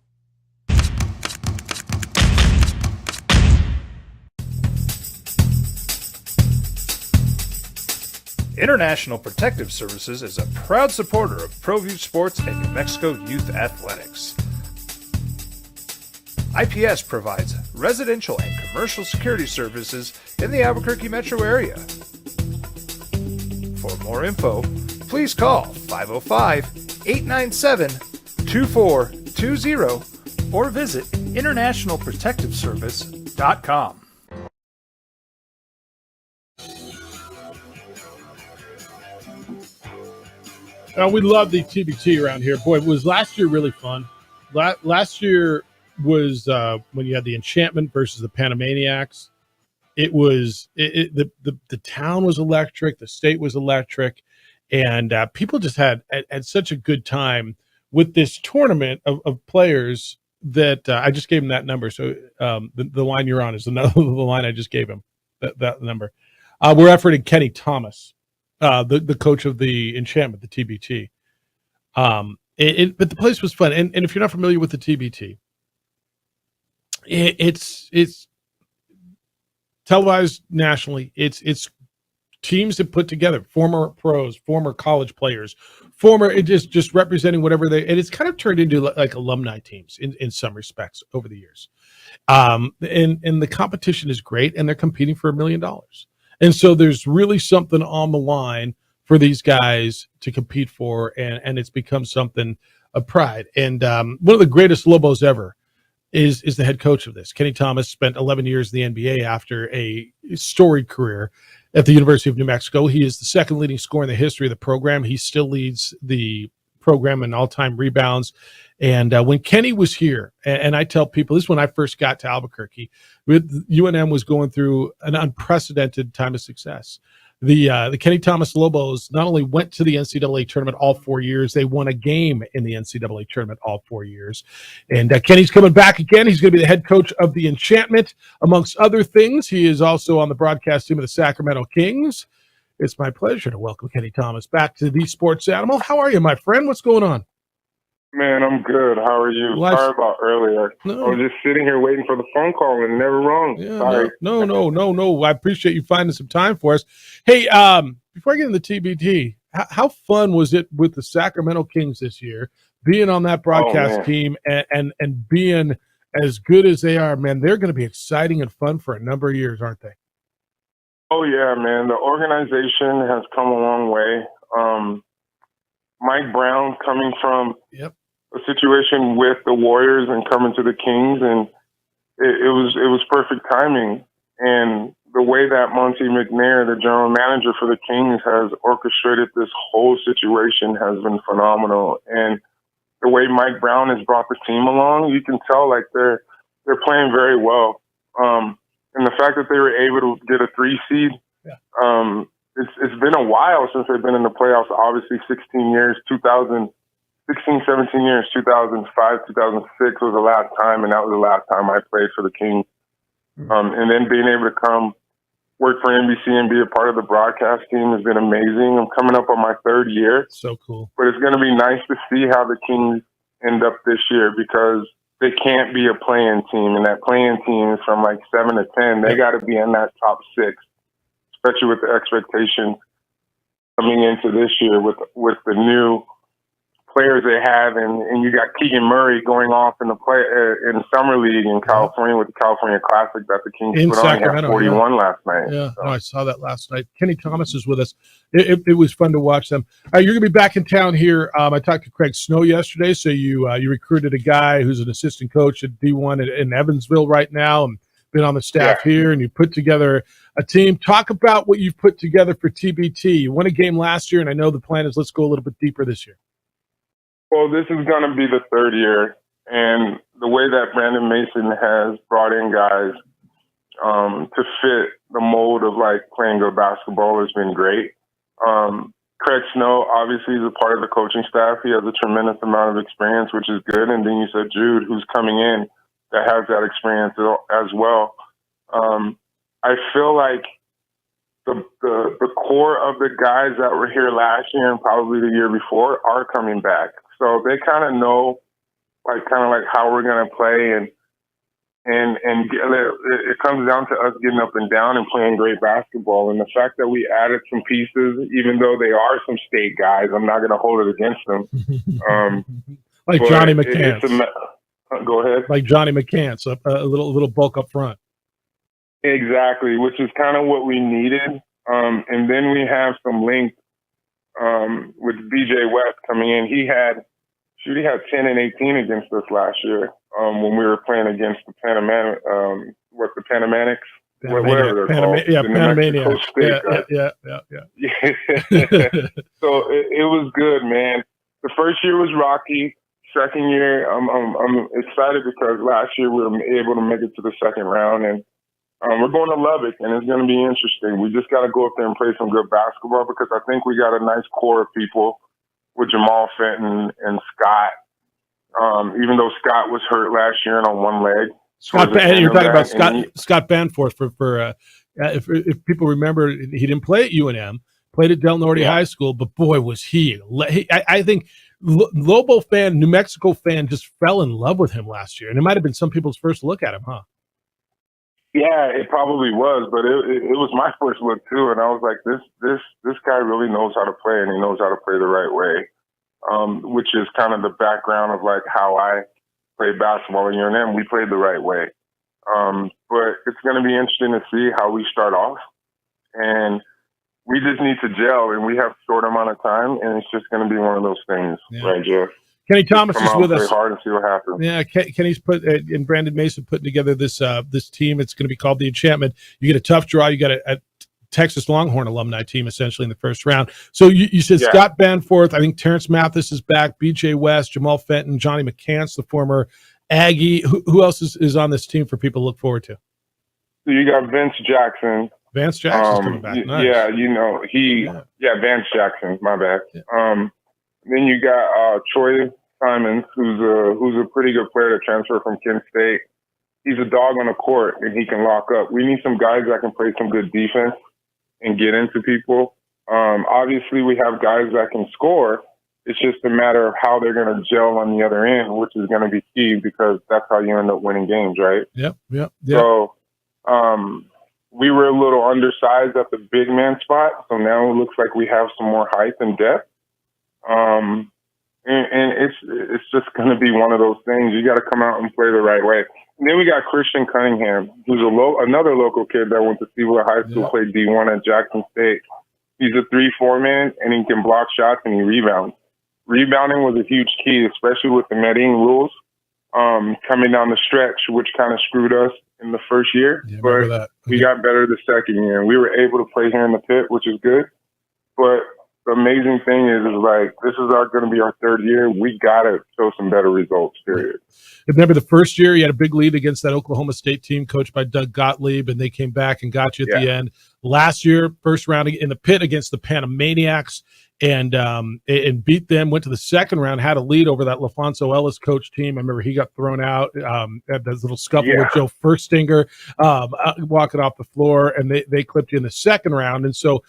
International Protective Services is a proud supporter of ProView Sports and New Mexico Youth Athletics. IPS provides residential and commercial security services in the Albuquerque metro area. For more info, please call 505-897-2420 or visit internationalprotectiveservice.com. We love the TBT around here. Boy, was last year really fun. Last year was when you had the Enchantment versus the Panamaniacs. It was the town was electric, the state was electric, and people just had such a good time with this tournament of players that I just gave him that number. So the line you're on is another the line I just gave him, that number. We're efforting Kenny Thomas, the coach of the Enchantment, the TBT. But the place was fun. And if you're not familiar with the TBT, it's televised nationally. It's teams that put together former pros, former college players, just representing whatever and it's kind of turned into like alumni teams in some respects over the years. And the competition is great, and they're competing for $1 million. And so there's really something on the line for these guys to compete for, and it's become something of pride. And one of the greatest Lobos ever is the head coach of this. Kenny Thomas spent 11 years in the NBA after a storied career at the University of New Mexico. He is the second leading scorer in the history of the program. He still leads the program in all-time rebounds. And when Kenny was here, and I tell people, this is when I first got to Albuquerque, UNM was going through an unprecedented time of success. The Kenny Thomas Lobos not only went to the NCAA tournament all 4 years, they won a game in the NCAA tournament all 4 years. And Kenny's coming back again. He's going to be the head coach of the Enchantment. Amongst other things, he is also on the broadcast team of the Sacramento Kings. It's my pleasure to welcome Kenny Thomas back to the Sports Animal. How are you, my friend? What's going on? Man, I'm good. How are you? Sorry about earlier. No. I was just sitting here waiting for the phone call and never wrong. Yeah, Sorry. No. I appreciate you finding some time for us. Hey, before I get into TBT, how fun was it with the Sacramento Kings this year, being on that broadcast team and being as good as they are? Man, they're going to be exciting and fun for a number of years, aren't they? Oh, yeah, man. The organization has come a long way. Mike Brown coming from a situation with the Warriors and coming to the Kings, and it was perfect timing. And the way that Monty McNair, the general manager for the Kings, has orchestrated this whole situation has been phenomenal. And the way Mike Brown has brought the team along, you can tell like they're playing very well. And the fact that they were able to get a 3 seed, it's been a while since they've been in the playoffs. Obviously, 16 years, 17 years, 2005, 2006 was the last time, and that was the last time I played for the Kings. And then being able to come work for NBC and be a part of the broadcast team has been amazing. I'm coming up on my 3rd year. So cool. But it's going to be nice to see how the Kings end up this year, because they can't be a play-in team, and that play-in team is from like 7 to 10. They got to be in that top 6, especially with the expectations coming into this year with the new players they have, and you got Keegan Murray going off in the summer league in California with the California Classic that the Kings In put on. He had Sacramento, 41 last night. Yeah, no, I saw that last night. Kenny Thomas is with us. It was fun to watch them. You're going to be back in town here. I talked to Craig Snow yesterday, so you recruited a guy who's an assistant coach at D1 in Evansville right now, and been on the staff here, and you put together a team. Talk about what you've put together for TBT. You won a game last year, and I know the plan is let's go a little bit deeper this year. Well, this is going to be the 3rd year, and the way that Brandon Mason has brought in guys to fit the mold of like playing good basketball has been great. Craig Snow obviously is a part of the coaching staff. He has a tremendous amount of experience, which is good. And then you said Jude, who's coming in, that has that experience as well. I feel like the core of the guys that were here last year and probably the year before are coming back. So they kind of know like how we're going to play, and it comes down to us getting up and down and playing great basketball. And the fact that we added some pieces, even though they are some state guys, I'm not going to hold it against them. Like Johnny McCann. Go ahead. Like Johnny McCants, a little bulk up front. Exactly, which is kind of what we needed. And then we have some length with BJ West coming in. He had 10 and 18 against us last year when we were playing against the Panamanics. Whatever they're called. Yeah, the New Mexico State, yeah. So it was good, man. The first year was rocky. Second year, I'm excited because last year we were able to make it to the second round, and we're going to Lubbock, and it's going to be interesting. We just got to go up there and play some good basketball because I think we got a nice core of people with Jamal Fenton and Scott. Even though Scott was hurt last year and on one leg. You're talking about Scott Banforth for if people remember, he didn't play at UNM, played at Del Norte High School, but boy was he I think Lobo fan, New Mexico fan just fell in love with him last year, and it might have been some people's first look at him, huh? Yeah, it probably was, but it was my first look too, and I was like, this guy really knows how to play, and he knows how to play the right way, which is kind of the background of like how I played basketball in UNM. We played the right way, but it's going to be interesting to see how we start off, and we just need to gel, and we have a short amount of time, and it's just going to be one of those things, right, Jeff? Kenny Thomas is with us. Play hard and see what happens. Yeah, Kenny's and Brandon Mason putting together this team. It's going to be called the Enchantment. You get a tough draw. You got a Texas Longhorn alumni team essentially in the first round. So you said Scott Banforth. I think Terrence Mathis is back. BJ West, Jamal Fenton, Johnny McCants, the former Aggie. Who else is on this team for people to look forward to? So you got Vince Jackson. Vance Jackson's coming back. Nice. Yeah, Vance Jackson. My bad. Yeah. Then you got Troy Simons, who's a pretty good player to transfer from Kent State. He's a dog on the court, and he can lock up. We need some guys that can play some good defense and get into people. Obviously, we have guys that can score. It's just a matter of how they're going to gel on the other end, which is going to be key because that's how you end up winning games, right? Yep. So we were a little undersized at the big man spot, so now it looks like we have some more height and depth. And it's just going to be one of those things. You got to come out and play the right way. And then we got Christian Cunningham, who's another local kid that went to Stevensville High School, played D1 at Jackson State. He's a 3-4 man, and he can block shots and he rebounds. Rebounding was a huge key, especially with the Medellin rules coming down the stretch, which kind of screwed us in the first year. Yeah, but we got better the second year. And we were able to play here in the pit, which is good. But the amazing thing is like, this is going to be our third year. We got to show some better results, period. Remember the first year you had a big lead against that Oklahoma State team coached by Doug Gottlieb, and they came back and got you at the end. Last year, first round in the pit against the Panamaniacs, and beat them, went to the second round, had a lead over that LaFonso Ellis coach team. I remember he got thrown out at this little scuffle with Joe Furstinger, walking off the floor, and they clipped you in the second round. And so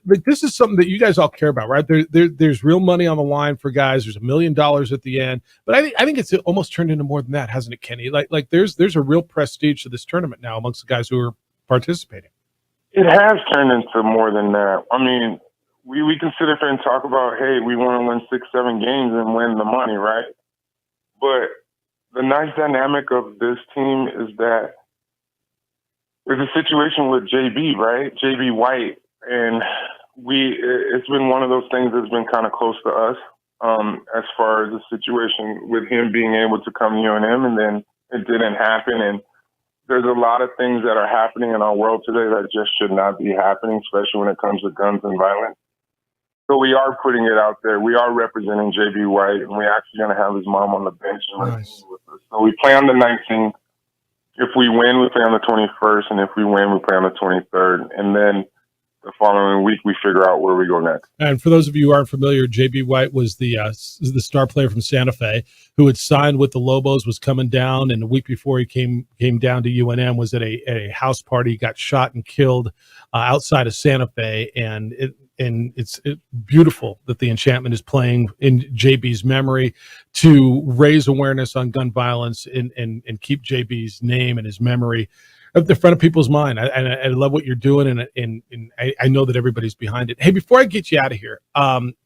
this is something that you guys all care about, right? There's real money on the line for guys. There's $1 million at the end. But I think it's almost turned into more than that, hasn't it, Kenny? Like there's a real prestige to this tournament now amongst the guys who are participating. It has turned into more than that. I mean, we can sit up there and talk about, hey, we want to win 6-7 games and win the money, right? But the nice dynamic of this team is that there's a situation with JB, right? JB White. And it's been one of those things that's been kind of close to us as far as the situation with him being able to come to UNM, and then it didn't happen. And there's a lot of things that are happening in our world today that just should not be happening, especially when it comes to guns and violence. So we are putting it out there. We are representing JB White, and we're actually going to have his mom on the bench. Nice. With us. So we play on the 19th. If we win, we play on the 21st, and if we win, we play on the 23rd. And then the following week, we figure out where we go next. And for those of you who aren't familiar, JB White was the star player from Santa Fe who had signed with the Lobos, was coming down, and a week before he came down to UNM, was at a house party, got shot and killed outside of Santa Fe, and it's beautiful that the Enchantment is playing in JB's memory to raise awareness on gun violence and keep JB's name and his memory at the front of people's mind. I love what you're doing, and I know that everybody's behind it. Hey, before I get you out of here,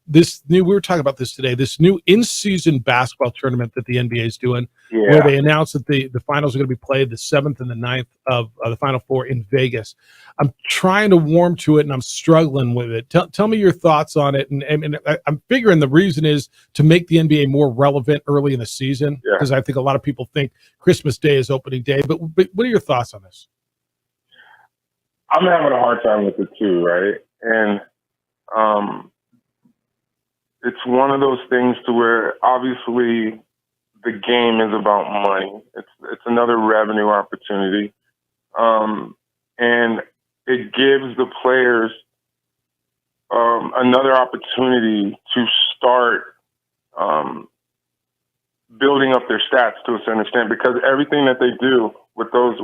we were talking about this today, this new in-season basketball tournament that the NBA is doing, where they announced that the finals are going to be played the 7th and the 9th of the Final Four in Vegas. I'm trying to warm to it, and I'm struggling with it. Tell me your thoughts on it. And I'm figuring the reason is to make the NBA more relevant early in the season, because I think a lot of people think Christmas Day is opening day. But what are your thoughts on this? I'm having a hard time with it too, right? And it's one of those things to where obviously the game is about money. It's another revenue opportunity, and it gives the players another opportunity to start building up their stats to a certain extent, because everything that they do with those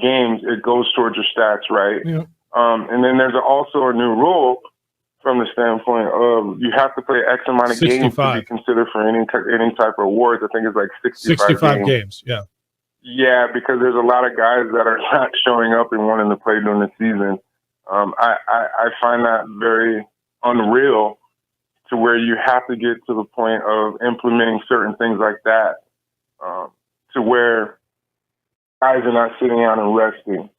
games, it goes towards your stats, right? Yeah. And then there's also a new rule from the standpoint of you have to play X amount of 65. games to be considered for any type of awards. I think it's like 65 games. Yeah. Yeah, because there's a lot of guys that are not showing up and wanting to play during the season. I find that very unreal, to where you have to get to the point of implementing certain things like that, to where guys are not sitting out and resting.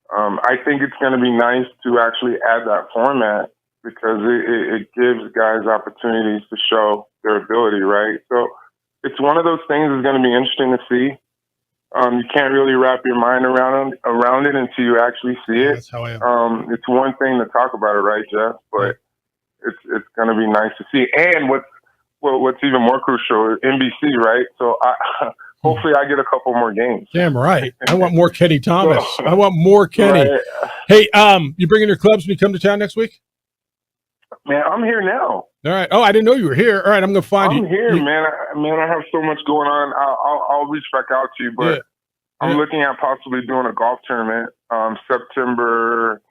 I think it's going to be nice to actually add that format, because it gives guys opportunities to show their ability, right? So it's one of those things that's going to be interesting to see. You can't really wrap your mind around it until you actually see it. That's how I am. It's one thing to talk about it, right, Jeff? But it's going to be nice to see. And what's even more crucial is NBC, right? So hopefully I get a couple more games. Damn right. I want more Kenny Thomas. I want more Kenny. Right. Hey, you bringing your clubs when you come to town next week? Man, I'm here now. All right. Oh, I didn't know you were here. All right, I'm going to find you. I'm here, man. I have so much going on. I'll reach back out to you, but I'm looking at possibly doing a golf tournament September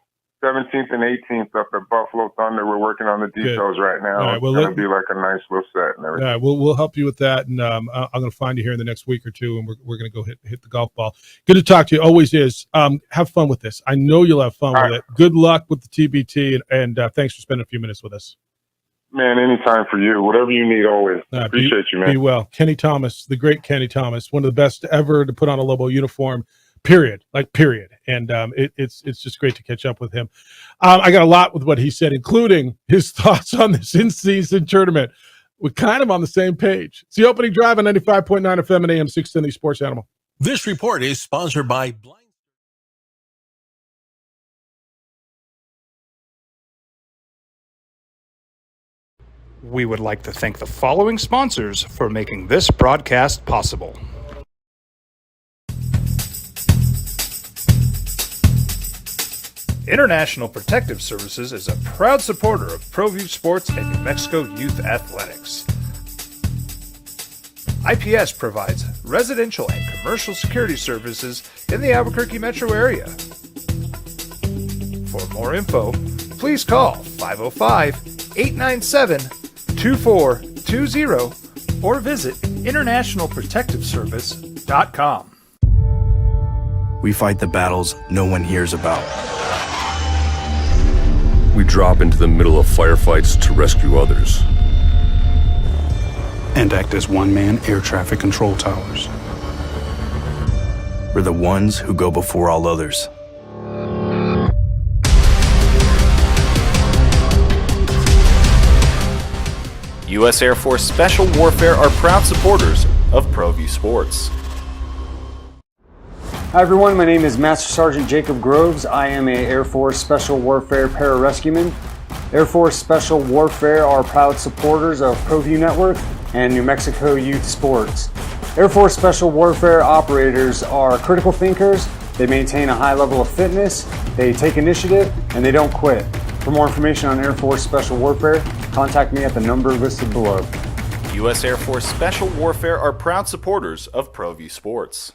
17th and 18th up at Buffalo Thunder. We're working on the details right now. Right, well, it's going to be like a nice little set and everything. All right, we'll help you with that, and I'm going to find you here in the next week or two, and we're going to go hit the golf ball. Good to talk to you. Always is. Have fun with this. I know you'll have fun with it. Good luck with the TBT, and thanks for spending a few minutes with us. Man, anytime for you. Whatever you need, always. Appreciate you, man. Be well. Kenny Thomas, the great Kenny Thomas, one of the best ever to put on a Lobo uniform, period. And it's just great to catch up with him. I got a lot with what he said, including his thoughts on this in-season tournament. We're kind of on the same page. It's the opening drive on 95.9 FM and AM 610 Sports Animal. This report is sponsored by We would like to thank the following sponsors for making this broadcast possible. International Protective Services is a proud supporter of ProView Sports and New Mexico Youth Athletics. IPS provides residential and commercial security services in the Albuquerque metro area. For more info, please call 505-897-2420 or visit internationalprotectiveservice.com. We fight the battles no one hears about. We drop into the middle of firefights to rescue others. And act as one-man air traffic control towers. We're the ones who go before all others. U.S. Air Force Special Warfare are proud supporters of ProView Sports. Hi everyone, my name is Master Sergeant Jacob Groves. I am a Air Force Special Warfare pararescueman. Air Force Special Warfare are proud supporters of ProView Network and New Mexico Youth Sports. Air Force Special Warfare operators are critical thinkers. They maintain a high level of fitness, they take initiative, and they don't quit. For more information on Air Force Special Warfare, contact me at the number listed below. U.S. Air Force Special Warfare are proud supporters of ProView Sports.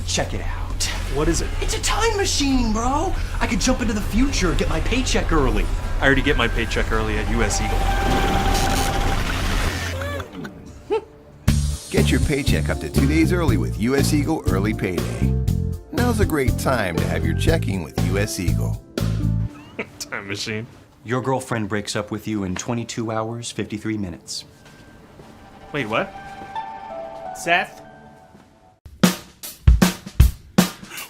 Check it out. What is it? It's a time machine, bro. I could jump into the future, get my paycheck early. I already get my paycheck early at U.S. Eagle. Get your paycheck up to 2 days early with U.S. Eagle Early Payday. Now's a great time to have your checking with U.S. Eagle. Time machine. Your girlfriend breaks up with you in 22 hours, 53 minutes. Wait, what? Seth?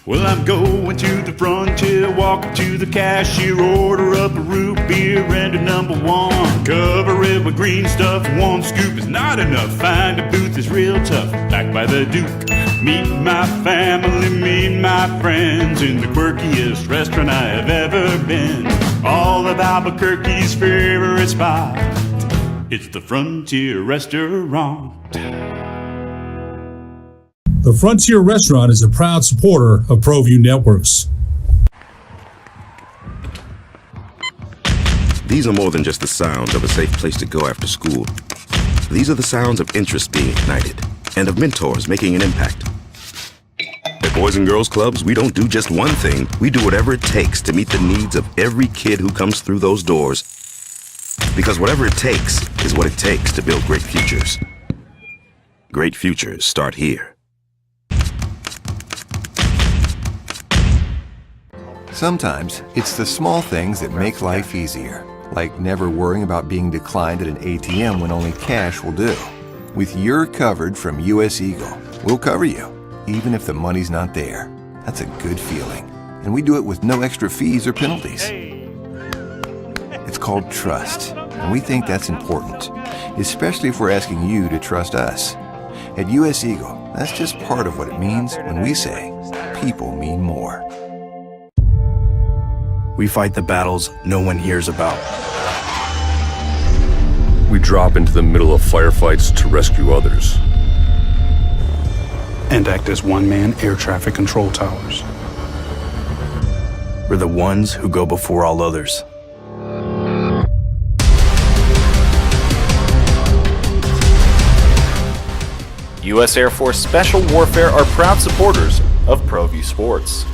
Well, I'm going to the frontier, walk up to the cashier, order up a root beer and a number one. Cover it with green stuff, one scoop is not enough. Find a booth is real tough, back by the Duke. Meet my family, meet my friends in the quirkiest restaurant I have ever been. All of Albuquerque's favorite spot, it's the Frontier Restaurant. The Frontier Restaurant is a proud supporter of ProView Networks. These are more than just the sounds of a safe place to go after school. These are the sounds of interest being ignited and of mentors making an impact. At Boys and Girls Clubs, we don't do just one thing. We do whatever it takes to meet the needs of every kid who comes through those doors. Because whatever it takes is what it takes to build great futures. Great futures start here. Sometimes it's the small things that make life easier, like never worrying about being declined at an ATM when only cash will do. With You're Covered from US Eagle, we'll cover you, even if the money's not there. That's a good feeling. And we do it with no extra fees or penalties. It's called trust, and we think that's important, especially if we're asking you to trust us. At US Eagle, that's just part of what it means when we say people mean more. We fight the battles no one hears about. We drop into the middle of firefights to rescue others. And act as one-man air traffic control towers. We're the ones who go before all others. U.S. Air Force Special Warfare are proud supporters of ProView Sports.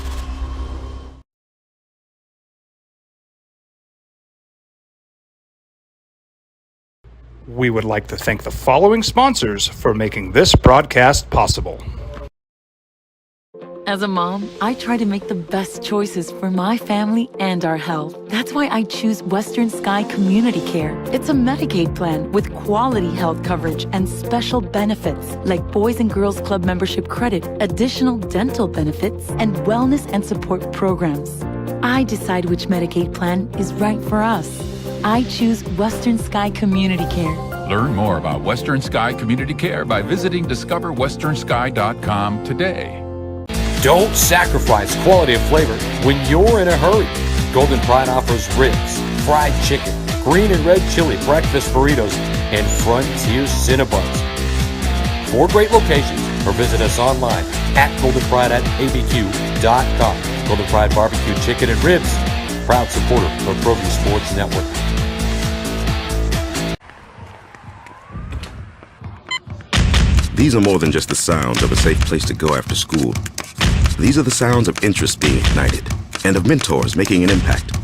We would like to thank the following sponsors for making this broadcast possible. As a mom, I try to make the best choices for my family and our health. That's why I choose Western Sky Community Care. It's a Medicaid plan with quality health coverage and special benefits like Boys and Girls Club membership credit, additional dental benefits, and wellness and support programs. I decide which Medicaid plan is right for us. I choose Western Sky Community Care. Learn more about Western Sky Community Care by visiting discoverwesternsky.com today. Don't sacrifice quality of flavor when you're in a hurry. Golden Pride offers ribs, fried chicken, green and red chili breakfast burritos, and Frontier Cinnabons. 4 great locations, or visit us online at goldenpride@abq.com. Golden Pride Barbecue Chicken and Ribs, proud supporter of ProView Sports Network. These are more than just the sounds of a safe place to go after school. These are the sounds of interest being ignited and of mentors making an impact.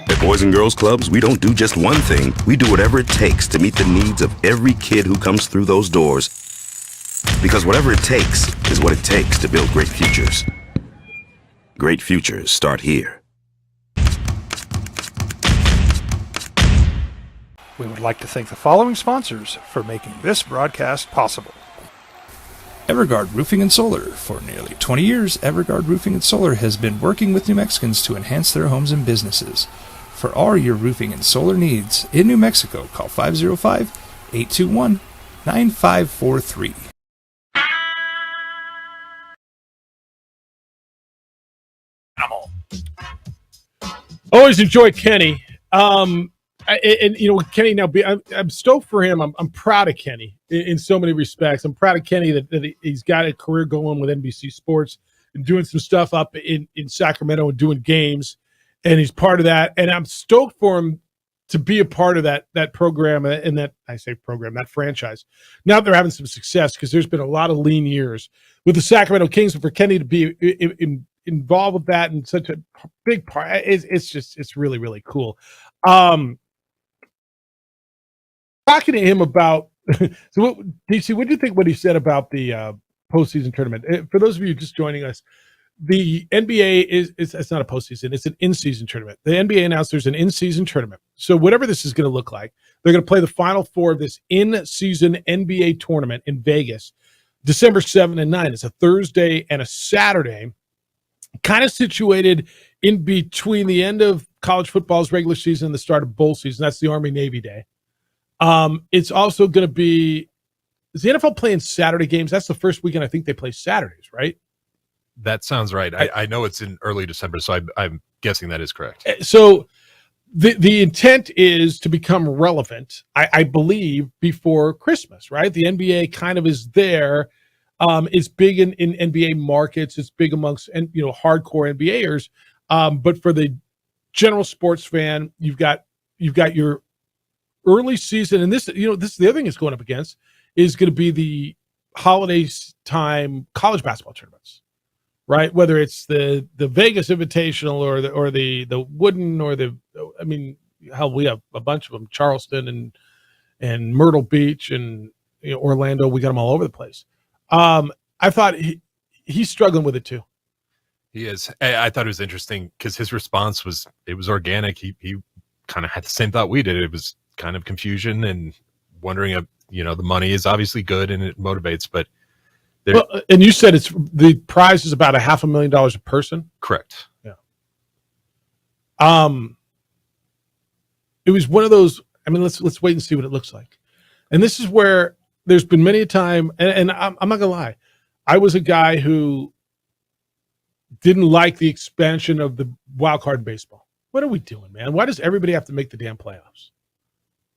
At Boys and Girls Clubs, we don't do just one thing. We do whatever it takes to meet the needs of every kid who comes through those doors. Because whatever it takes is what it takes to build great futures. Great futures start here. We would like to thank the following sponsors for making this broadcast possible. Everguard Roofing and Solar. For nearly 20 years, Everguard Roofing and Solar has been working with New Mexicans to enhance their homes and businesses. For all your roofing and solar needs in New Mexico, call 505-821-9543. Always enjoy Kenny. And you know, Kenny, now I'm stoked for him. I'm proud of Kenny in so many respects. I'm proud of Kenny that he's got a career going with NBC Sports and doing some stuff up in Sacramento and doing games, and he's part of that. And I'm stoked for him to be a part of that program and that franchise. Now they're having some success because there's been a lot of lean years with the Sacramento Kings, and for Kenny to be involved with that and such a big part, it's really, really cool. Talking to him about DC, what do you think what he said about the postseason tournament? For those of you just joining us, the NBA it's not a postseason, it's an in-season tournament. The NBA announced there's an in-season tournament. So whatever this is going to look like, they're going to play the Final Four of this in-season NBA tournament in Vegas, December 7 and 9. It's a Thursday and a Saturday, kind of situated in between the end of college football's regular season and the start of bowl season. That's the Army-Navy Day. It's also going to be, is the NFL playing Saturday games? That's the first weekend I think they play Saturdays, right? That sounds right. I know it's in early December, so I'm guessing that is correct. So the intent is to become relevant, I believe, before Christmas, right? The NBA kind of is there. It's big in NBA markets. It's big amongst hardcore NBAers. But for the general sports fan, you've got your early season, and this is the other thing it's going up against is going to be the holidays time college basketball tournaments. Right, whether it's the Vegas Invitational or the Wooden or hell, we have a bunch of them, Charleston and Myrtle Beach and Orlando, we got them all over the place. I thought he's struggling with it too. He is. I thought it was interesting because his response was organic. He kind of had the same thought we did. It was kind of confusion and wondering if the money is obviously good and it motivates, but. Well, and you said the prize is about $500,000 a person. Correct. Yeah. It was one of those. I mean, let's wait and see what it looks like. And this is where there's been many a time, and I'm not gonna lie, I was a guy who didn't like the expansion of the wild card in baseball. What are we doing, man? Why does everybody have to make the damn playoffs?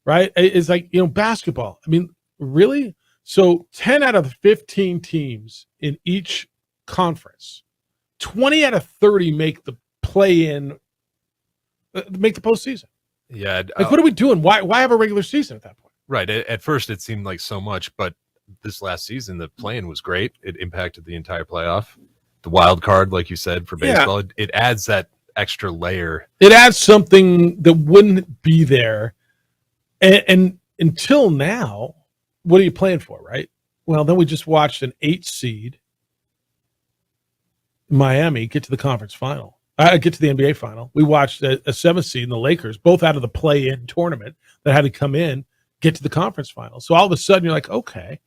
Right? It's like basketball. I mean, really. So 10 out of the 15 teams in each conference, 20 out of 30 make the play-in, make the postseason. Yeah. What are we doing? Why have a regular season at that point? Right. At first, it seemed like so much, but this last season, the play-in was great. It impacted the entire playoff. The wild card, like you said, for baseball, it adds that extra layer. It adds something that wouldn't be there. And until now, what are you playing for, right? Well, then we just watched an 8 seed Miami get to the conference final. Get to the NBA final. We watched a 7 seed in the Lakers, both out of the play-in tournament that had to come in, get to the conference final. So all of a sudden you're like, okay,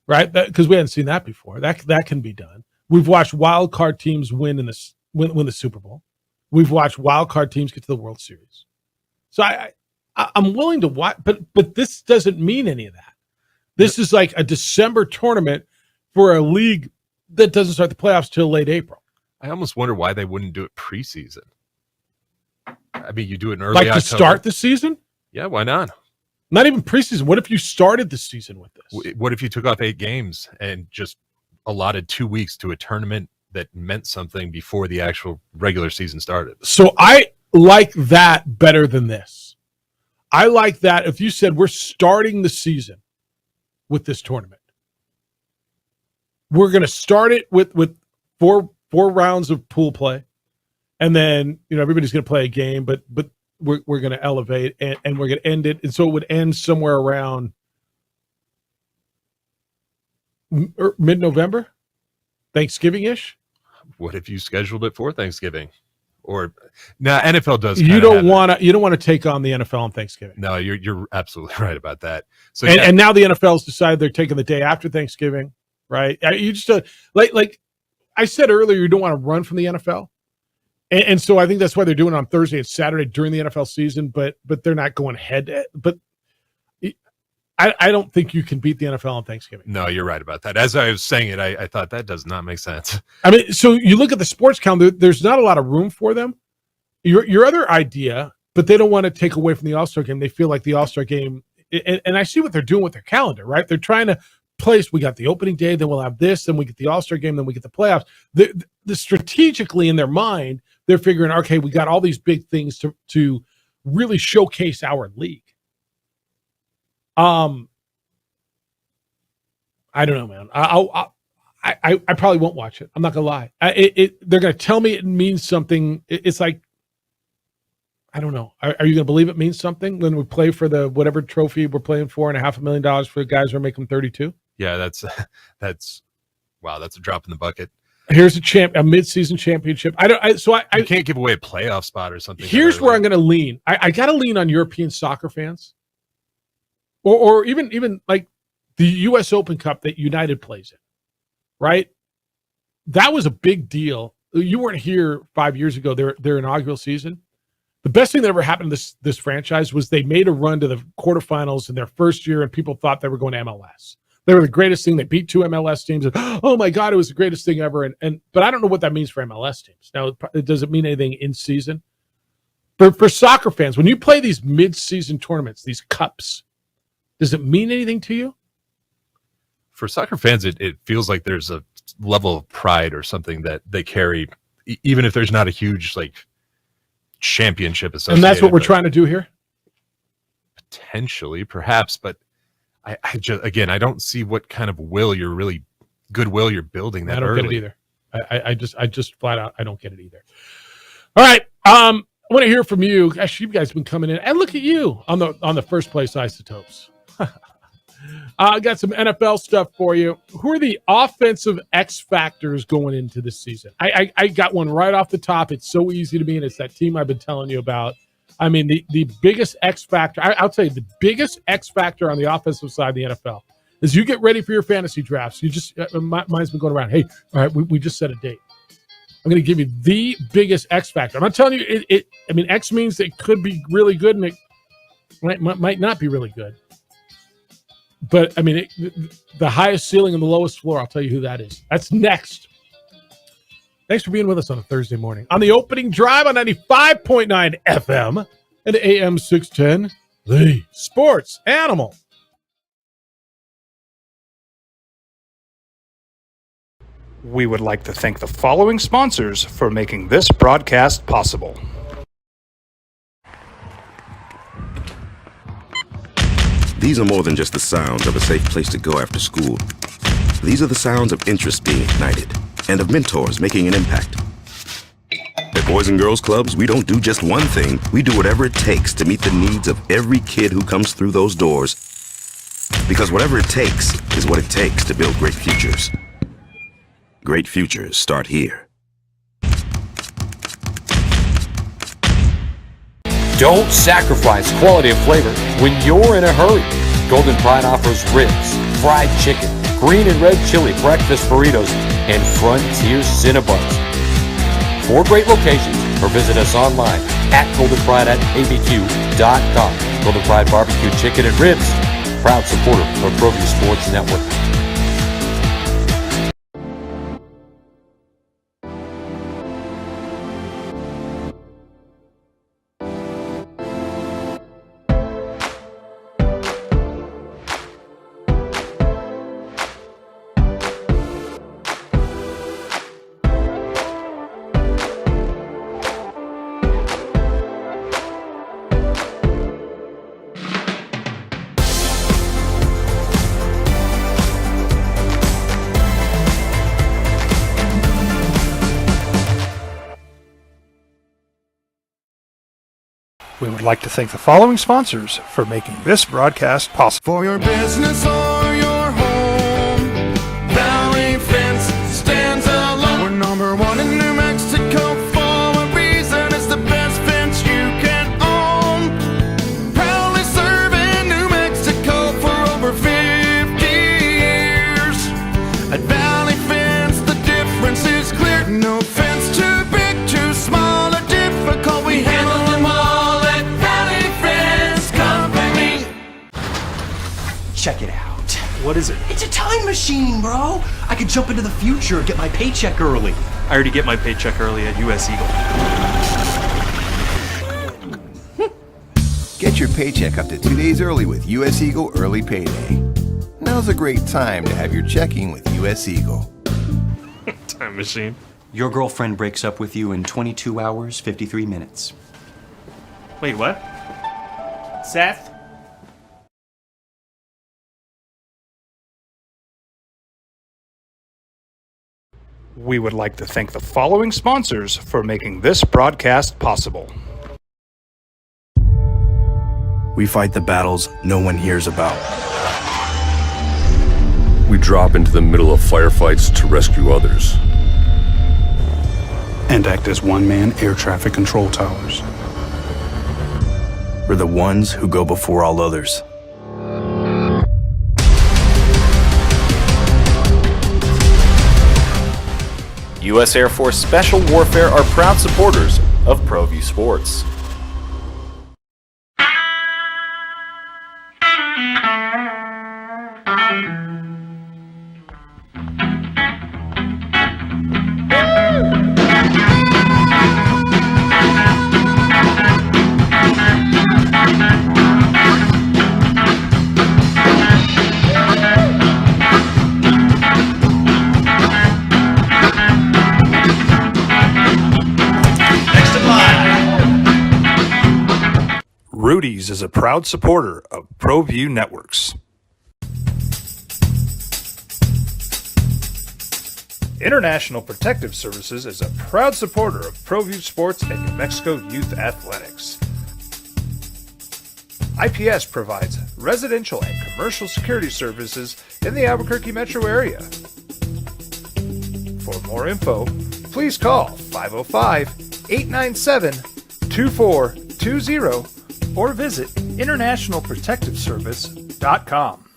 right? Because we hadn't seen that before. That can be done. We've watched wild card teams win the Super Bowl. We've watched wild card teams get to the World Series. So I'm willing to watch, but this doesn't mean any of that. This is like a December tournament for a league that doesn't start the playoffs till late April. I almost wonder why they wouldn't do it preseason. I mean, you do it in early October. October. To start the season? Yeah, why not? Not even preseason. What if you started the season with this? What if you took off 8 games and just allotted 2 weeks to a tournament that meant something before the actual regular season started? So I like that better than this. I like that if you said we're starting the season with this tournament. We're going to start it with four rounds of pool play, and then everybody's going to play a game, but we're going to elevate and we're going to end it, and so it would end somewhere around mid-November, Thanksgiving-ish. What if you scheduled it for Thanksgiving? Or now NFL does. You don't want to take on the NFL on Thanksgiving. No, you're absolutely right about that. So and now the NFL's decided they're taking the day after Thanksgiving, right? You just like I said earlier, you don't want to run from the NFL, and so I think that's why they're doing it on Thursday and Saturday during the NFL season. But they're not going head. But I don't think you can beat the NFL on Thanksgiving. No, you're right about that. As I was saying it, I thought that does not make sense. I mean, so you look at the sports calendar, there's not a lot of room for them. Your other idea, but they don't want to take away from the All-Star game. They feel like the All-Star game, and I see what they're doing with their calendar, right? They're trying to place, we got the opening day, then we'll have this, then we get the All-Star game, then we get the playoffs. The strategically in their mind, they're figuring, okay, we got all these big things to really showcase our league. I don't know, man. I probably won't watch it. I'm not gonna lie. They're gonna tell me it means something. It's like, I don't know. Are you gonna believe it means something when we play for the whatever trophy we're playing for and $500,000 for the guys who are making 32? Yeah, that's wow. That's a drop in the bucket. Here's a mid-season championship. I can't give away a playoff spot or something. Here's where I'm going to lean. I got to lean on European soccer fans, or even like the U.S. Open Cup that United plays in. Right, that was a big deal. You weren't here 5 years ago. Their inaugural season. The best thing that ever happened to this franchise was they made a run to the quarterfinals in their first year, and people thought they were going to MLS. They were the greatest thing. They beat 2 MLS teams. And, oh my God, it was the greatest thing ever. But I don't know what that means for MLS teams. Now, it doesn't mean anything in season. For soccer fans, when you play these mid-season tournaments, these cups, does it mean anything to you? For soccer fans, it feels like there's a level of pride or something that they carry, even if there's not a huge championship associated. And that's what we're trying to do here? Potentially, perhaps, but I just, again, I don't see what kind of goodwill you're building that early. I don't get it either. I just flat out, I don't get it either. All right. I want to hear from you. Gosh, you guys have been coming in. And look at you on the first place Isotopes. I got some NFL stuff for you. Who are the offensive X factors going into this season? I got one right off the top. It's so easy to me, and it's that team I've been telling you about. I mean, the biggest X factor, I'll tell you, the biggest X factor on the offensive side of the NFL is you get ready for your fantasy drafts. You just, mine's been going around. Hey, all right, we just set a date. I'm going to give you the biggest X factor. I'm not telling you X means it could be really good and it might not be really good. But, the highest ceiling and the lowest floor, I'll tell you who that is. That's next. Thanks for being with us on a Thursday morning. On the opening drive on 95.9 FM and AM 610, the Sports Animal. We would like to thank the following sponsors for making this broadcast possible. These are more than just the sounds of a safe place to go after school. These are the sounds of interest being ignited and of mentors making an impact. At Boys and Girls Clubs, we don't do just one thing. We do whatever it takes to meet the needs of every kid who comes through those doors. Because whatever it takes is what it takes to build great futures. Great futures start here. Don't sacrifice quality of flavor when you're in a hurry. Golden Pride offers ribs, fried chicken, green and red chili breakfast burritos, and Frontier Cinnabons. 4 great locations, or visit us online at goldenpride@abq.com. Golden Pride Barbecue Chicken and Ribs, proud supporter of ProView Sports Network. We would like to thank the following sponsors for making this broadcast possible. For your business or your home, Valley Fence stands alone. We're number 1 in New Mexico for a reason. It's the best fence you can own. Proudly serving New Mexico for over 50 years. At Valley Fence, the difference is clear. No fence too big, too small, or difficult. We handle them all. Check it out. What is it? It's a time machine, bro. I could jump into the future, get my paycheck early. I already get my paycheck early at US Eagle. Get your paycheck up to 2 days early with US Eagle Early Payday. Now's a great time to have your checking with US Eagle. Time machine. Your girlfriend breaks up with you in 22 hours, 53 minutes. Wait, what? Seth? We would like to thank the following sponsors for making this broadcast possible. We fight the battles no one hears about. We drop into the middle of firefights to rescue others. and act as one-man air traffic control towers. We're the ones who go before all others. U.S. Air Force Special Warfare are proud supporters of ProView Sports. Rudy's is a proud supporter of ProView Networks. International Protective Services is a proud supporter of ProView Sports and New Mexico Youth Athletics. IPS provides residential and commercial security services in the Albuquerque metro area. For more info, please call 505-897-2420 or visit internationalprotectiveservice.com.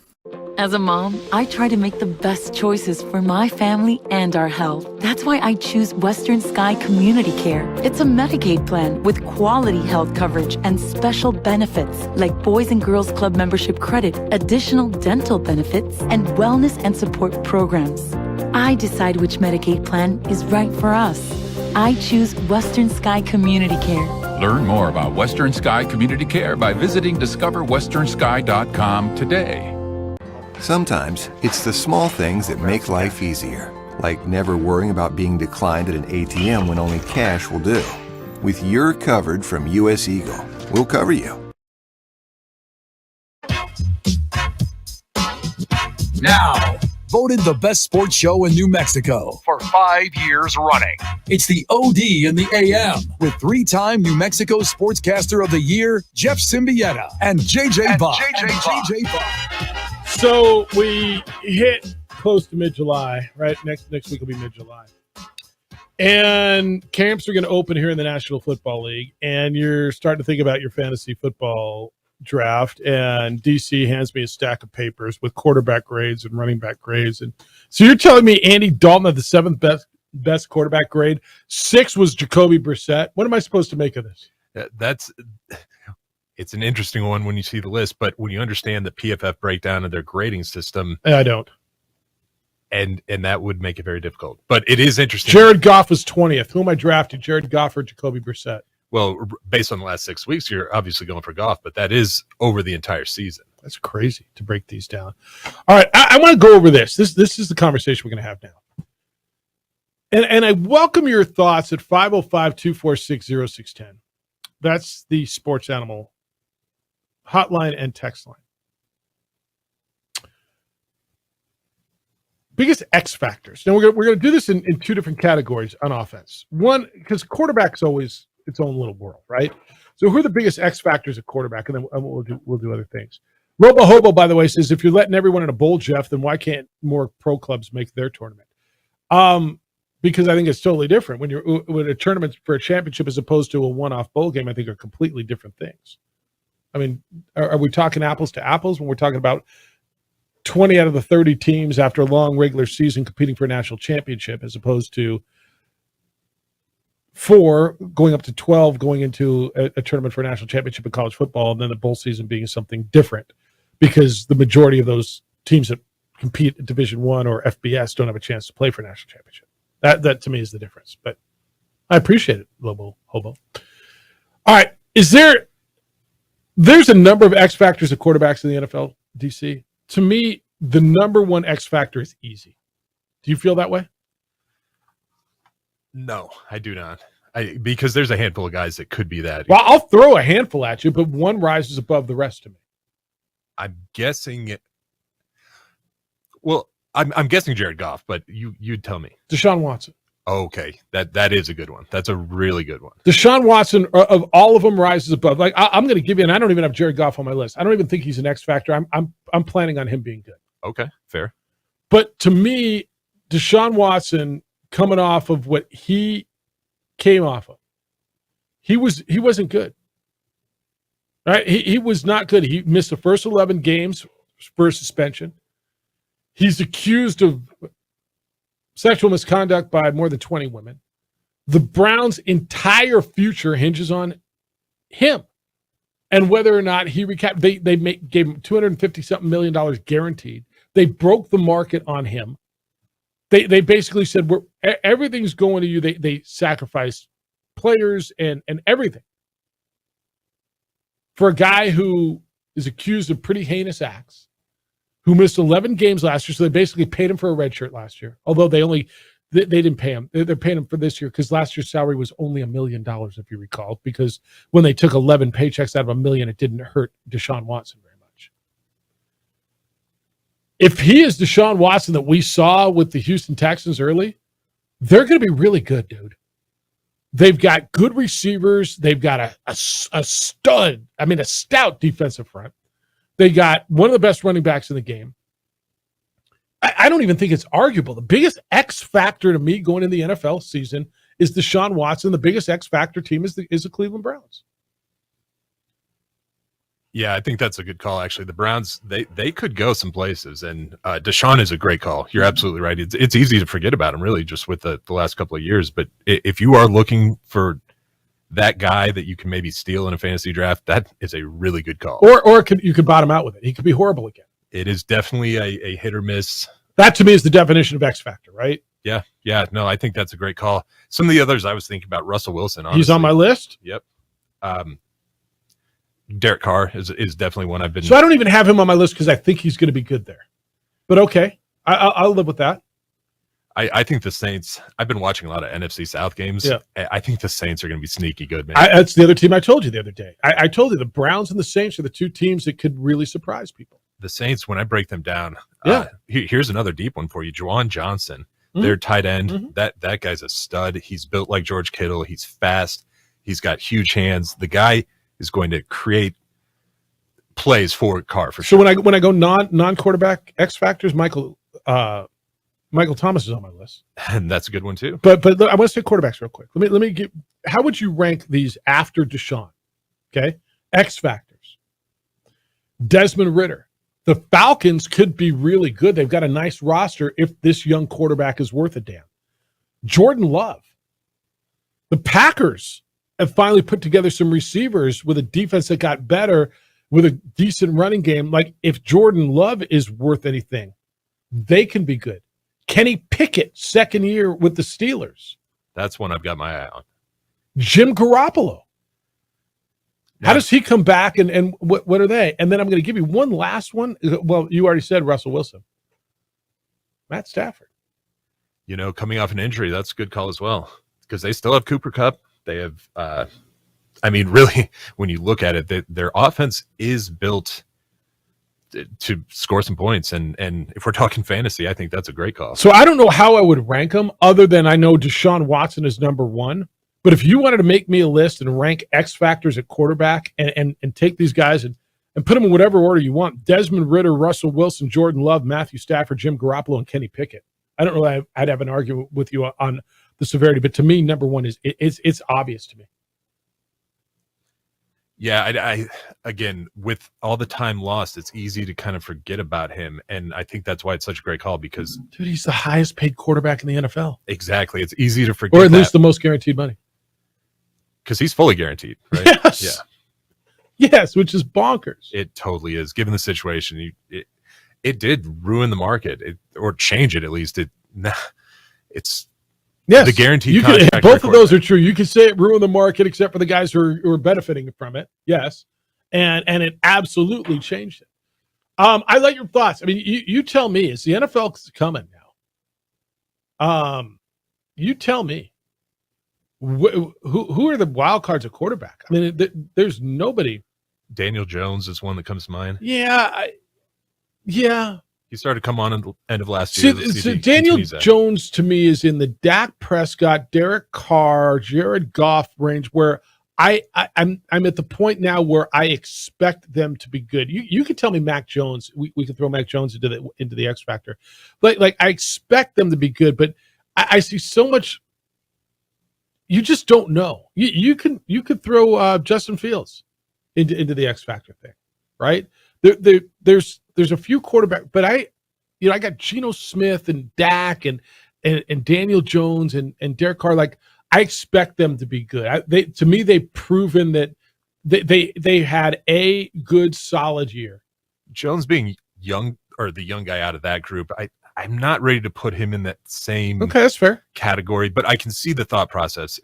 As a mom, I try to make the best choices for my family and our health. That's why I choose Western Sky Community Care. It's a Medicaid plan with quality health coverage and special benefits like Boys and Girls Club membership credit, additional dental benefits, and wellness and support programs. I decide which Medicaid plan is right for us. I choose Western Sky Community Care. Learn more about Western Sky Community Care by visiting discoverwesternsky.com today. Sometimes it's the small things that make life easier, like never worrying about being declined at an ATM when only cash will do. With your coverage from US Eagle, we'll cover you. Now, voted the best sports show in New Mexico for 5 years running. It's the OD in the AM with 3-time New Mexico Sportscaster of the Year, Jeff Symbieta and JJ Bach. So we hit close to mid-July, right? Next week will be mid-July. And camps are going to open here in the National Football League, and you're starting to think about your fantasy football draft, and DC hands me a stack of papers with quarterback grades and running back grades. And so you're telling me Andy Dalton had the 7th best quarterback grade. 6 was Jacoby Brissett. What am I supposed to make of this? It's an interesting one when you see the list, but when you understand the PFF breakdown of their grading system, I don't. And that would make it very difficult. But it is interesting. Jared Goff was 20th. Who am I drafting, Jared Goff or Jacoby Brissett? Well, based on the last 6 weeks, you're obviously going for Goff, but that is over the entire season. That's crazy to break these down. All right, I want to go over this. This is the conversation we're going to have now. And I welcome your thoughts at 505-246-0610. That's the Sports Animal hotline and text line. Biggest X factors. Now we're going to do this in 2 different categories on offense. One, because quarterback's always its own little world, right? So who are the biggest X factors at quarterback? And then we'll do other things. Robo Hobo, by the way, says if you're letting everyone in a bowl, Jeff, then why can't more pro clubs make their tournament? Because I think it's totally different. When a tournament for a championship as opposed to a one-off bowl game, I think are completely different things. I mean, are we talking apples to apples when we're talking about 20 out of the 30 teams after a long regular season competing for a national championship as opposed to 4 going up to 12 going into a tournament for a national championship in college football, and then the bowl season being something different because the majority of those teams that compete at Division I or FBS don't have a chance to play for a national championship. That to me is the difference. But I appreciate it, Lobo Hobo. All right. There's a number of X factors of quarterbacks in the NFL, DC. To me, the number one X factor is easy. Do you feel that way? No, I do not. Because there's a handful of guys that could be that. Well, I'll throw a handful at you, but one rises above the rest to me. I'm guessing. Well, I'm guessing Jared Goff, but you'd tell me. Deshaun Watson. Okay, that is a good one. That's a really good one. Deshaun Watson, of all of them, rises above. Like I'm going to give you, and I don't even have Jared Goff on my list. I don't even think he's an X factor. I'm planning on him being good. Okay, fair. But to me, Deshaun Watson, coming off of what he came off of, he wasn't good. Right? He was not good. He missed the first 11 games for suspension. He's accused of sexual misconduct by more than 20 women. The Browns' entire future hinges on him and whether or not he gave him $250-something million guaranteed. They broke the market on him. They basically said, everything's going to you. They sacrificed players and everything for a guy who is accused of pretty heinous acts, who missed 11 games last year. So they basically paid him for a red shirt last year, although they didn't pay him. They're paying him for this year because last year's salary was only $1 million, if you recall, because when they took 11 paychecks out of $1 million, it didn't hurt Deshaun Watson very much. If he is Deshaun Watson that we saw with the Houston Texans early, they're going to be really good, dude. They've got good receivers. They've got a stout defensive front. They got one of the best running backs in the game. I don't even think it's arguable. The biggest X factor to me going into the NFL season is Deshaun Watson. The biggest X factor team is the Cleveland Browns. Yeah, I think that's a good call. Actually, the Browns they could go some places, and Deshaun is a great call. You're absolutely right. It's easy to forget about him, really, just with the last couple of years. But if you are looking for that guy that you can maybe steal in a fantasy draft, that is a really good call. Or you could bottom out with it. He could be horrible again. It is definitely a hit or miss. That to me is the definition of X factor, right? Yeah. No, I think that's a great call. Some of the others I was thinking about, Russell Wilson. Honestly. He's on my list. Yep. Derek Carr is definitely one I've been. So I don't even have him on my list because I think he's going to be good there. But okay, I'll live with that. I think the Saints. I've been watching a lot of NFC South games. Yeah. I think the Saints are going to be sneaky good, man. That's the other team I told you the other day. I told you the Browns and the Saints are the two teams that could really surprise people. The Saints, when I break them down, yeah. Here's another deep one for you. Juwan Johnson, their tight end. Mm-hmm. That guy's a stud. He's built like George Kittle. He's fast. He's got huge hands. The guy is going to create plays for Carr for sure. So when I go non-quarterback X factors, Michael Thomas is on my list, and that's a good one too. But I want to say quarterbacks real quick. Let me get. How would you rank these after Deshaun? Okay, X factors. Desmond Ridder. The Falcons could be really good. They've got a nice roster if this young quarterback is worth a damn. Jordan Love. The Packers have finally put together some receivers with a defense that got better with a decent running game. Like, if Jordan Love is worth anything, they can be good. Kenny Pickett, second year with the Steelers. That's one I've got my eye on. Jim Garoppolo. How does he come back, and what are they? And then I'm going to give you one last one. Well, you already said Russell Wilson. Matt Stafford. Coming off an injury, that's a good call as well, because they still have Cooper Kupp. They have, really, when you look at it, their offense is built to score some points. And if we're talking fantasy, I think that's a great call. So I don't know how I would rank them, other than I know Deshaun Watson is number one. But if you wanted to make me a list and rank X factors at quarterback and take these guys and put them in whatever order you want, Desmond Ridder, Russell Wilson, Jordan Love, Matthew Stafford, Jim Garoppolo, and Kenny Pickett. I don't know. I'd have an argument with you on the severity, but to me, number one is it's obvious to me. Yeah, I again, with all the time lost, it's easy to kind of forget about him, and I think that's why it's such a great call, because dude, he's the highest paid quarterback in the NFL. Exactly, it's easy to forget, or at least the most guaranteed money. Because he's fully guaranteed, right? Yes. Yeah. Yes, which is bonkers. It totally is. Given the situation, it did ruin the market, or change it at least. It's the guaranteed contract. Both of those are true. You could say it ruined the market, except for the guys who are benefiting from it. Yes, and it absolutely changed it. I like your thoughts. I mean, you tell me. Is the NFL coming now? You tell me. Who are the wild cards at quarterback? I mean, there's nobody. Daniel Jones is one that comes to mind. Yeah. He started to come on at the end of last year. So Daniel Jones to me is in the Dak Prescott, Derek Carr, Jared Goff range, where I'm at the point now where I expect them to be good. You could tell me Mac Jones. We could throw Mac Jones into the X factor, but like I expect them to be good. But I see so much you just don't know. You could throw Justin Fields into the X Factor thing, right? There's a few quarterbacks, but I got Geno Smith and Dak and Daniel Jones and Derek Carr. Like, I expect them to be good. To me, they've proven that they had a good solid year. Jones being young, or the young guy out of that group, I'm not ready to put him in that same that's fair category, but I can see the thought process.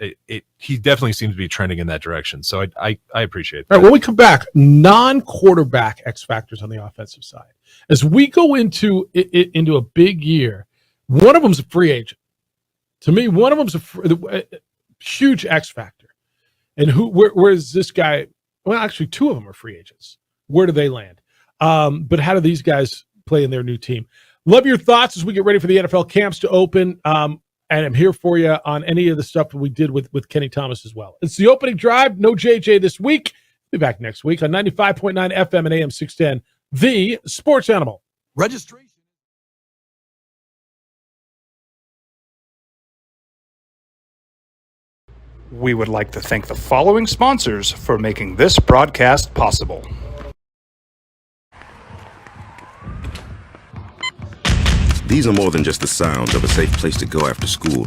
He definitely seems to be trending in that direction. So I appreciate that. All right, when we come back, non-quarterback X factors on the offensive side. As we go into a big year, one of them's a free agent. To me, one of them's a huge X factor. And where is this guy? Well, actually, two of them are free agents. Where do they land? But how do these guys play in their new team? Love your thoughts as we get ready for the NFL camps to open. And I'm here for you on any of the stuff that we did with Kenny Thomas as well. It's the opening drive. No JJ this week. Be back next week on 95.9 FM and AM 610, the Sports Animal. Registration. We would like to thank the following sponsors for making this broadcast possible. These are more than just the sounds of a safe place to go after school.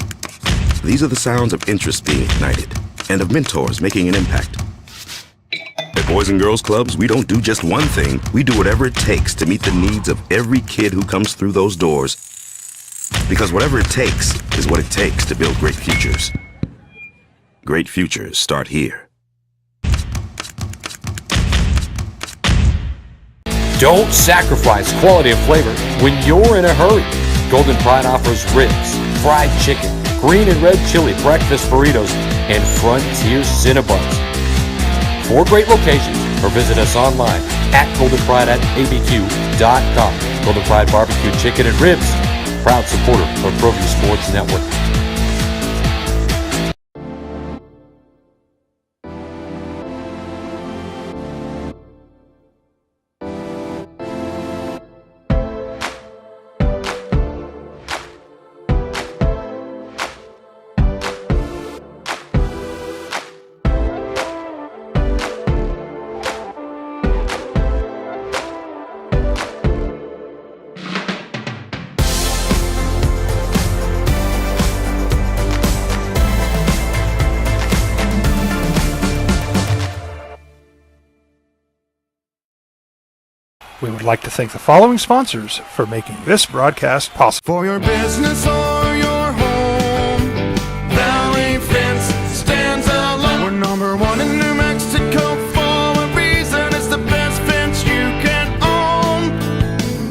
These are the sounds of interest being ignited and of mentors making an impact. At Boys and Girls Clubs, we don't do just one thing. We do whatever it takes to meet the needs of every kid who comes through those doors. Because whatever it takes is what it takes to build great futures. Great futures start here. Don't sacrifice quality and flavor when you're in a hurry. Golden Pride offers ribs, fried chicken, green and red chili breakfast burritos, and Frontier Cinnabons. 4 great locations, or visit us online at goldenpride@abq.com. Golden Pride Barbecue Chicken and Ribs, proud supporter of ProView Sports Network. We would like to thank the following sponsors for making this broadcast possible. For your business or your home, Valley Fence stands alone. We're number 1 in New Mexico for a reason. It's the best fence you can own.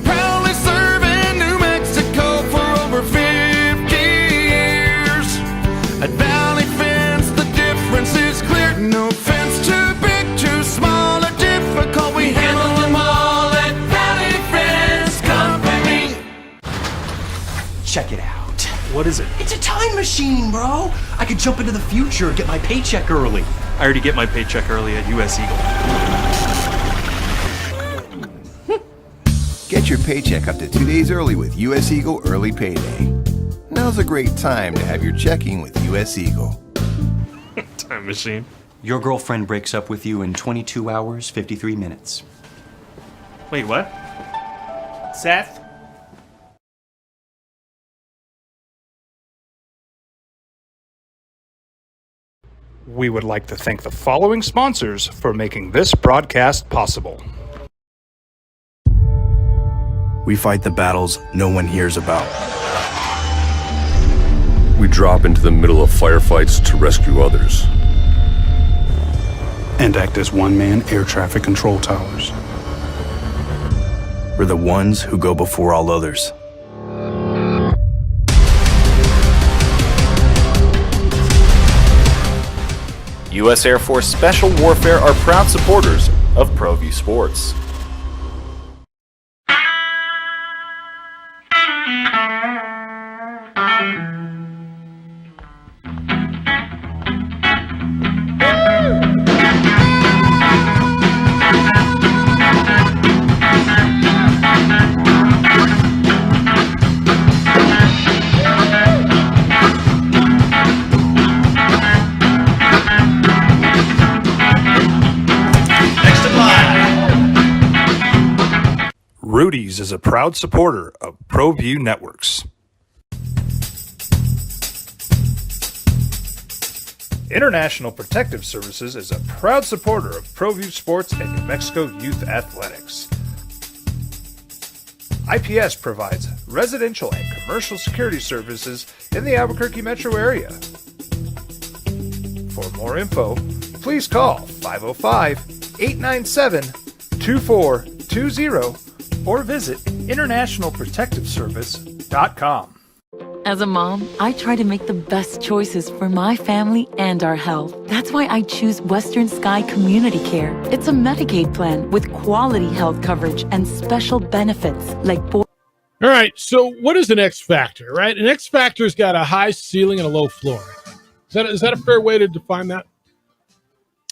Proudly serving New Mexico for over 50 years. At Valley Fence, the difference is clear. No fence too big, too small, or difficult. We handle them all. Check it out. What is it? It's a time machine, bro. I could jump into the future, get my paycheck early. I already get my paycheck early at US Eagle. Get your paycheck up to 2 days early with US Eagle Early Payday. Now's a great time to have your checking with US Eagle. Time machine. Your girlfriend breaks up with you in 22 hours, 53 minutes. Wait, what? Seth? We would like to thank the following sponsors for making this broadcast possible. We fight the battles no one hears about. We drop into the middle of firefights to rescue others. And act as one-man air traffic control towers. We're the ones who go before all others. U.S. Air Force Special Warfare are proud supporters of ProView Sports. Industries is a proud supporter of ProView Networks. International Protective Services is a proud supporter of ProView Sports and New Mexico Youth Athletics. IPS provides residential and commercial security services in the Albuquerque metro area. For more info, please call 505-897-2420 or visit internationalprotectiveservice.com. As a mom, I try to make the best choices for my family and our health. That's why I choose Western Sky Community Care. It's a Medicaid plan with quality health coverage and special benefits like All right, so what is an X Factor, right? An X Factor's got a high ceiling and a low floor. Is that a fair way to define that?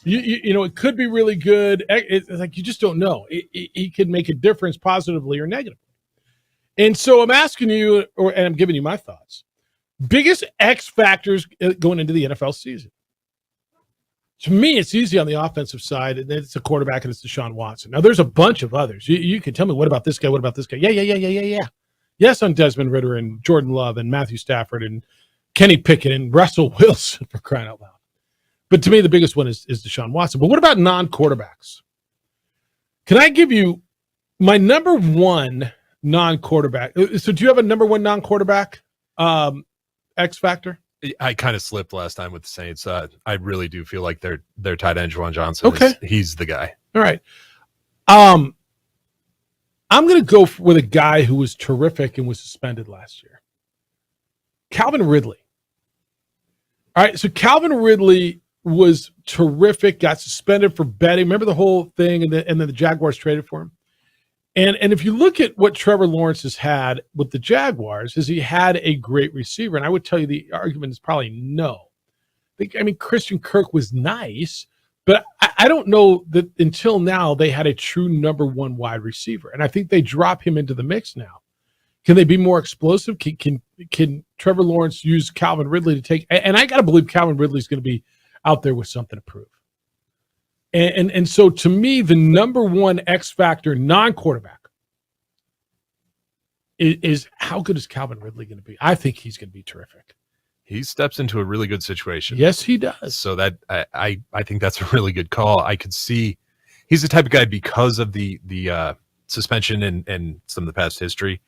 You know, it could be really good. It's like you just don't know. It could make a difference positively or negatively. And so I'm asking you, and I'm giving you my thoughts. Biggest X factors going into the NFL season. To me, it's easy on the offensive side, and it's a quarterback, and it's Deshaun Watson. Now, there's a bunch of others. You can tell me, what about this guy? What about this guy? Yeah. Yes, on Desmond Ridder and Jordan Love and Matthew Stafford and Kenny Pickett and Russell Wilson, for crying out loud. But to me, the biggest one is Deshaun Watson. But what about non-quarterbacks? Can I give you my number one non-quarterback? So do you have a number one non-quarterback X factor? I kind of slipped last time with the Saints. I really do feel like their tight end, Juwan Johnson, he's the guy. All right. I'm going to go with a guy who was terrific and was suspended last year. Calvin Ridley. All right, so Calvin Ridley was terrific, got suspended for betting. Remember the whole thing, and then the Jaguars traded for him? And if you look at what Trevor Lawrence has had with the Jaguars, is he had a great receiver. And I would tell you the argument is probably no. I mean, Christian Kirk was nice, but I don't know that until now they had a true number one wide receiver. And I think they drop him into the mix now. Can they be more explosive? Can Trevor Lawrence use Calvin Ridley to take? And I got to believe Calvin Ridley's going to be out there with something to prove. And so to me, the number one X factor non-quarterback is how good is Calvin Ridley going to be? I think he's going to be terrific. He steps into a really good situation. Yes, he does. So that I think that's a really good call. I could see he's the type of guy, because of the suspension and some of the past history,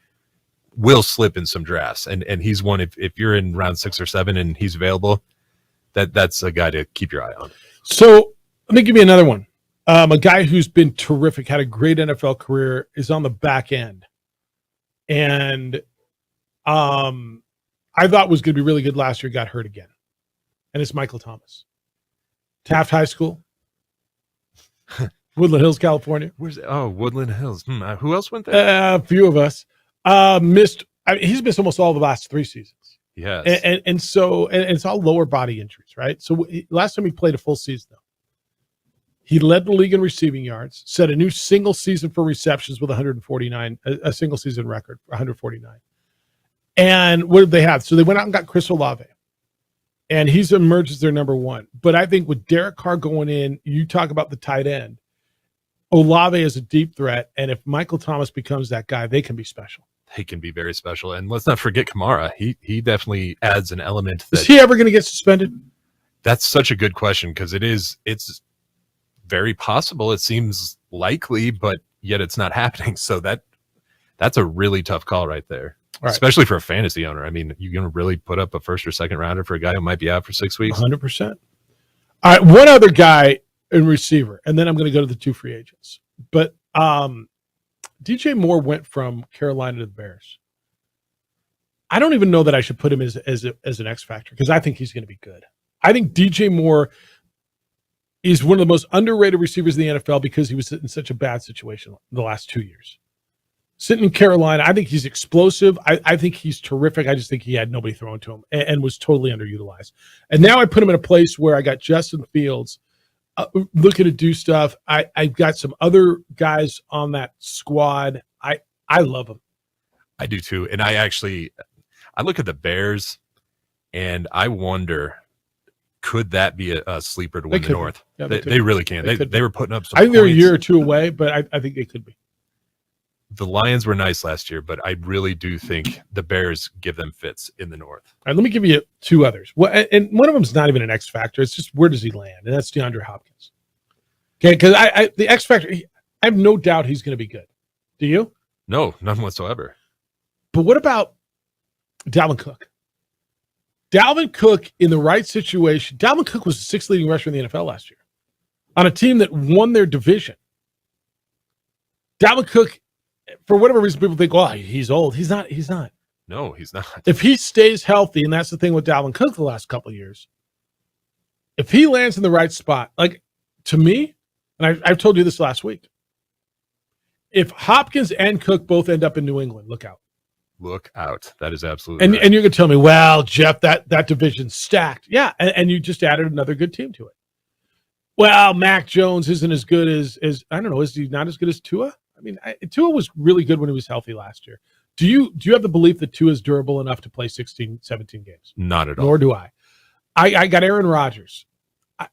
will slip in some drafts. And he's one, if you're in round 6 or 7 and he's available, that's a guy to keep your eye on. So let me give you another one. A guy who's been terrific, had a great NFL career, is on the back end. And I thought was going to be really good last year, got hurt again. And it's Michael Thomas. Taft High School. Woodland Hills, California. Woodland Hills. Who else went there? A few of us. He's missed almost all the last 3 seasons. Yes. And so it's all lower body injuries, right? So last time he played a full season, though, he led the league in receiving yards, set a new single season for receptions with 149, a single season record, 149. And what did they have? So they went out and got Chris Olave, and he's emerged as their number one. But I think with Derek Carr going in, you talk about the tight end, Olave is a deep threat, and if Michael Thomas becomes that guy, they can be special. He can be very special. And let's not forget Kamara. He definitely adds an element. Is he ever going to get suspended? That's such a good question, because it's very possible. It seems likely, but yet it's not happening. So that's a really tough call right there, especially for a fantasy owner. I mean, you're going to really put up a first or second rounder for a guy who might be out for 6 weeks? 100%. All right, one other guy in receiver, and then I'm going to go to the 2 free agents. But DJ Moore went from Carolina to the Bears. I don't even know that I should put him as an X factor, because I think he's going to be good. I think DJ Moore is one of the most underrated receivers in the NFL because he was in such a bad situation the last 2 years. Sitting in Carolina, I think he's explosive. I think he's terrific. I just think he had nobody throwing to him and was totally underutilized. And now I put him in a place where I got Justin Fields looking to do stuff. I've got some other guys on that squad. I love them. I do too. And I look at the Bears and I wonder, could that be a sleeper to win the North? Yeah, they really can. They were putting up some I think they're a points. year or two away, but I think they could be. the Lions were nice last year, but I really do think the Bears give them fits in the North. All right, let me give you two others. Well, and one of them is not even an X factor. It's just where does he land? And that's DeAndre Hopkins. Okay, because the X factor, I have no doubt he's going to be good. Do you? No, none whatsoever. But what about Dalvin Cook? Dalvin Cook in the right situation. Dalvin Cook was the sixth leading rusher in the NFL last year on a team that won their division. Dalvin Cook, for whatever reason, people think, oh, he's old. He's not. No, he's not. If he stays healthy, and that's the thing with Dalvin Cook the last couple of years, if he lands in the right spot, like to me, and I've told you this last week, if Hopkins and Cook both end up in New England, look out. Look out. That is absolutely And right. and you're going to tell me, well, Jeff, that division's stacked. Yeah, and you just added another good team to it. Well, Mac Jones isn't as good as I don't know, is he not as good as Tua? I mean, Tua was really good when he was healthy last year. Do you have the belief that Tua is durable enough to play 16, 17 games? Not at all. Nor do I. I got Aaron Rodgers.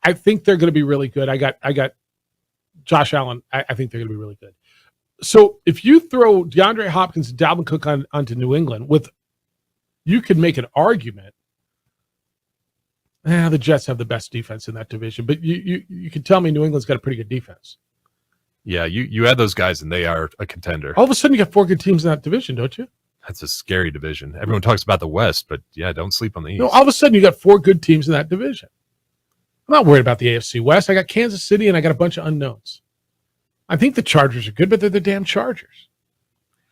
I think they're going to be really good. I got Josh Allen. I think they're going to be really good. So if you throw DeAndre Hopkins and Dalvin Cook onto New England, you could make an argument. The Jets have the best defense in that division, but you can tell me New England's got a pretty good defense. Yeah, you add those guys and they are a contender. All of a sudden, you got four good teams in that division, don't you? That's a scary division. Everyone talks about the West, but yeah, don't sleep on the East. No, all of a sudden, you got four good teams in that division. I'm not worried about the AFC West. I got Kansas City and I got a bunch of unknowns. I think the Chargers are good, but they're the damn Chargers.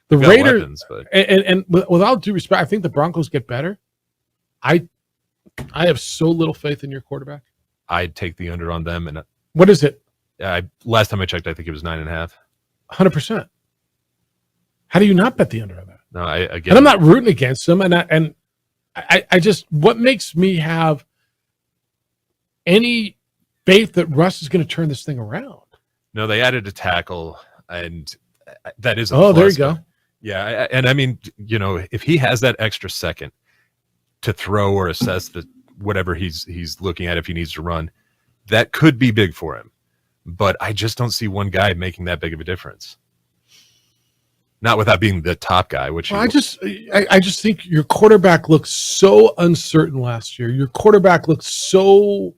The They've got Raiders, weapons, but and with all due respect, I think the Broncos get better. I have so little faith in your quarterback. I'd take the under on them. And What is it? last time I checked, I think it was 9.5. 100%. How do you not bet the under on that? No, again, And I'm not rooting against them. And I just, what makes me have any faith that Russ is going to turn this thing around? No, they added a tackle, and that is a Oh, there plus, you go. but- Yeah, and I mean, if he has that extra second to throw or assess the whatever he's looking at, if he needs to run, that could be big for him. But I just don't see one guy making that big of a difference. Not without being the top guy, which Well, I just think your quarterback looked so uncertain last year. Your quarterback looked so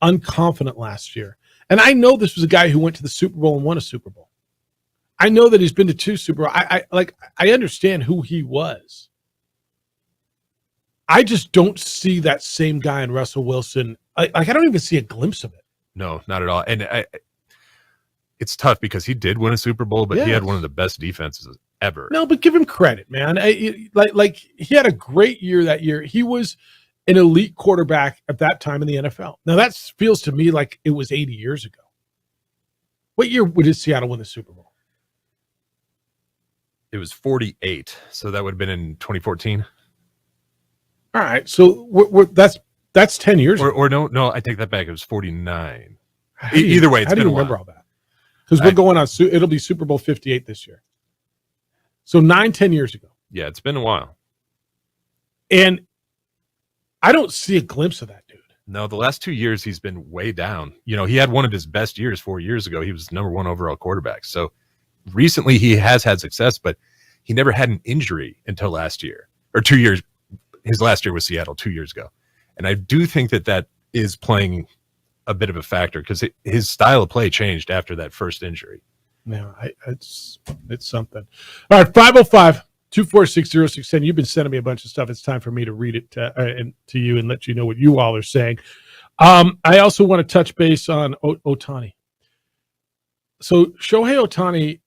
unconfident last year. And I know this was a guy who went to the Super Bowl and won a Super Bowl. I know that he's been to 2 Super Bowls. I understand who he was. I just don't see that same guy in Russell Wilson. I don't even see a glimpse of it. No, not at all. And it's tough because he did win a Super Bowl, but he had Yes. one of the best defenses ever. No, but give him credit, man. Like he had a great year that year. He was an elite quarterback at that time in the NFL. Now that feels to me like it was 80 years ago. What year did Seattle win the Super Bowl? It was 48, so that would have been in 2014. All right, so that's 10 years ago. Or no, I take that back. It was 49. How do you- Either way, it's how do been you a while. remember all that? Because we're going on. It'll be Super Bowl 58 this year. So 9-10 years ago, Yeah, it's been a while. and I don't see a glimpse of that dude. No, the last 2 years he's been way down. He had one of his best years 4 years ago. He was number 1 overall quarterback. So recently he has had success, but he never had an injury until last year or 2 years. His last year was Seattle 2 years ago. And I do think that is playing a bit of a factor because his style of play changed after that first injury. Yeah, it's something. All right, 505-246-0610. You've been sending me a bunch of stuff. It's time for me to read it to you and let you know what you all are saying. I also want to touch base on Ohtani. So Shohei Ohtani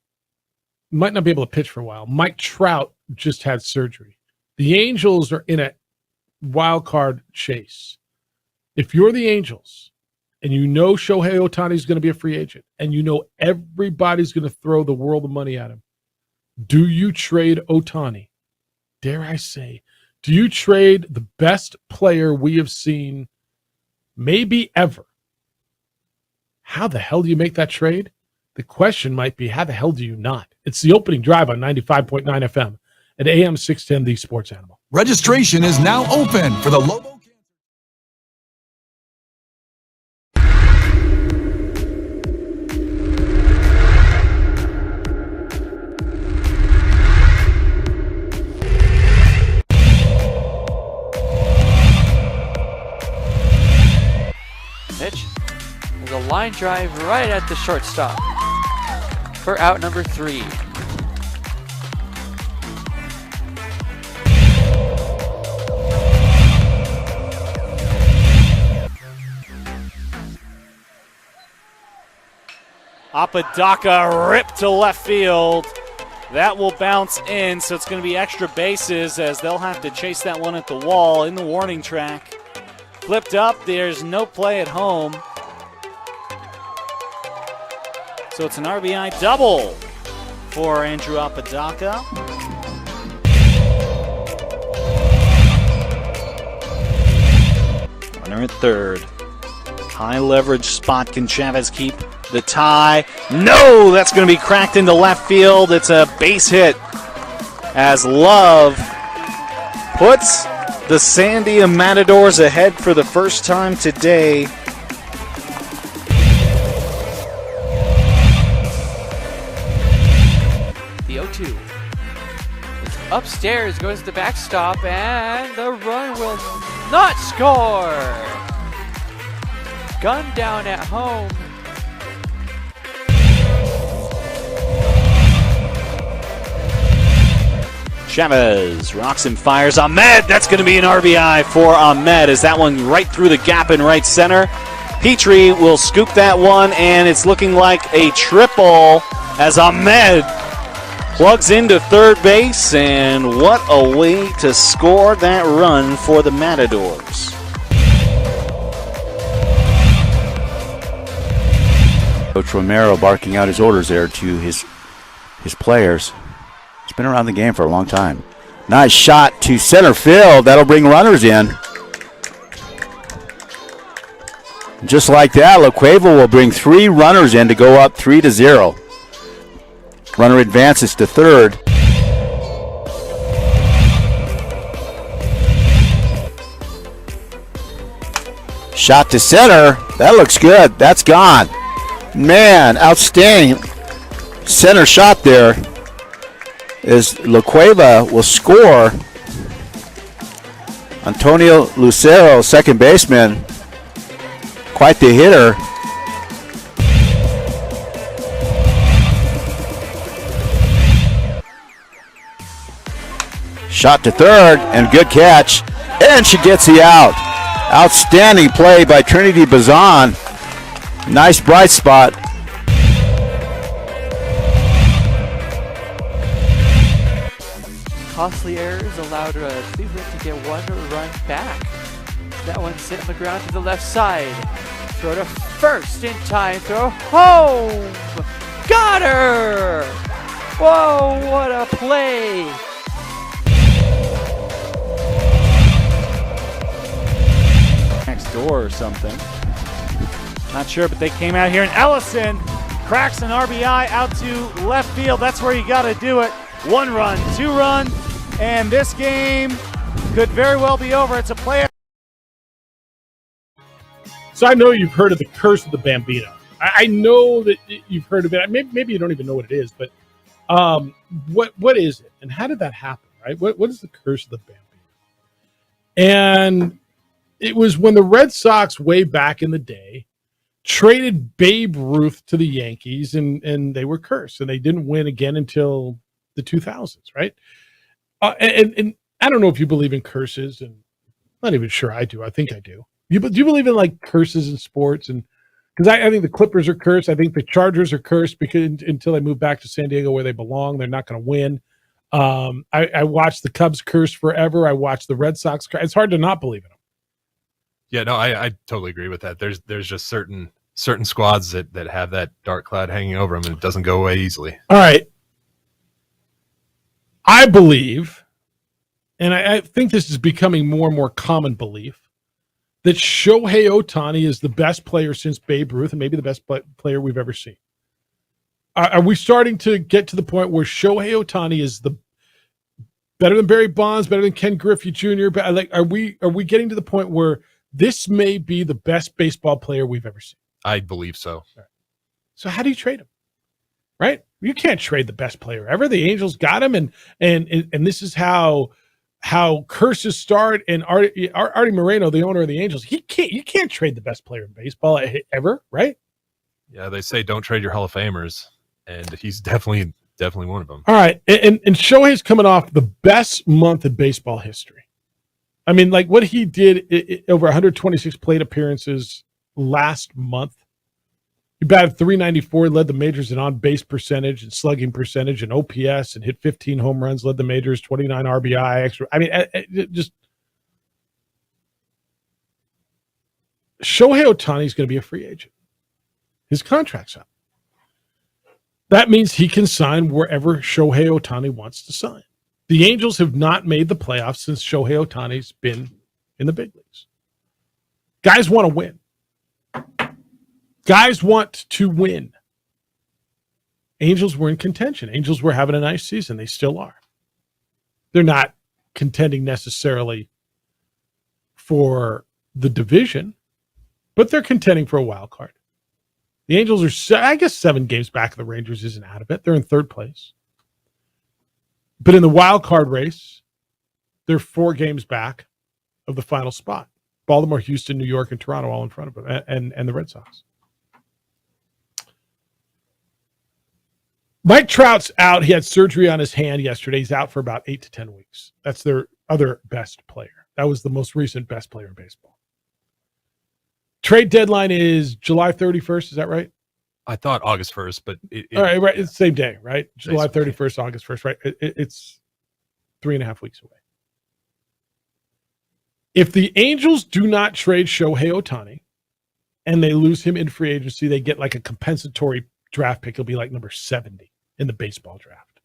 might not be able to pitch for a while. Mike Trout just had surgery. The Angels are in a wild card chase. If you're the Angels and you know Shohei Ohtani is going to be a free agent and you know everybody's going to throw the world of money at him, do you trade Ohtani? Dare I say, do you trade the best player we have seen maybe ever? How the hell do you make that trade? The question might be, how the hell do you not? It's the opening drive on 95.9 FM at AM 610, the Sports Animal. Registration is now open for the Lobo. pitch. There's a line drive right at the shortstop for out number 3. Apodaca ripped to left field. That will bounce in, so it's going to be extra bases as they'll have to chase that one at the wall in the warning track. Flipped up, there's no play at home. So it's an RBI double for Andrew Apodaca. Runner at third. High leverage spot. Can Chavez keep the tie? No, that's going to be cracked into left field. It's a base hit as Love puts the Sandia Matadors ahead for the first time today. The 0-2. It's upstairs, goes to the backstop, and the run will not score. Gun down at home. Chavez rocks and fires. Ahmed, that's going to be an RBI for Ahmed as that one right through the gap in right center. Petrie will scoop that one, and it's looking like a triple as Ahmed plugs into third base, and what a way to score that run for the Matadors. Coach Romero barking out his orders there to his players. He's been around the game for a long time. Nice shot to center field. That'll bring runners in. Just like that, La Cueva will bring 3 runners in to go up 3-0. Runner advances to third. Shot to center. That looks good. That's gone. Man, outstanding center shot there. As La Cueva will score. Antonio Lucero, second baseman, quite the hitter. Shot to third, and good catch. And she gets the out. Outstanding play by Trinity Bazan. Nice bright spot. Costly errors allowed Cleveland to get 1 run back. That one sit on the ground to the left side. Throw to first in time. Throw home. Got her! Whoa, what a play! Next door or something. Not sure, but they came out here, and Ellison cracks an RBI out to left field. That's where you got to do it. 1 run, 2 run, and this game could very well be over. It's a play. So I know you've heard of the curse of the Bambino. I know that you've heard of it. Maybe you don't even know what it is, but what is it, and how did that happen? Right? What is the curse of the Bambino? And it was when the Red Sox, way back in the day, traded Babe Ruth to the Yankees, and they were cursed, and they didn't win again until the 2000s, right? And I don't know if you believe in curses, and I'm not even sure I do. I think I do. Do you believe in like curses in sports? And because I think the Clippers are cursed. I think the Chargers are cursed because until they move back to San Diego where they belong, they're not going to win. I watched the Cubs curse forever. I watched the Red Sox curse. It's hard to not believe in them. Yeah, no, I totally agree with that. There's just certain squads that have that dark cloud hanging over them, and it doesn't go away easily. All right. I believe, and I think this is becoming more and more common belief, that Shohei Ohtani is the best player since Babe Ruth and maybe the best player we've ever seen. Are we starting to get to the point where Shohei Ohtani is better than Barry Bonds, better than Ken Griffey Jr.? Are we getting to the point where this may be the best baseball player we've ever seen? I believe so. So how do you trade him? Right? You can't trade the best player ever. The Angels got him, and this is how how curses start, and Artie Moreno, the owner of the Angels, you can't trade the best player in baseball ever, right? Yeah, they say don't trade your Hall of Famers, and he's definitely one of them. All right, and Shohei's coming off the best month in baseball history. I mean, like what he did over 126 plate appearances last month. He batted .394, led the majors in on-base percentage and slugging percentage and OPS, and hit 15 home runs, led the majors, 29 RBI. Extra. I mean, just Shohei Ohtani is going to be a free agent. His contract's up. That means he can sign wherever Shohei Ohtani wants to sign. The Angels have not made the playoffs since Shohei Ohtani's been in the big leagues. Guys want to win. Guys want to win. Angels were in contention. Angels were having a nice season. They still are. They're not contending necessarily for the division, but they're contending for a wild card. The Angels are, I guess, 7 games back of the Rangers isn't out of it. They're in 3rd place. But in the wild card race, they're 4 games back of the final spot. Baltimore, Houston, New York, and Toronto all in front of them, and the Red Sox. Mike Trout's out. He had surgery on his hand yesterday. He's out for about 8 to 10 weeks. That's their other best player. That was the most recent best player in baseball. Trade deadline is July 31st. Is that right? I thought August 1st, but all right, right. It's the same day, right? July 31st, August 1st, right? It's 3.5 weeks away. If the Angels do not trade Shohei Ohtani and they lose him in free agency, they get like a compensatory draft pick. It'll be like number 70 in the baseball draft.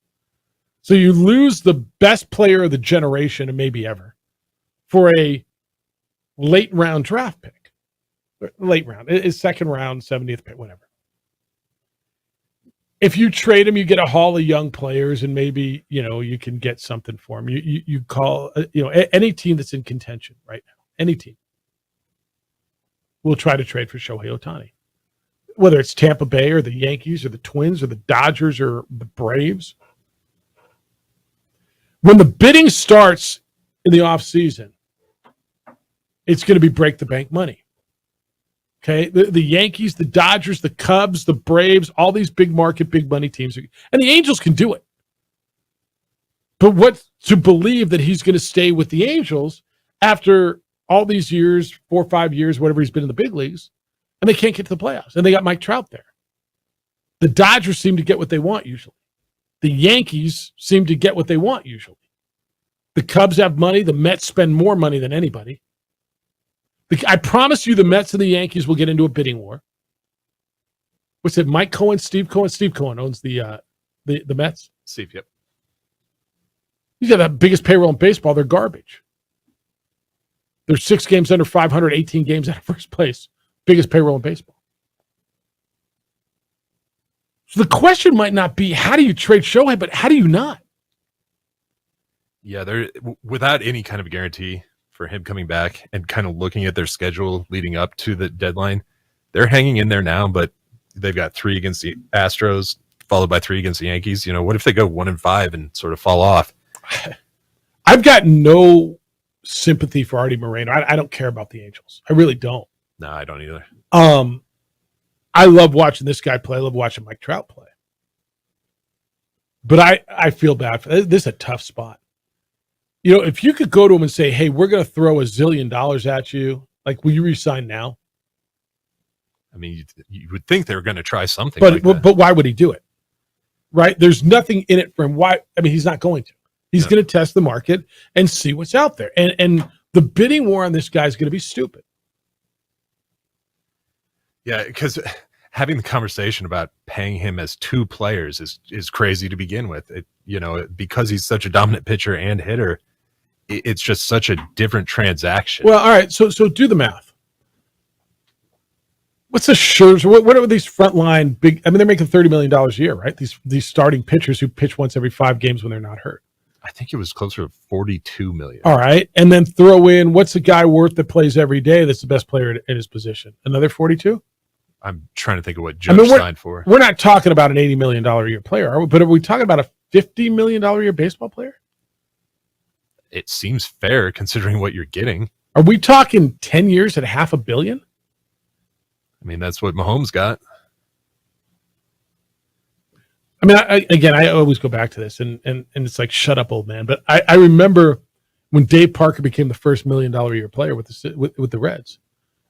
So you lose the best player of the generation and maybe ever for a late round draft pick. Late round. It's 2nd round, 70th pick, whatever. If you trade him, you get a haul of young players, and maybe, you can get something for him. You call, any team that's in contention right now, any team will try to trade for Shohei Ohtani. Whether it's Tampa Bay or the Yankees or the Twins or the Dodgers or the Braves. When the bidding starts in the offseason, it's going to be break the bank money. Okay, the Yankees, the Dodgers, the Cubs, the Braves, all these big market, big money teams. And the Angels can do it. But what to believe that he's going to stay with the Angels after all these years, 4 or 5 years, whatever he's been in the big leagues, and they can't get to the playoffs. And they got Mike Trout there. The Dodgers seem to get what they want usually. The Yankees seem to get what they want usually. The Cubs have money. The Mets spend more money than anybody. I promise you the Mets and the Yankees will get into a bidding war. What's it, Mike Cohen, Steve Cohen? Steve Cohen owns the Mets. Steve, yep. He's got the biggest payroll in baseball. They're garbage. They're 6 games under 500, 18 games out of first place. Biggest payroll in baseball. So the question might not be how do you trade Shohei, but how do you not? Yeah, they're without any kind of guarantee for him coming back, and kind of looking at their schedule leading up to the deadline. They're hanging in there now, but they've got 3 against the Astros, followed by 3 against the Yankees. What if they go 1-5 and sort of fall off? I've got no sympathy for Artie Moreno. I don't care about the Angels. I really don't. No, I don't either. I love watching this guy play. I love watching Mike Trout play. But I feel bad for this. Is a tough spot. If you could go to him and say, hey, we're going to throw $1 zillion at you, like, will you resign now? I mean, you would think they were going to try something. But why would he do it? Right? There's nothing in it for him. Why? I mean, he's not going to. He's going to test the market and see what's out there. And the bidding war on this guy is going to be stupid. Yeah, because having the conversation about paying him as 2 players is crazy to begin with. Because he's such a dominant pitcher and hitter, it's just such a different transaction. Well, all right. So do the math. What's the Scherzer? What are these frontline big? I mean, they're making $30 million a year, right? These starting pitchers who pitch once every 5 games when they're not hurt. I think it was closer to $42 million. All right, and then throw in what's a guy worth that plays every day that's the best player in his position? Another 42. I'm trying to think of what Judge signed for. We're not talking about an $80 million a year player, are we? But are we talking about a $50 million a year baseball player? it seems fair considering what you're getting. Are we talking 10 years at $500 million? I mean, that's what Mahomes got. I mean, I always go back to this, and it's like, shut up, old man. But I remember when Dave Parker became the first $1 million a year player with the Reds,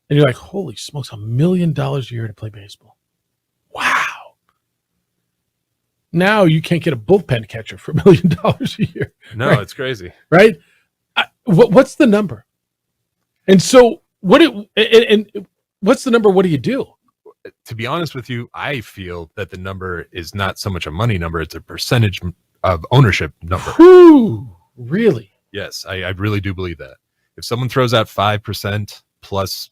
and you're like, holy smokes, $1 million a year to play baseball. Wow. Now you can't get a bullpen catcher for $1 million a year. No, right? It's crazy, right? What's the number? And so and what's the number? What do you do? To be honest with you, I feel that the number is not so much a money number; it's a percentage of ownership number. Whew, really? Yes, I really do believe that. If someone throws out 5% plus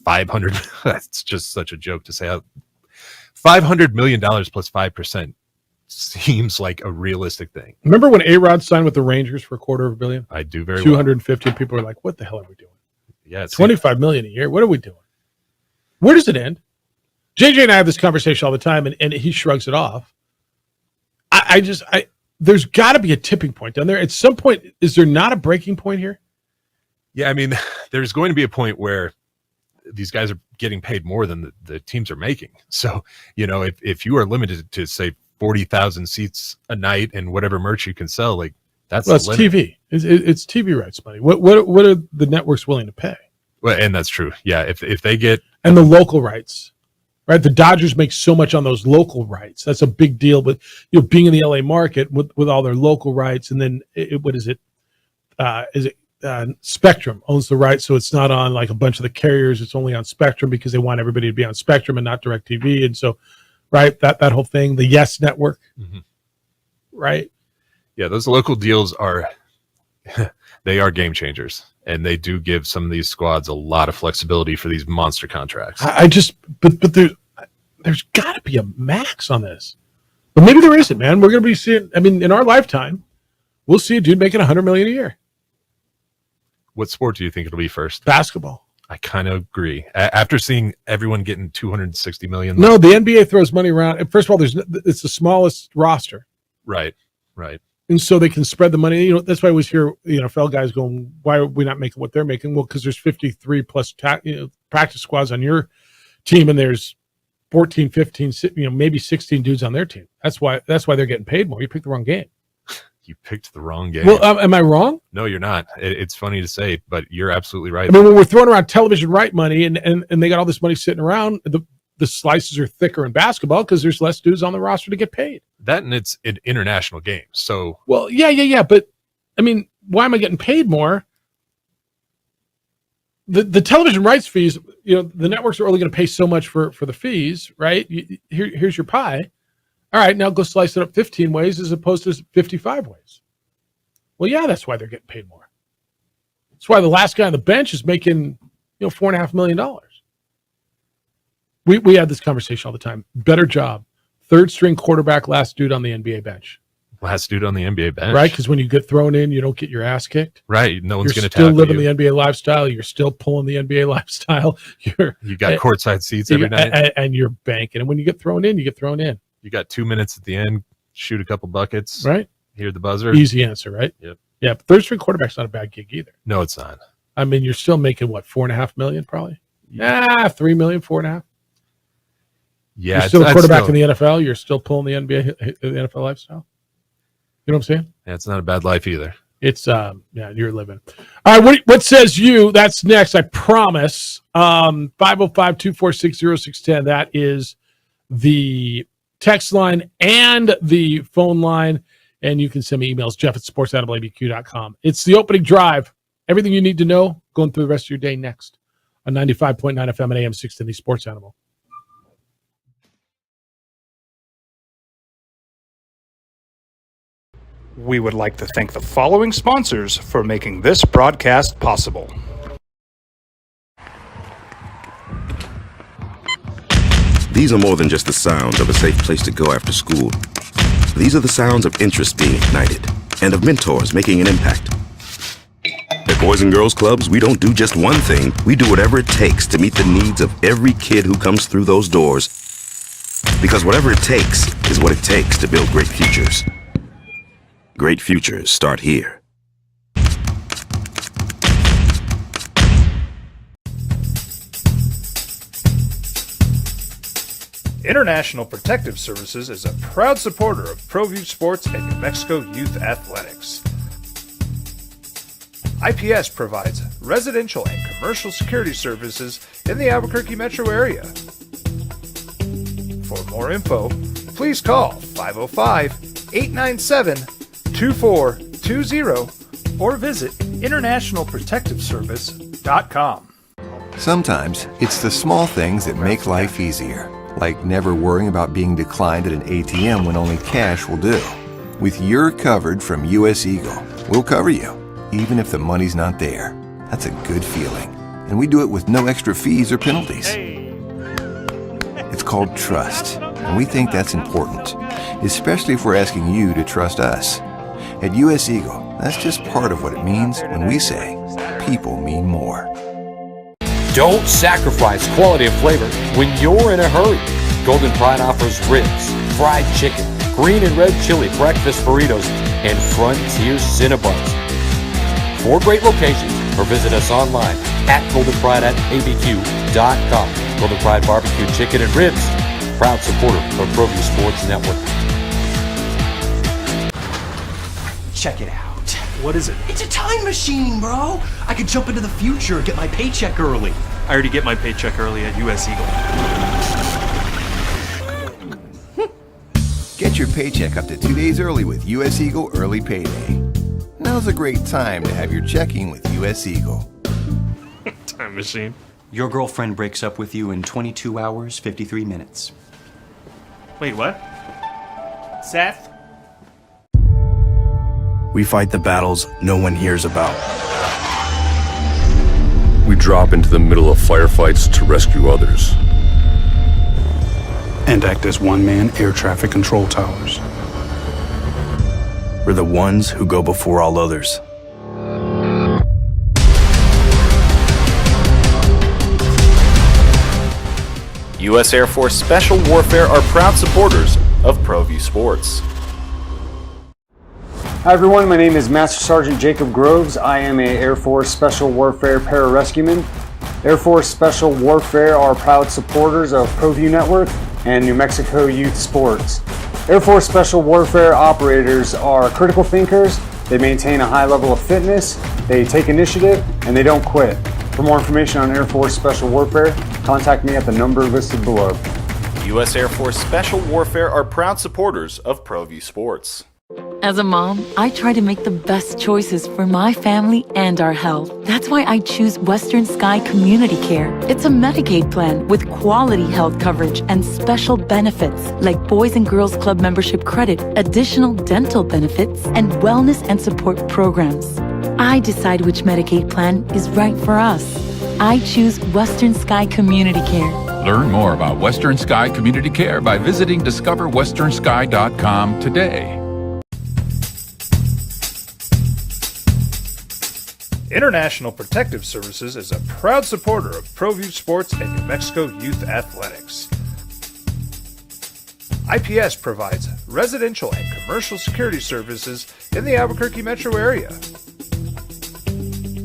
500, that's just such a joke to say. $500 million plus 5% seems like a realistic thing. Remember when A-Rod signed with the Rangers for $250 million? I do very 250. Well. People are like, "What the hell are we doing?" Yeah, $25 million a year. What are we doing? Where does it end? JJ and I have this conversation all the time, and he shrugs it off. There's got to be a tipping point down there. At some point, is there not a breaking point here? Yeah, I mean, there's going to be a point where these guys are getting paid more than the teams are making. So, if you are limited to, say, 40,000 seats a night and whatever merch you can sell, like that's it's TV. It's TV rights money. What are the networks willing to pay? Well, and that's true. Yeah, if they get and the local rights, right? The Dodgers make so much on those local rights. That's a big deal. But being in the LA market with all their local rights, and then what is it? Spectrum owns the rights, so it's not on like a bunch of the carriers. It's only on Spectrum because they want everybody to be on Spectrum and not DirecTV. And so, right, that whole thing, the Yes Network, right? Yeah, those local deals are they are game changers, and they do give some of these squads a lot of flexibility for these monster contracts. But there's got to be a max on this, but maybe there isn't, man. We're going to be seeing. I mean, in our lifetime, we'll see a dude making $100 million a year. What sport do you think it'll be first? Basketball. I kind of agree. After seeing everyone getting $260 million. No, the NBA throws money around. First of all, it's the smallest roster. Right. And so they can spread the money. That's why I always hear NFL guys going, why are we not making what they're making? Well, because there's 53 plus practice squads on your team, and there's 14, 15, maybe 16 dudes on their team. That's why they're getting paid more. You picked the wrong game. You picked the wrong game. Well, am I wrong? No, you're not. It's funny to say, but you're absolutely right. I mean, when we're throwing around television right money and they got all this money sitting around, the slices are thicker in basketball because there's less dudes on the roster to get paid. That, and it's an international game. So, well, yeah. But I mean, why am I getting paid more? The television rights fees, the networks are only going to pay so much for the fees, right? Here's your pie. All right, now go slice it up 15 ways as opposed to 55 ways. Well, yeah, that's why they're getting paid more. That's why the last guy on the bench is making, $4.5 million. We had this conversation all the time. Better job. Third string quarterback, last dude on the NBA bench. Last dude on the NBA bench. Right, because when you get thrown in, you don't get your ass kicked. Right, no one's going to tackle you. You're still living you. the NBA lifestyle. You're still pulling the NBA lifestyle. You got courtside seats every night. And you're banking. And when you get thrown in, you get thrown in. You got 2 minutes at the end, shoot a couple buckets. Right. Hear the buzzer. Easy answer, right? Yep. Yeah, but third string quarterback's not a bad gig either. No, it's not. I mean, you're still making what, $4.5 million probably? $3 million, 4.5. Yeah, you're still a quarterback in the NFL. You're still pulling the NFL lifestyle. You know what I'm saying? Yeah, it's not a bad life either. It's you're living. All right, what says you? That's next, I promise. 505-246-0610. That is the text line and the phone line. And you can send me emails, jeff@sportsanimalabq.com. It's the opening drive. Everything you need to know going through the rest of your day next on 95.9 FM and AM 610, the Sports Animal. We would like to thank the following sponsors for making this broadcast possible. These are more than just the sounds of a safe place to go after school. These are the sounds of interest being ignited and of mentors making an impact. At Boys and Girls Clubs, we don't do just one thing. We do whatever it takes to meet the needs of every kid who comes through those doors. Because whatever it takes is what it takes to build great futures. Great futures start here. International Protective Services is a proud supporter of ProView Sports and New Mexico Youth Athletics. IPS provides residential and commercial security services in the Albuquerque metro area. For more info, please call 505-897-2420 or visit internationalprotectiveservice.com. Sometimes it's the small things that make life easier, like never worrying about being declined at an ATM when only cash will do. With You're Covered from US Eagle, we'll cover you, even if the money's not there. That's a good feeling. And we do it with no extra fees or penalties. It's called trust, and we think that's important, especially if we're asking you to trust us. At US Eagle, that's just part of what it means when we say people mean more. Don't sacrifice quality of flavor when you're in a hurry. Golden Pride offers ribs, fried chicken, green and red chili breakfast burritos, and Frontier Cinnabons. 4 great locations, or visit us online at goldenpride@abq.com. Golden Pride Barbecue Chicken and Ribs, proud supporter of ProView Sports Network. Check it out. What is it? It's a time machine, bro. I could jump into the future, get my paycheck early. I already get my paycheck early at US Eagle. Get your paycheck up to 2 days early with US Eagle Early Payday. Now's a great time to have your checking with US Eagle. Time machine. Your girlfriend breaks up with you in 22 hours, 53 minutes. Wait, what? Seth? We fight the battles no one hears about. We drop into the middle of firefights to rescue others. And act as one-man air traffic control towers. We're the ones who go before all others. U.S. Air Force Special Warfare are proud supporters of ProView Sports. Hi everyone, my name is Master Sergeant Jacob Groves. I am a Air Force Special Warfare pararescueman. Air Force Special Warfare are proud supporters of ProView Network and New Mexico Youth Sports. Air Force Special Warfare operators are critical thinkers. They maintain a high level of fitness, they take initiative, and they don't quit. For more information on Air Force Special Warfare, contact me at the number listed below. U.S. Air Force Special Warfare are proud supporters of ProView Sports. As a mom, I try to make the best choices for my family and our health. That's why I choose Western Sky Community Care. It's a Medicaid plan with quality health coverage and special benefits like Boys and Girls Club membership credit, additional dental benefits, and wellness and support programs. I decide which Medicaid plan is right for us. I choose Western Sky Community Care. Learn more about Western Sky Community Care by visiting discoverwesternsky.com today. International Protective Services is a proud supporter of ProView Sports and New Mexico Youth Athletics. IPS provides residential and commercial security services in the Albuquerque metro area.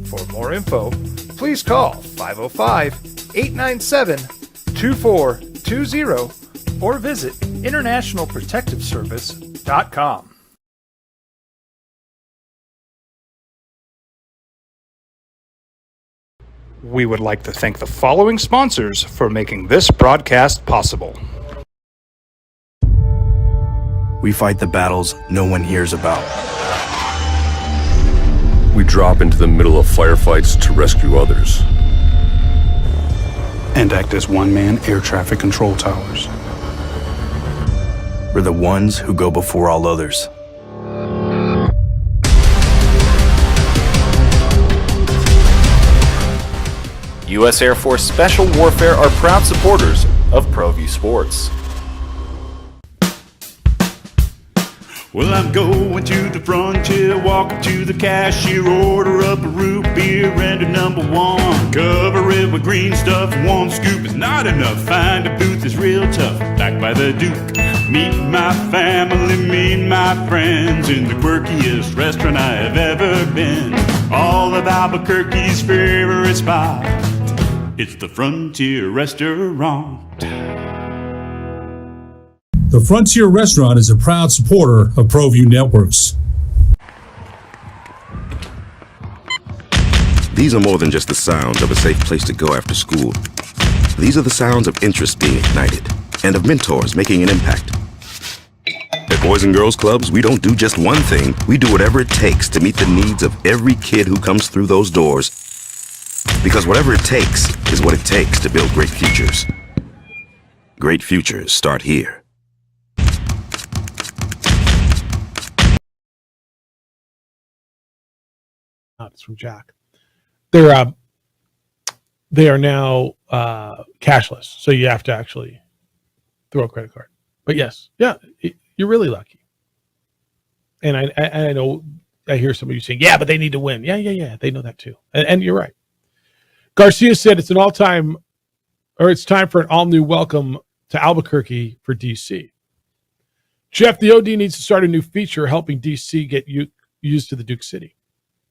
For more info, please call 505-897-2420 or visit internationalprotectiveservice.com. We would like to thank the following sponsors for making this broadcast possible. We fight the battles no one hears about. We drop into the middle of firefights to rescue others. And act as one-man air traffic control towers. We're the ones who go before all others. U.S. Air Force Special Warfare are proud supporters of ProView Sports. Well, I'm going to the frontier, walk up to the cashier, order up a root beer and a number one. Cover it with green stuff, one scoop is not enough. Find a booth is real tough, back by the Duke. Meet my family, meet my friends in the quirkiest restaurant I have ever been. All of Albuquerque's favorite spot, it's the Frontier Restaurant. The Frontier Restaurant is a proud supporter of ProView Networks. These are more than just the sounds of a safe place to go after school. These are the sounds of interest being ignited and of mentors making an impact. At Boys and Girls Clubs, we don't do just one thing. We do whatever it takes to meet the needs of every kid who comes through those doors. Because whatever it takes is what it takes to build great futures. Great futures start here. It's from Jack. They are now cashless, so you have to actually throw a credit card. But yes, yeah, you're really lucky. And I know I hear some of you saying, yeah, but they need to win. Yeah, they know that too. And you're right. Garcia said it's time for an all-new welcome to Albuquerque for DC. Jeff, the OD needs to start a new feature helping DC get used to the Duke City.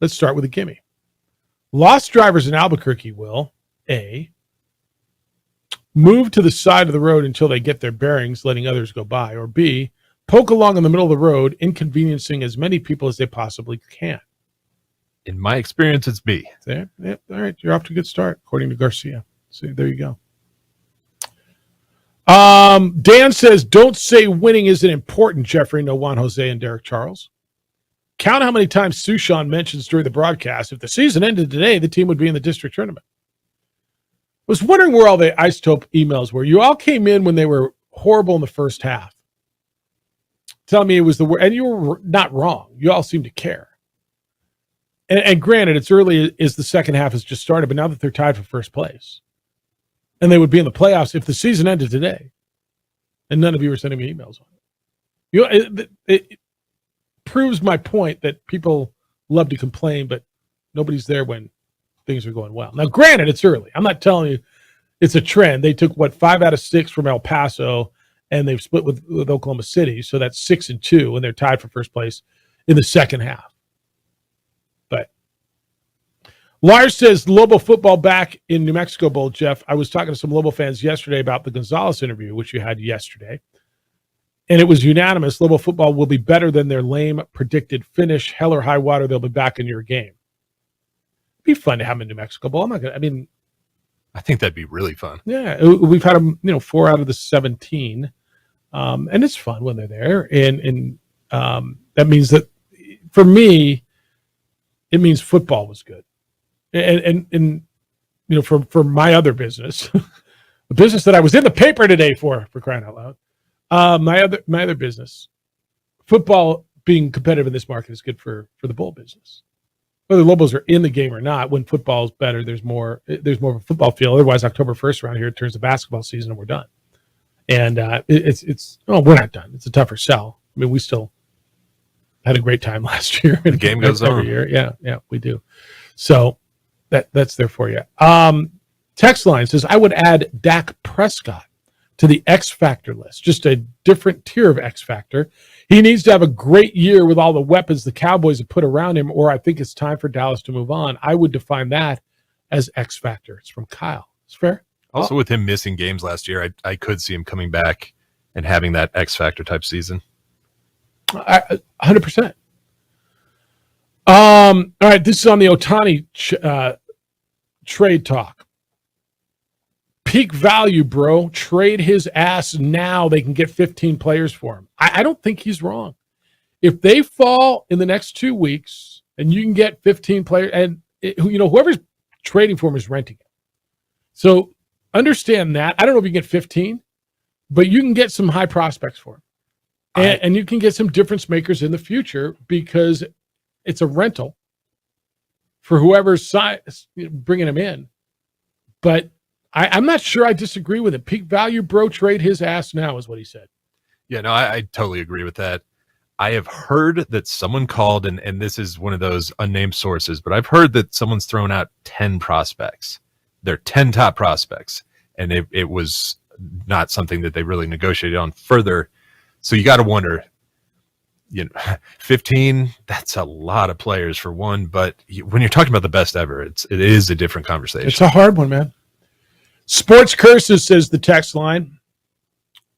Let's start with a gimme. Lost drivers in Albuquerque will, A, move to the side of the road until they get their bearings, letting others go by, or B, poke along in the middle of the road, inconveniencing as many people as they possibly can. In my experience, it's B. There? Yeah, all right, you're off to a good start, according to Garcia. So there you go. Dan says, don't say winning isn't important, Jeffrey, no Juan Jose and Derek Charles. Count how many times Sushan mentions during the broadcast, if the season ended today, the team would be in the district tournament. I was wondering where all the Isotope emails were. You all came in when they were horrible in the first half. Telling me it was the worst, and you were not wrong. You all seem to care. And granted, it's early as the second half has just started, but now that they're tied for first place, and they would be in the playoffs if the season ended today, and none of you were sending me emails on it. It proves my point that people love to complain, but nobody's there when things are going well. Now, granted, it's early. I'm not telling you it's a trend. They took, 5 out of 6 from El Paso, and they've split with Oklahoma City, so that's 6-2, and they're tied for first place in the second half. But Lars says, Lobo football back in New Mexico Bowl, Jeff. I was talking to some Lobo fans yesterday about the Gonzalez interview, which you had yesterday. And it was unanimous. Lobo football will be better than their lame predicted finish. Hell or high water, they'll be back in your game. It'd be fun to have them in New Mexico Bowl. I think that'd be really fun. Yeah, we've had them, 4 out of the 17. And it's fun when they're there. And that means that, for me, it means football was good. And for my other business, the business that I was in the paper today for crying out loud, my other business, football being competitive in this market is good for the bowl business. Whether Lobos are in the game or not, when football is better, there's more of a football feel. Otherwise, October 1st around here, it turns to basketball season and we're done. And we're not done. It's a tougher sell. We still had a great time last year. The game goes every on. year. Yeah, we do. So that's there for you. Text line says, I would add Dak Prescott to the X Factor list, just a different tier of X Factor. He needs to have a great year with all the weapons the Cowboys have put around him, or I think it's time for Dallas to move on. I would define that as X Factor. It's from Kyle. It's fair. Also, with him missing games last year, I could see him coming back and having that X Factor type season. 100%. All right, this is on the Ohtani trade talk. Peak value, bro. Trade his ass now. They can get 15 players for him. I don't think he's wrong. If they fall in the next 2 weeks and you can get 15 players, and whoever's trading for him is renting it. So understand that. I don't know if you can get 15, but you can get some high prospects for him. And you can get some difference makers in the future because it's a rental for whoever's bringing him in. But I'm not sure I disagree with it. Peak value, bro, trade his ass now is what he said. Yeah, no, I totally agree with that. I have heard that someone called, and this is one of those unnamed sources, but I've heard that someone's thrown out 10 prospects. They're 10 top prospects, and it was not something that they really negotiated on further. So you got to wonder, 15, that's a lot of players for one, but when you're talking about the best ever, it is a different conversation. It's a hard one, man. Sports Curses says the text line.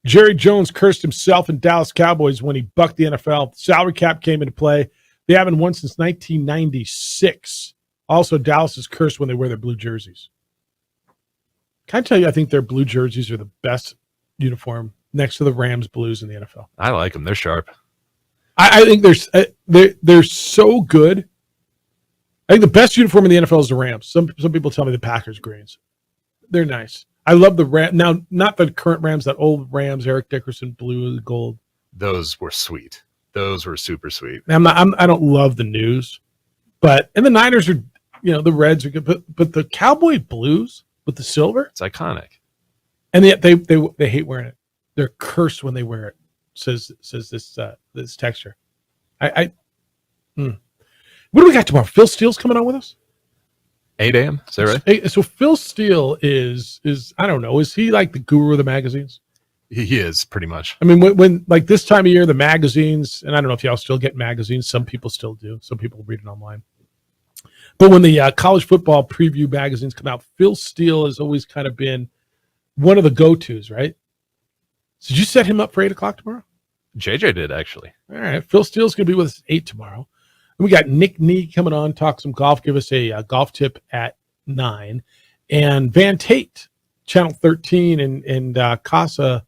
Jerry Jones cursed himself and Dallas Cowboys when he bucked the NFL. Salary cap came into play. They haven't won since 1996. Also, Dallas is cursed when they wear their blue jerseys. Can I tell you, I think their blue jerseys are the best uniform next to the Rams blues in the NFL. I like them. They're sharp. I think they're so good. I think the best uniform in the NFL is the Rams. Some people tell me the Packers greens. They're nice. I love the Rams. Now, not the current Rams, that old Rams, Eric Dickerson, blue, gold. Those were sweet. Those were super sweet. I don't love the news, and the Niners are, the Reds are good, but the Cowboy blues with the silver, it's iconic. And yet they hate wearing it. They're cursed when they wear it. Says this texture. What do we got tomorrow? Phil Steele's coming on with us. 8 a.m. Is that right? So Phil Steele is I don't know. Is he like the guru of the magazines? He is pretty much. I mean, when like this time of year, the magazines, and I don't know if y'all still get magazines. Some people still do. Some people read it online. But when the college football preview magazines come out, Phil Steele has always kind of been one of the go-tos, right? So did you set him up for 8 o'clock tomorrow? JJ did, actually. All right. Phil Steele's going to be with us at 8 tomorrow. And we got Nick Nee coming on, talk some golf, give us a golf tip at 9. And Van Tate, Channel 13, and Casa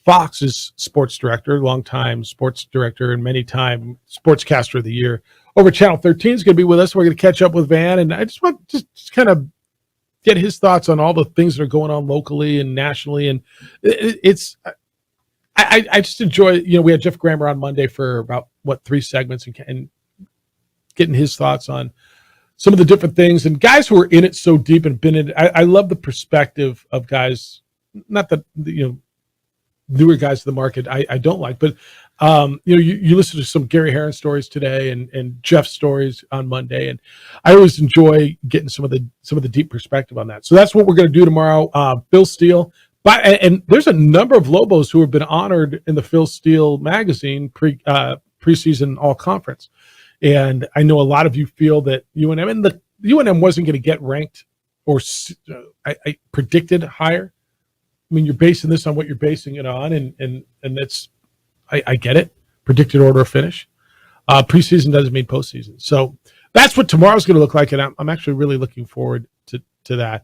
Fox's sports director, longtime sports director and many-time sportscaster of the year, over Channel 13 is going to be with us. We're going to catch up with Van, and I just want to just kind of get his thoughts on all the things that are going on locally and nationally. And I just enjoy, we had Jeff Grammer on Monday for about, 3 segments and getting his thoughts on some of the different things and guys who are in it so deep and been in it. I love the perspective of guys, not that, newer guys to the market I don't like, but you listen to some Gary Herron stories today and Jeff's stories on Monday, and I always enjoy getting some of the deep perspective on that. So that's what we're going to do tomorrow. Phil Steele, and there's a number of Lobos who have been honored in the Phil Steele magazine preseason all conference, and I know a lot of you feel that UNM and the UNM wasn't going to get ranked or I predicted higher. I mean, you're basing this on what you're basing it on, and that's, I get it. Predicted order of finish. Preseason doesn't mean postseason. So that's what tomorrow's going to look like, and I'm actually really looking forward to that.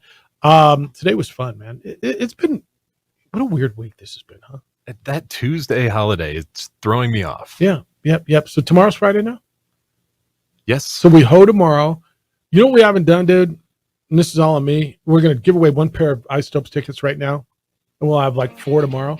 Today was fun, man. It's been, what a weird week this has been, huh? That Tuesday holiday, it's throwing me off. Yeah, yep. So tomorrow's Friday now? Yes. So we hoe tomorrow. You know what we haven't done, dude? And this is all on me. We're going to give away 1 pair of Isotopes tickets right now. And we'll have like 4 tomorrow.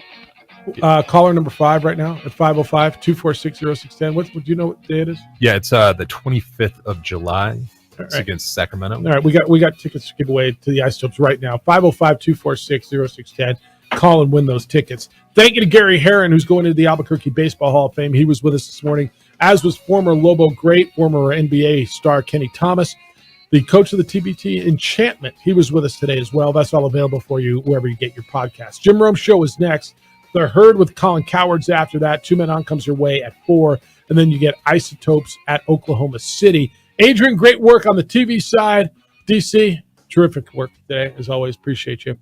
Caller number 5 right now at 505-246-0610. What do you know what day it is? Yeah, it's the 25th of July. It's right. against Sacramento. All right, we got tickets to give away to the Isotopes right now. 505-246-0610. Call and win those tickets. Thank you to Gary Herron, who's going to the Albuquerque Baseball Hall of Fame. He was with us this morning, as was former Lobo great, former NBA star Kenny Thomas. The coach of the TBT Enchantment, he was with us today as well. That's all available for you wherever you get your podcast. Jim Rome Show is next. The Herd with Colin Cowards after that. 2 Men On comes your way at 4. And then you get Isotopes at Oklahoma City. Adrian, great work on the TV side. DC, terrific work today, as always. Appreciate you.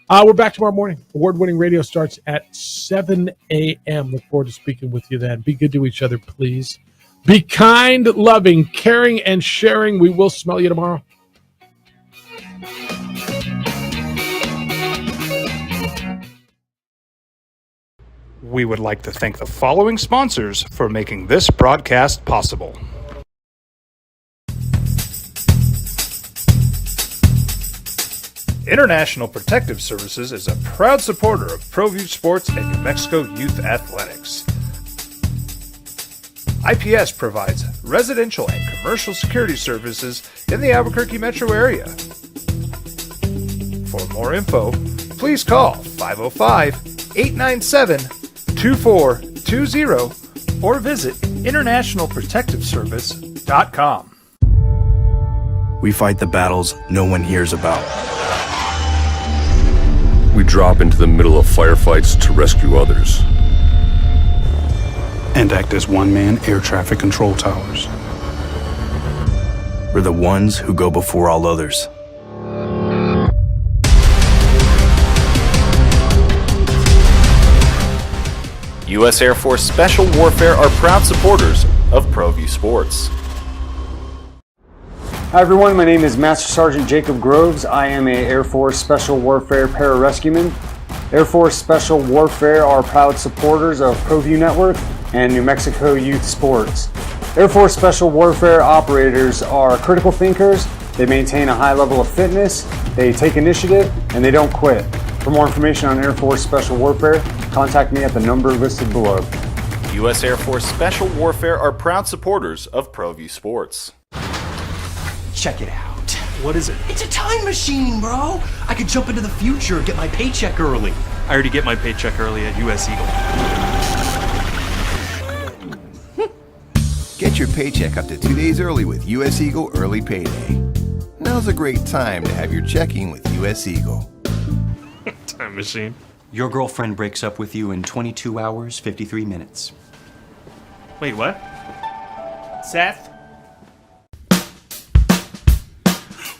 We're back tomorrow morning. Award-winning radio starts at 7 a.m. Look forward to speaking with you then. Be good to each other, please. Be kind, loving, caring, and sharing. We will smell you tomorrow. We would like to thank the following sponsors for making this broadcast possible. International Protective Services is a proud supporter of ProView Sports and New Mexico Youth Athletics. IPS provides residential and commercial security services in the Albuquerque metro area. For more info, please call 505-897-2420 or visit internationalprotectiveservice.com. We fight the battles no one hears about. We drop into the middle of firefights to rescue others. And act as one-man air traffic control towers. We're the ones who go before all others. U.S. Air Force Special Warfare are proud supporters of ProView Sports. Hi everyone, my name is Master Sergeant Jacob Groves. I am a Air Force Special Warfare pararescueman. Air Force Special Warfare are proud supporters of ProView Network and New Mexico Youth Sports. Air Force Special Warfare operators are critical thinkers. They maintain a high level of fitness, they take initiative, and they don't quit. For more information on Air Force Special Warfare, contact me at the number listed below. U.S. Air Force Special Warfare are proud supporters of ProView Sports. Check it out. What is it? It's a time machine, bro. I could jump into the future, get my paycheck early. I already get my paycheck early at US Eagle. Get your paycheck up to 2 days early with US Eagle Early Payday. Now's a great time to have your checking with US Eagle. Time machine. Your girlfriend breaks up with you in 22 hours, 53 minutes. Wait, what? Seth?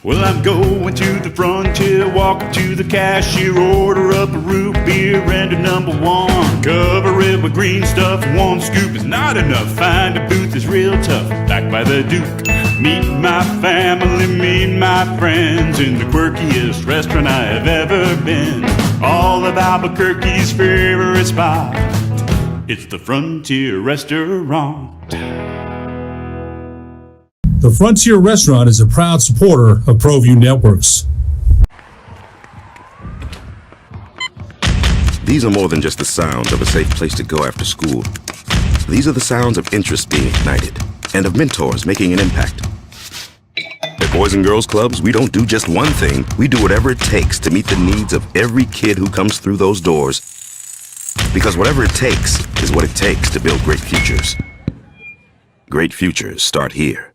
Well, I'm going to the frontier, walk up to the cashier, order up a root beer and a number one. Cover it with green stuff, one scoop is not enough. Find a booth is real tough, back by the Duke. Meet my family, meet my friends in the quirkiest restaurant I have ever been. All of Albuquerque's favorite spot, it's the Frontier Restaurant. The Frontier Restaurant is a proud supporter of ProView Networks. These are more than just the sounds of a safe place to go after school. These are the sounds of interest being ignited and of mentors making an impact. At Boys and Girls Clubs, we don't do just one thing. We do whatever it takes to meet the needs of every kid who comes through those doors. Because whatever it takes is what it takes to build great futures. Great futures start here.